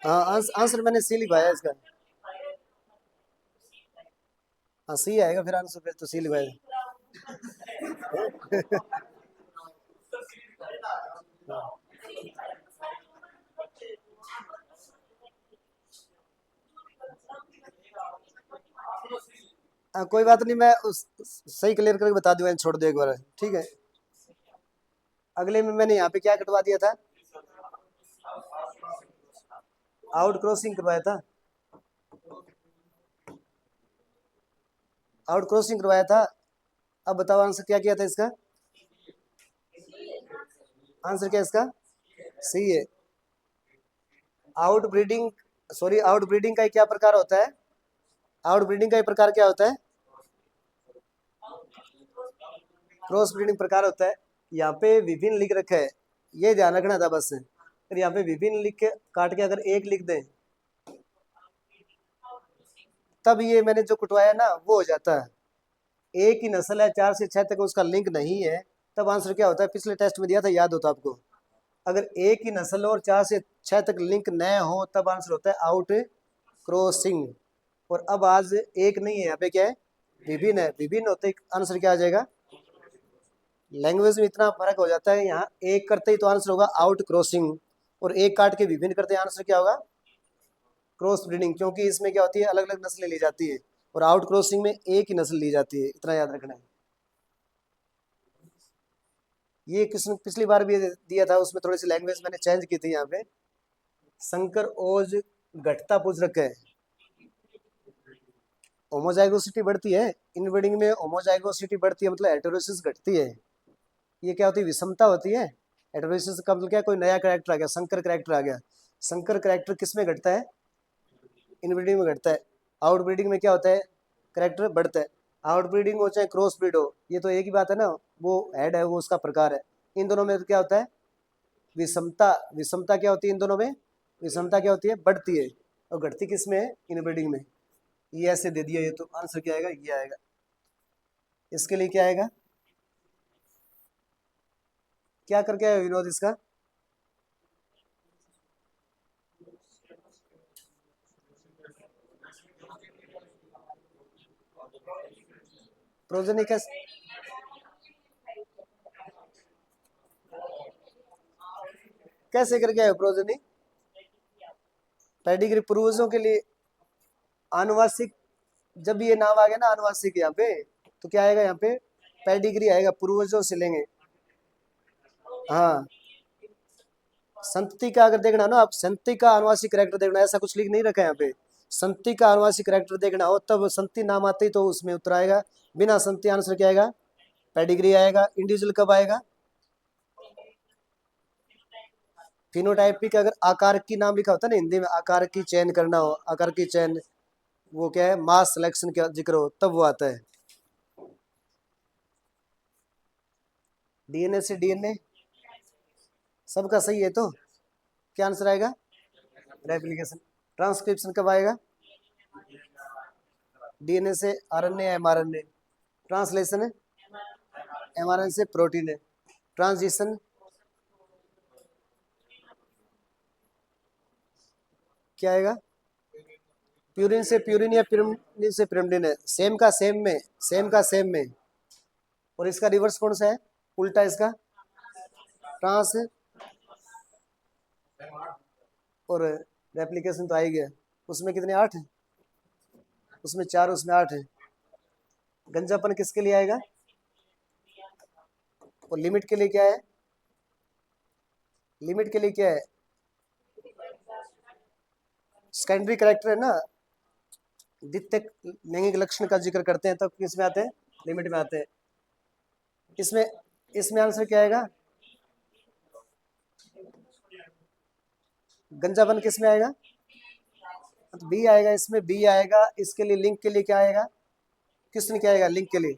हाँ, आंसर मैंने सी लिखवाया इसका। हाँ, सी आएगा फिर आंसर, फिर तो सी लिखवाया। हाँ, कोई बात नहीं, मैं उस सही क्लियर करके बता दूंगा, छोड़ दो एक बार, ठीक है। अगले में मैंने यहाँ पे क्या कटवा दिया था? आउट क्रॉसिंग करवाया था। आउट क्रॉसिंग करवाया था। अब बताओ आंसर क्या किया था इसका? आंसर क्या है इसका? सही है। Out breeding, sorry, out breeding का क्या प्रकार होता है? आउट ब्रीडिंग का प्रकार क्या होता है? क्रॉस ब्रीडिंग प्रकार होता है। यहाँ पे विभिन्न लिख रखा है, ये ध्यान रखना था बस। फिर यहाँ पे विभिन्न लिख के काट के अगर एक लिख दें, तब ये मैंने जो कुटवाया ना वो हो जाता है। एक ही नस्ल है, 4 से 6 तक उसका लिंक नहीं है, तब आंसर क्या होता है? पिछले टेस्ट में दिया था, याद होता आपको। अगर एक ही नस्ल और 4 से 6 तक लिंक न हो, तब आंसर होता है आउट क्रॉसिंग। और अब आज एक नहीं है, यहाँ पे क्या है? विभिन्न है। विभिन्न होते ही आंसर क्या आ जाएगा? लैंग्वेज में इतना फर्क हो जाता है, यहाँ एक करते ही तो आंसर होगा आउट क्रॉसिंग, और एक काट के विभिन्न करते ही आंसर क्या होगा? Cross breeding. क्योंकि इसमें क्या होती है, अलग अलग नस्लें ली जाती है, और आउट क्रॉसिंग में एक ही नस्ल ली जाती है, इतना याद रखना है। ये किसने पिछली बार भी दिया था, उसमें थोड़ी सी लैंग्वेज मैंने चेंज की थी। यहाँ पे संकर ओज घटता पूछ रखा है। होमोजाइगोसिटी बढ़ती है, इनब्रीडिंग में होमोजाइगोसिटी बढ़ती है, मतलब हेटेरोसिस घटती है। ये क्या होती है? विषमता होती है। हेटेरोसिस का मतलब क्या? कोई नया कैरेक्टर आ गया, संकर कैरेक्टर आ गया। संकर कैरेक्टर किस में घटता है? इनब्रीडिंग में घटता है। आउटब्रीडिंग में क्या होता है? कैरेक्टर बढ़ता है। आउटब्रीडिंग हो चाहे क्रॉस ब्रीड हो, ये तो एक ही बात है ना, वो हेड है, वो उसका प्रकार है। इन दोनों में क्या होता है? विषमता। विषमता क्या होती है इन दोनों में? विषमता क्या होती है? बढ़ती है। और घटती किस में है? इनब्रीडिंग में। ये ऐसे दे दिया, ये तो आंसर क्या आएगा? ये आएगा। इसके लिए क्या आएगा? क्या करके आए विनोद इसका? प्रोजेनी कैसे कैसे करके आए प्रोजेनी? पेडिग्री पूर्वजों के लिए। आनुवांशिक, जब ये नाम आ गया ना आनुवांशिक यहाँ पे, तो क्या आएगा यहाँ पे? पेडिग्री आएगा, पूर्वजों से लेंगे। हाँ, संतति का अगर देखना ना, आप संतति का आनुवांशिक कैरेक्टर देखना, ऐसा कुछ लिख नहीं रखा है यहाँ पे। संतति का आनुवांशिक कैरेक्टर देखना हो, तब संतति नाम आते ही तो उसमें उत्तर आएगा। बिना संतति आंसर क्या आएगा? पेडिग्री आएगा। इंडिविजुअल कब आएगा? फिनोटाइपिक, अगर आकार की नाम लिखा होता है ना हिंदी में, आकार की चयन करना हो, आकार की चयन, वो क्या है? मास सिलेक्शन का जिक्र हो, तब वो आता है। डीएनए से डीएनए, सबका सही है तो क्या आंसर आएगा? रेप्लिकेशन। ट्रांसक्रिप्शन कब आएगा? डीएनए से आरएनए, एमआरएनए। ट्रांसलेशन है, एमआरएनए से प्रोटीन है। ट्रांजिशन क्या आएगा? प्यूरिन से प्यूरिन या प्यूरिन से पिरिमिडिन है। सेम का सेम में, सेम का सेम में। और इसका रिवर्स कौन सा है? उल्टा इसका ट्रांस। और रेप्लिकेशन तो आ ही गया। उसमें कितने? 8 है। उसमें 4, उसमें 8 है। गंजापन किसके लिए आएगा? और लिमिट के लिए क्या है? लिमिट के लिए क्या है? सेकेंडरी करेक्टर है ना, द्वितीय लैंगिक लक्षण का जिक्र करते हैं, तब किस में आते हैं? लिमिट में आते हैं। इसमें इसमें आंसर क्या आएगा? गंजापन किस में आएगा? तो बी आएगा, इसमें बी आएगा। इसके लिए लिंक के लिए क्या आएगा? किसने क्या आएगा लिंक के लिए?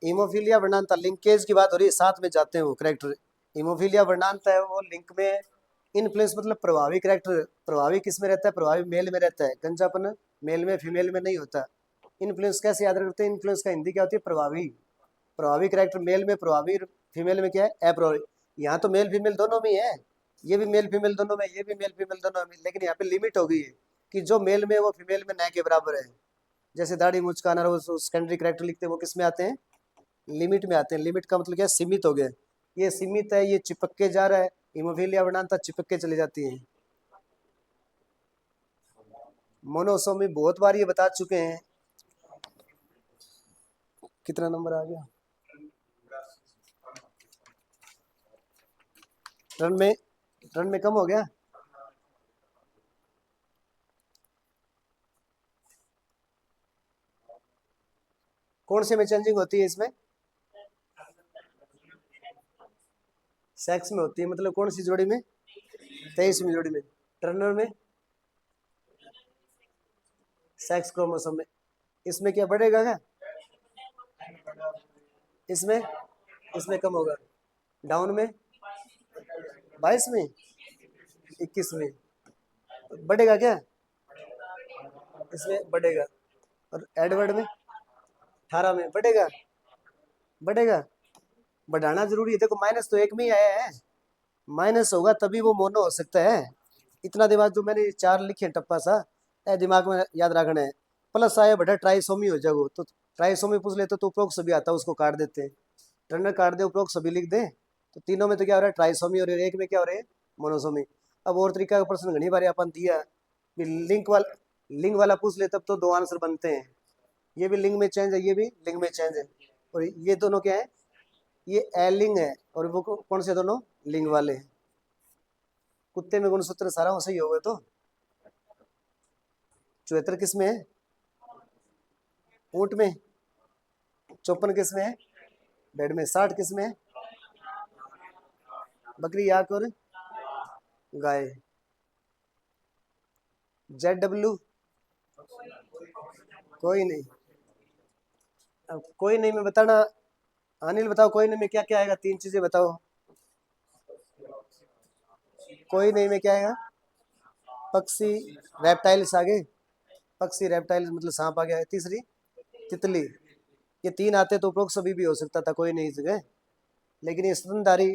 हीमोफीलिया वर्णांता, लिंकेज की बात हो रही है, साथ में जाते हैं वो करेक्टर। हीमोफीलिया वर्णांता है, वो लिंक में इन्फ्लुएंस मतलब प्रभावी कैरेक्टर, प्रभावी किस में रहता है? प्रभावी मेल में रहता है, गंजापन मेल में, फीमेल में नहीं होता। इन्फ्लुएंस कैसे याद रखते हैं? इन्फ्लुएंस का हिंदी क्या होती है? प्रभावी। प्रभावी कैरेक्टर मेल में प्रभावी, फीमेल में क्या है? अप्रभावी। यहाँ तो मेल फीमेल दोनों में है, ये भी मेल फीमेल दोनों में, ये भी मेल फीमेल दोनों में, लेकिन यहाँ पे लिमिट हो गई है कि जो मेल में वो फीमेल में न के बराबर है। जैसे दाढ़ी मुचकाना, वो सेकेंडरी कैरेक्टर लिखते हैं, वो किस में आते हैं? लिमिट में आते हैं। लिमिट का मतलब क्या है? सीमित हो गया, ये सीमित है, ये चिपक के जा रहा है। हीमोफीलिया वर्णांता चिपक के चली जाती है। मोनोसोमी बहुत बार ये बता चुके हैं। कितना नंबर आ गया? रन में कम हो गया। कौन से में चेंजिंग होती है इसमें? सेक्स में होती है, मतलब कौन सी जोड़ी में? 23वीं जोड़ी में। टर्नर में सेक्स क्रोमोसोम में। इसमें क्या बढ़ेगा क्या? इसमें इसमें कम होगा। डाउन में 22 में, 21 में बढ़ेगा क्या? इसमें बढ़ेगा। और एडवर्ड में 18 में बढ़ेगा। बढ़ेगा, बढ़ाना जरूरी है। देखो माइनस तो एक में ही आया है, माइनस होगा तभी वो मोनो हो सकता है। इतना दिमाग जो मैंने चार लिखे हैं टप्पा सा, ए दिमाग में याद रखना है। प्लस आया बटा ट्राइसोमी हो जाएगा, तो ट्राइसोमी पूछ लेते तो उपरोक्त सभी आता है, उसको काट देते हैं। टर्नर काट दे, उपरोक्त सभी लिख दे, तो तीनों में तो क्या हो रहा है? ट्राइसोमी, और एक में क्या हो रहा है? मोनोसोमी। अब और तरीका का प्रश्न घनी बार अपन दिया भी, लिंग वाला पूछ ले तब तो दो आंसर बनते हैं। ये भी लिंग में चेंज है, ये भी लिंग में चेंज है, और ये दोनों क्या है? ये एलिंग है, और वो कौन से दोनों? लिंग वाले हैं। कुत्ते में गुणसूत्र सारा वैसे ही होगा। तो 74 किस में है? ऊंट में। 54 किस में है? भेड़ में। 60 किस में है? बकरी, याक और गाय। ZW कोई नहीं। अब कोई नहीं में बताना। अनिल बताओ, कोई नहीं में क्या क्या आएगा? तीन चीजें बताओ। कोई नहीं में क्या आएगा? पक्षी, रेप्टाइल्स आगे। पक्षी, रेप्टाइल्स मतलब सांप आ गया। तीसरी तितली। ये तीन आते तो उपरोक्त सभी भी हो सकता था, कोई नहीं जगह। लेकिन ये स्तनधारी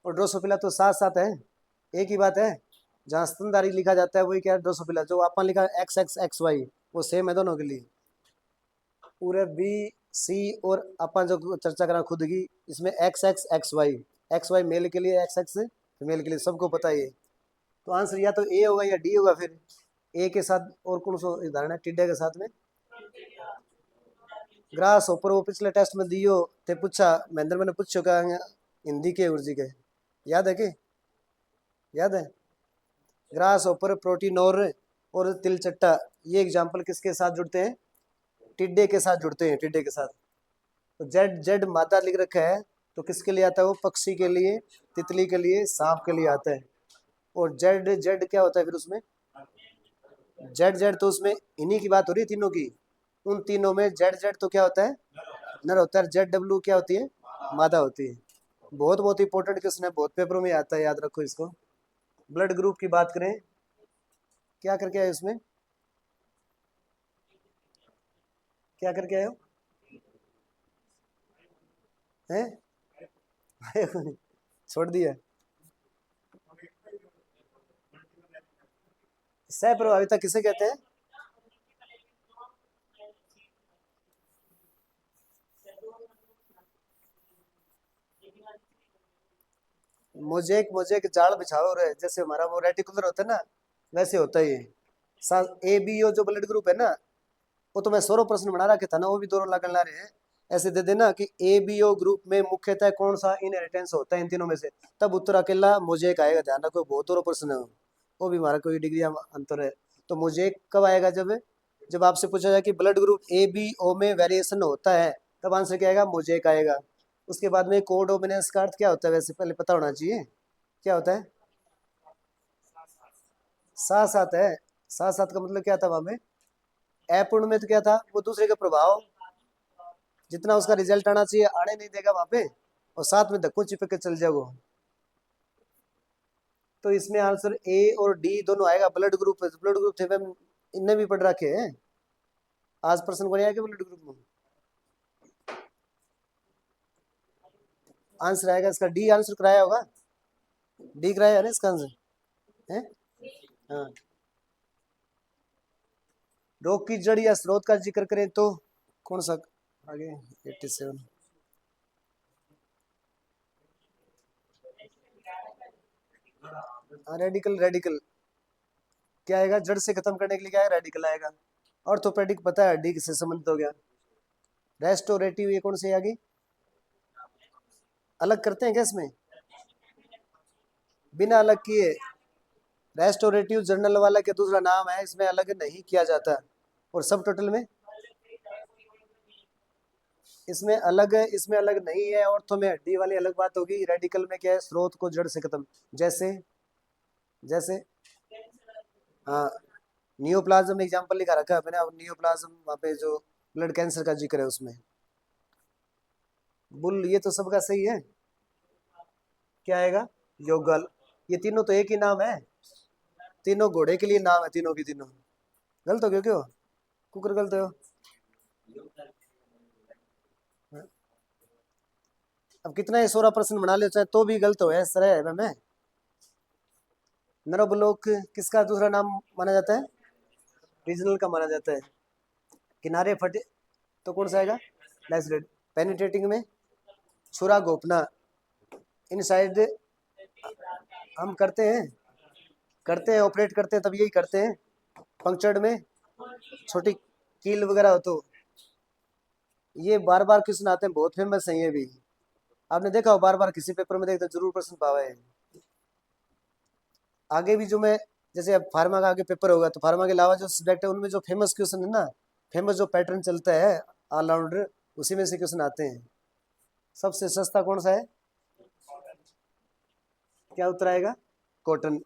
और ड्रोसोफिला तो साथ साथ है, एक ही बात है। जहाँ स्तनधारी लिखा जाता है वही क्या है? ड्रोसोफिला। जो अपन लिखा XXXY वो सेम है दोनों के लिए। पूरे B C और अपन जो चर्चा करा खुद की, इसमें XXXY, XY मेल के लिए, XX फीमेल के लिए, सबको पता है ये। तो आंसर या तो ए होगा या डी होगा। फिर ए के साथ और कौन सा उदाहरण है? टिड्डे के साथ में ग्रास ऊपर। वो पिछले टेस्ट में दियो थे, पूछा महेंद्र, मैंने पूछो क्या हिंदी के उर्जी के, याद है कि? याद है? ग्रास ऊपर, प्रोटीन और तिलचट्टा, ये एग्जाम्पल किसके साथ जुड़ते हैं? टिड्डे के साथ जुड़ते हैं, टिड्डे के साथ। तो जेड जेड मादा लिख रखा है, तो किसके लिए आता है? वो पक्षी के लिए, तितली के लिए, सांप के लिए आता है। और जेड जेड क्या होता है फिर उसमें? जेड जेड तो उसमें इन्हीं की बात हो रही है, तीनों की। उन तीनों में जेड जेड तो क्या होता है? नर होता है। ZW क्या होती है? मादा होती है। बहुत बहुत इंपॉर्टेंट क्वेश्चन है, बहुत पेपरों में आता है, याद रखो इसको। ब्लड ग्रुप की बात करें, क्या करके आए उसमें? क्या करके आए हो? हैं? छोड़ दिया। सह प्रभाविता किसे कहते हैं? मोजेक, मोजेक जाल बिछाओ रे, जैसे हमारा वो रेटिकुलर होता है ना, वैसे होता है ये। ABO जो ब्लड ग्रुप है ना, वो तो मैं 16 प्रश्न बना रखे था ना, वो भी दोनों लगन ला रहे हैं। ऐसे दे देना कि ABO ग्रुप में मुख्यतः कौन सा इनहेरिटेंस होता है इन तीनों में से, तब उत्तर अकेला मोजेक आएगा। ध्यान रखो, बहुत दोनों प्रश्न है वो भी हमारा कोई डिग्री अंतर है। तो मोजेक कब आएगा? जब जब आपसे पूछा जाए कि ब्लड ग्रुप ABO में वेरिएशन होता है, तब आंसर क्या आएगा? मोजेक आएगा। उसके बाद में कोड डोमिनेंस का अर्थ क्या होता है? वैसे पहले पता होना चाहिए, क्या होता है? साथ साथ है। साथ साथ का मतलब क्या था वहां में? अपूर्ण में तो क्या था? वो दूसरे का प्रभाव, जितना उसका रिजल्ट आना चाहिए आने नहीं देगा वहां पे, और साथ में धक्को चिपक के चल जाओ। तो इसमें आंसर ए और डी दोनों आएगा। ब्लड ग्रुप थे मैम, इनने भी पढ़ रखे हैं। आज प्रश्न को नहीं आएगा ब्लड ग्रुप में, आंसर आएगा इसका डी। आंसर कराया होगा, डी कराया है ना इसका आंसर है। हाँ, रोग की जड़ या स्रोत का जिक्र करें तो कौन सा आगे 87। हाँ, रेडिकल। रेडिकल क्या आएगा, जड़ से खत्म करने के लिए क्या है, रेडिकल आएगा। ऑर्थोपेडिक पता है डी से संबंधित हो गया। रेस्टोरेटिव ये कौन से आगे, अलग करते हैं क्या इसमें, बिना अलग किए। रेस्टोरेटिव जर्नल वाला क्या दूसरा नाम है, इसमें अलग नहीं किया जाता। और सब टोटल में इसमें अलग नहीं है। ऑर्थो में हड्डी वाली अलग बात होगी, रेडिकल में क्या है, स्रोत को जड़ से खत्म। जैसे जैसे हाँ, नियोप्लाज्म एग्जांपल लिखा रखा है मैंने। अब नियोप्लाज्म वहाँ पे जो ब्लड कैंसर का जिक्र है उसमें। बुल ये तो सबका सही है, क्या आएगा, योगल। ये तीनों तो एक ही नाम है, तीनों घोड़े के लिए नाम है, तीनों की तीनों। गलत हो गया क्यों, कुकर गलत हो। अब कितना ये 16 प्रश्न बना ले चाहे तो भी गलत हो, ऐसा है मैं। नरोब्लोक किसका दूसरा नाम माना जाता है, रीजनल का माना जाता है। किनारे फटे तो कौन सा आएगा, लैसरेट। पेनिट्रेटिंग में छुरा घोपना। इनसाइड हम करते हैं ऑपरेट करते हैं तब यही करते हैं। पंक्चर्ड में छोटी कील वगैरह हो तो। ये बार बार क्वेश्चन आते हैं, बहुत फेमस है ये भी। आपने देखा हो बार बार किसी पेपर में देखते जरूर प्रश्न पावा है। आगे भी जो मैं, जैसे अब फार्मा का आगे पेपर होगा तो फार्मा के अलावा जो सब्जेक्ट है उनमें जो फेमस क्वेश्चन है ना, फेमस जो पैटर्न चलता है ऑलराउंडर, उसी में से क्वेश्चन आते हैं। सबसे सस्ता कौन सा है, क्या उत्तर आएगा, कॉटन।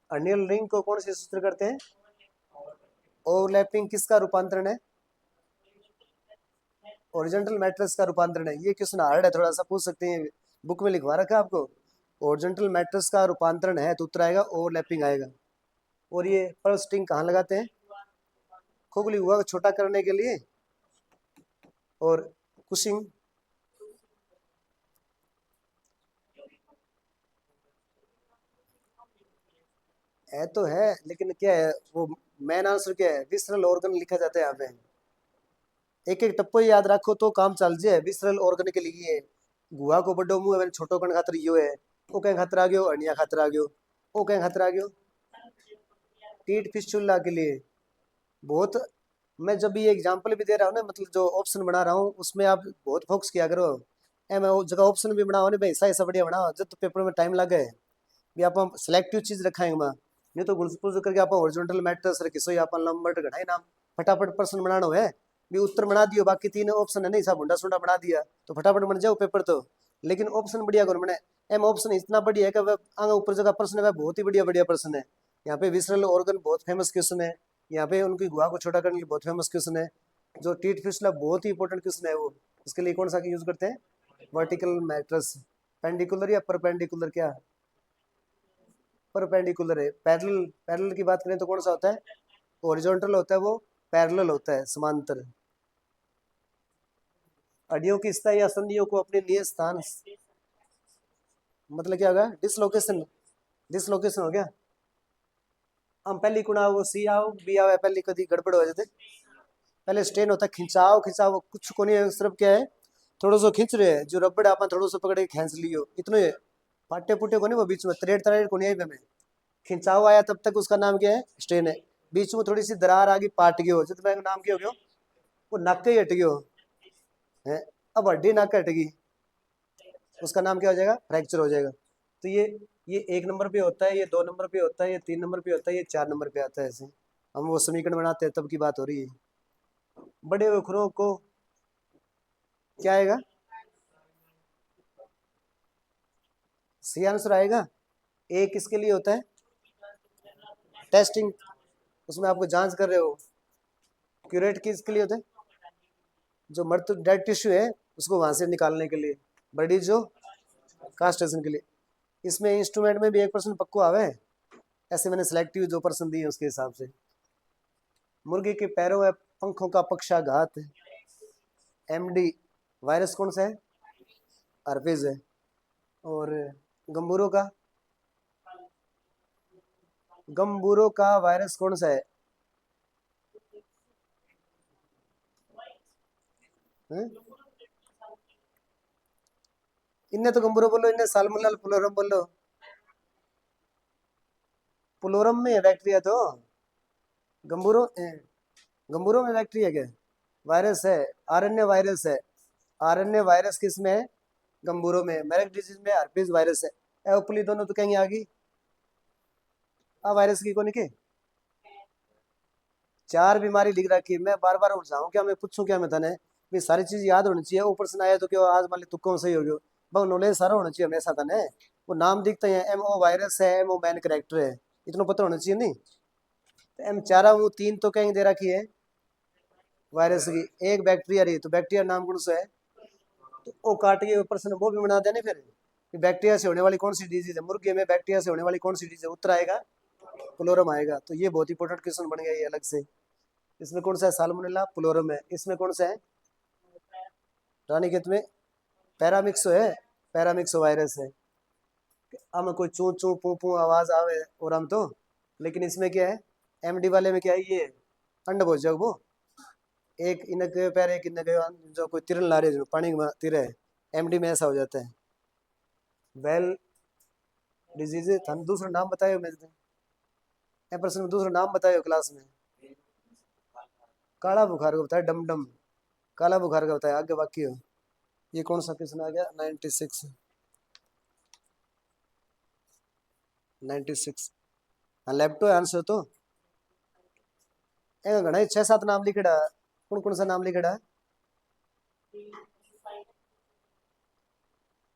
अनियल रिंग को कौन से सूत्र करते हैं, ओवरलैपिंग किसका रूपांतरण है, ओरिजेंटल मैट्रिक्स का रूपांतरण है। ये क्वेश्चन हार्ड है, थोड़ा सा पूछ सकते हैं, बुक में लिखवा रखा है आपको। ओरिजेंटल मैट्रिक्स का रूपांतरण है तो उत्तर आएगा ओवरलैपिंग आएगा। और ये पर्ल स्ट्रिंग कहाँ लगाते हैं, खोखली हुआ को छोटा करने के लिए। और कुशिंग है तो है, लेकिन क्या है वो मेन आंसर क्या है, विसरल ऑर्गन लिखा जाता है यहाँ पे। एक एक टप्पो याद रखो तो काम चल जाए। विसरल ऑर्गन के लिए गुआ को बड़ो मुंह है, छोटो कण खातर यो है। ओ कहीं खातर आ गयो, अनिया खातर आ गयो, ओ कहीं खातर आ गयो, टीट फिस्टुला के लिए। बहुत, मैं जब भी एग्जांपल भी दे रहा हूँ ना, मतलब जो ऑप्शन बना रहा हूँ उसमें आप बहुत फोकस किया करो। ए मैं वो जगह ऑप्शन भी बनाओ नहीं भाई, ऐसा ऐसा बढ़िया बनाओ जब तो पेपर में टाइम लगे भी आप सिलेक्टिव चीज रखाएंगे वहाँ। नहीं तो घुस करके आप ओरिजिनल मैट्रिक्स रखी सो आप नंबर घटाई नाम, फटाफट प्रश्न बनाना है भी उत्तर बना दियो। बाकी तीन ऑप्शन है नहीं, सब हुंडा सुंडा बना दिया तो फटाफट बन जाओ पेपर तो। लेकिन ऑप्शन बढ़िया करो मैंने, एम ऑप्शन इतना बढ़िया है कि वह आगे ऊपर जगह प्रश्न है वह बहुत ही बढ़िया बढ़िया प्रश्न है। यहाँ पे विसरल ऑर्गन बहुत फेमस क्वेश्चन है, यहाँ पे उनकी गुहा को छोटा करने के लिए बहुत फेमस क्वेश्चन है। जो टीट फिस्टुला बहुत ही इंपॉर्टेंट क्वेश्चन है वो, उसके लिए कौन सा यूज करते हैं, वर्टिकल मैट्रिक्स। पेंडिकुलर या परपेंडिकुलर, क्या परपेंडिकुलर है। पैरेलल, पैरेलल की बात करें तो कौन सा होता है, हॉरिजॉन्टल होता है वो, पैरेलल होता है समांतर। हड्डियों की स्थायी या संधियों को अपने नियत स्थान, मतलब क्या होगा, डिसलोकेशन। डिसलोकेशन हो गया। हम पहली कुण आओ सी आओ बी आओ, पहली कभी गड़बड़ हो जाते। पहले स्ट्रेन होता है खिंचाव, खिंचाव कुछ को नहीं, सिर्फ क्या है थोड़ा सा खींच रहे हैं, जो रबड़ आप थोड़ा सा पकड़ के खींच लियो इतने फाटे पुटे को नहीं, वो बीच में त्रेड तरेड को नहीं आई। खिंचाव आया तब तक उसका नाम क्या है, स्ट्रेन है। बीच में थोड़ी सी दरार आ गई, पाट गयो, जित में नाम क्या हो गया, वो नक ही हट गयो है। अब हड्डी नक हट गई, उसका नाम क्या हो जाएगा, फ्रैक्चर हो जाएगा। तो ये 1 नंबर पे होता है, ये 2 नंबर पे होता है, ये 3 नंबर पे होता है, ये 4 नंबर पे आता है। ऐसे हम वो समीकरण बनाते हैं तब की बात हो रही है। बड़े उखरों को क्या आएगा, सी आंसर आएगा। ए किसके लिए होता है, टेस्टिंग, उसमें आपको जांच कर रहे हो। क्यूरेट किसके लिए होता है, जो मृत डेड टिश्यू है उसको वहां से निकालने के लिए। बड़ी जो कास्टेशन के लिए। इसमें इंस्ट्रूमेंट में भी 1% पक्को आवे, ऐसे मैंने सिलेक्टिव 2% दिए उसके हिसाब से। मुर्गी के पैरों में पंखों का पक्षाघात, एमडी वायरस कौन सा है? हर्पीज है। और गंबूरों का, गंबूरों का वायरस कौन सा है? हैं? इन्हें तो गंबूरो बोलो, इन्हें साल्मोनेला फ्लोरम बोलो। फ्लोरम में है बैक्टीरिया तो, गंबूरो गंबूरो में बैक्टीरिया क्या? वायरस है, आरएनए वायरस है। आरएनए वायरस किस में है? गंबूरो में। मेरेक डिजीज में हर्पीज वायरस है। एओपली दोनों तो कहीं आ गई। आ वायरस की कौन के? 4 बीमारी लिख रखी है, मैं बार बार उठ जाऊं क्या, मैं पूछूं क्या मैं तने? भी सारी चीज याद होनी चाहिए, ऊपर से ना आया तो क्यों आज मान ली तुक्कों सही हो गयो। बहु नॉलेज सारा होना चाहिए हमेशा तने। वो नाम दिखते हैं, एमओ वायरस है, एमओ मैन करेक्टर है, इतना पता होना चाहिए नहीं? तो एम चारा वो 3 तो कहीं दे रखी है वायरस की, एक बैक्टीरिया रही, तो बैक्टीरिया नाम कौन सा है? तो वो काट के ऊपर से वो भी बना देने फिर कि बैक्टीरिया से होने वाली कौन सी डिजीज है, मुर्गे में बैक्टीरिया से होने वाली कौन सी डिजीज है, उत्तर आएगा फ्लोरम आएगा। तो ये बहुत इंपॉर्टेंट क्वेश्चन बन गया ये अलग से। इसमें कौन सा है? साल्मोनेला फ्लोरम है। इसमें कौन सा है? रानीखेत में पैरामिक्सो है, पैरामिक्सो वायरस है। हम कोई चू चू पू पू आवाज आवे और हम तो, लेकिन इसमें क्या है? एमडी वाले में क्या है? ये अंड भोज जाओ वो, एक इनके पैर एक इनके, जो कोई तिरन ला रहे जो पानी में तिरे, एमडी में ऐसा हो जाता है। वेल डिजीज हम दूसरा नाम बतायो मैं, ए प्रश्न में दूसरा नाम बतायो क्लास में। काला बुखार का बताया, डम डम। काला बुखार का बताया, आगे बाकी हो। ये कौन सा क्वेश्चन आ गया? 96, 96। हाँ लेप्टो आंसर तो घना 6-7 नाम लिखेड़ा। कौन कौन सा नाम लिखेड़ा?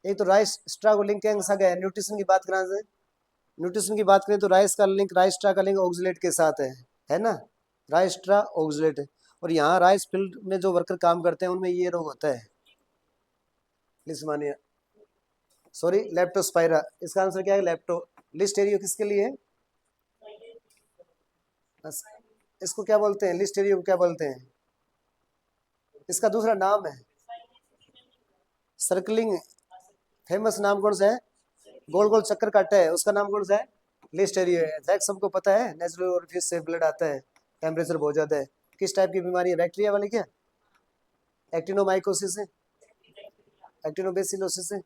एक तो राइस स्ट्रा को लिंक क्या है? न्यूट्रिशन की बात करा से, न्यूट्रिशन की बात करें तो राइस का लिंक, राइस स्ट्रा का लिंक ऑक्सलेट के साथ है ना? Rice straw oxalate. और यहाँ राइस फील्ड में जो वर्कर काम करते हैं उनमें ये रोग होता है, लिस्मानिया, सॉरी लेप्टोस्पाइरा। इसका आंसर क्या है? लेप्टो। लिस्टेरियो किसके लिए है? बस, इसको क्या बोलते हैं? लिस्टेरियो को क्या बोलते हैं? इसका दूसरा नाम है सर्कलिंग। फेमस नाम कौन सा है? गोल गोल चक्कर काटा है, उसका नाम कौन सा है? लिस्टेरियो है। एग्जैक्ट सबको पता है, नेचुरल ओरिफिस से ब्लड आता है, टेम्परेचर बहुत ज्यादा है। किस टाइप की बीमारी है? बैक्टीरिया वाली क्या? एक्टिनोमाइकोसिस है, एक्टिनोबेसिलोसिस है।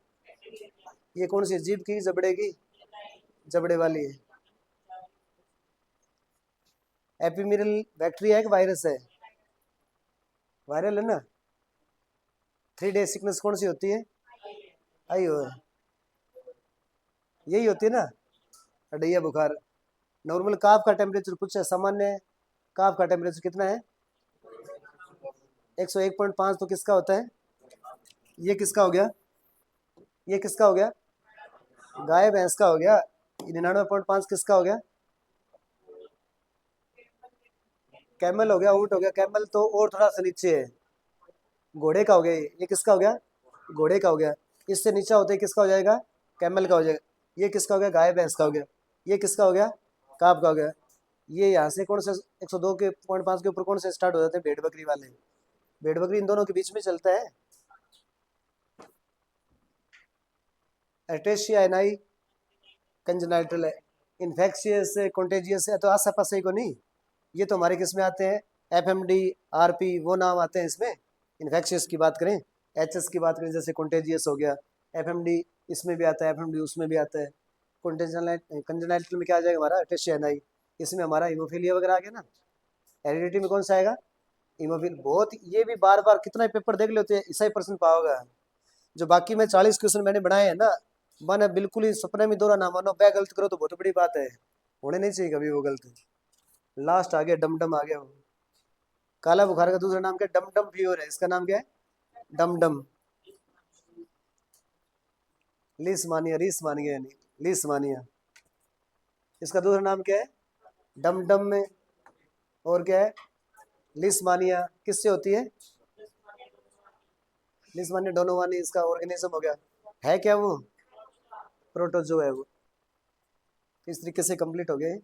ये कौन सी जीभ की, जबड़े की? जबड़े वाली है। एपिमिरल बैक्टीरिया है कि वायरस है? वायरल है ना। 3 डे सिकनेस कौन सी होती है? आई हो, यही होती है ना, अडैया बुखार। नॉर्मल काफ का टेम्परेचर पूछा है, सामान्य काफ का टेम्परेचर कितना है? 101.5। तो किसका होता है? ये किसका हो गया? ये किसका हो गया? गाय भैंस का हो गया। 99.5 किसका हो गया? कैमल हो गया, ऊंट हो गया। कैमल तो और थोड़ा सा नीचे है, घोड़े का हो गया। ये किसका हो गया? घोड़े का हो गया। इससे नीचा होता है किसका हो जाएगा? कैमल का हो जाएगा। ये किसका हो गया? गाय भैंस का हो गया। ये किसका हो गया? काब का हो गया। ये यहाँ से कौन सा 102 के 0.5 के ऊपर कौन से स्टार्ट हो जाते हैं? भेड़ बकरी वाले। भेड़ बकरी इन दोनों के बीच में चलता है। एटेशिया एनाई कंजनाइटल है। इन्फेक्शियस है, कॉन्टेजियस है, तो आस पास ही को नहीं। ये तो हमारे किस में आते हैं? एफएमडी, आरपी, वो नाम आते हैं इसमें। इन्फेक्शियस की बात करें, एचएस की बात करें, जैसे कॉन्टेजियस हो गया, एफएमडी इसमें भी आता है, एफएमडी उसमें भी आता है। कंजनाइटल में क्या आ जाएगा हमारा? एटेशिया एनाई। इसमें हमारा हीमोफीलिया वगैरह आ गया ना। हेरिडिटी में कौन सा आएगा? हीमोफिल। बहुत, ये भी बार बार कितना पेपर देख लेते हैं, ईसाई परसेंट पाओगा। जो बाकी में 40 क्वेश्चन मैंने बनाए हैं ना, मैंने बिल्कुल ही सपने में दोहरा ना मानो, मैं गलत करो तो बहुत बड़ी बात है, होने नहीं चाहिए कभी वो गलत। लास्ट आ गया डमडम आ गया वो। काला बुखार का दूसरा नाम क्या? डमडम फीवर है। इसका नाम क्या है? डमडम। लिस्मानिया, रिस्मानिया यानी लिस्मानिया। इसका दूसरा नाम क्या है? डमडम में। और क्या है? लिस्मानिया किससे होती है? लिस्मानिया डोनोवानी इसका ऑर्गेनिज्म हो गया। है क्या वो? प्रोटोजो है वो। इस तरीके से कंप्लीट हो गए।